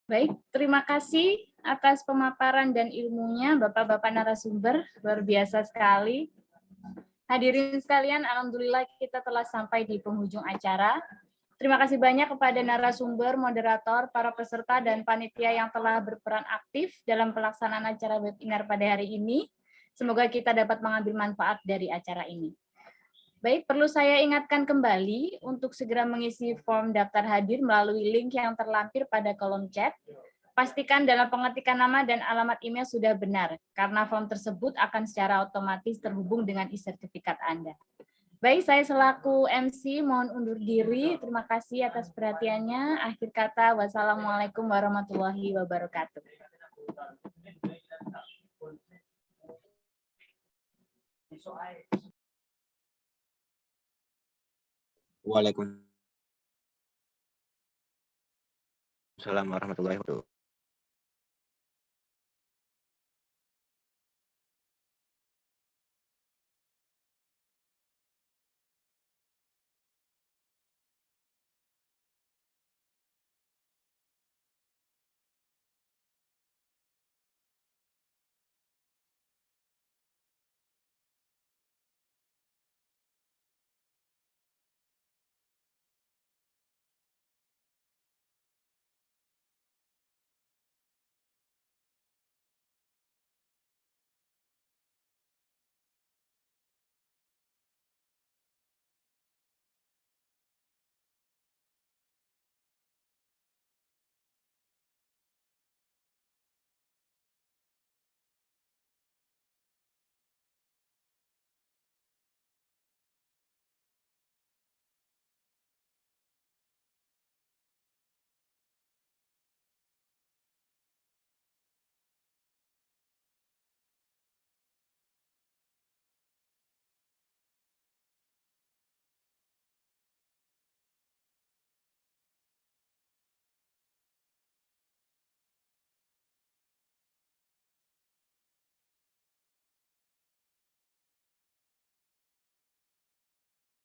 Baik, terima kasih atas pemaparan dan ilmunya Bapak-Bapak narasumber, luar biasa sekali. Hadirin sekalian, alhamdulillah kita telah sampai di penghujung acara. Terima kasih banyak kepada narasumber, moderator, para peserta, dan panitia yang telah berperan aktif dalam pelaksanaan acara webinar pada hari ini. Semoga kita dapat mengambil manfaat dari acara ini. Baik, perlu saya ingatkan kembali untuk segera mengisi form daftar hadir melalui link yang terlampir pada kolom chat. Pastikan dalam pengetikan nama dan alamat email sudah benar, karena form tersebut akan secara otomatis terhubung dengan e-sertifikat Anda. Baik, saya selaku MC mohon undur diri. Terima kasih atas perhatiannya. Akhir kata, wassalamualaikum warahmatullahi wabarakatuh. Waalaikumsalam warahmatullahi wabarakatuh.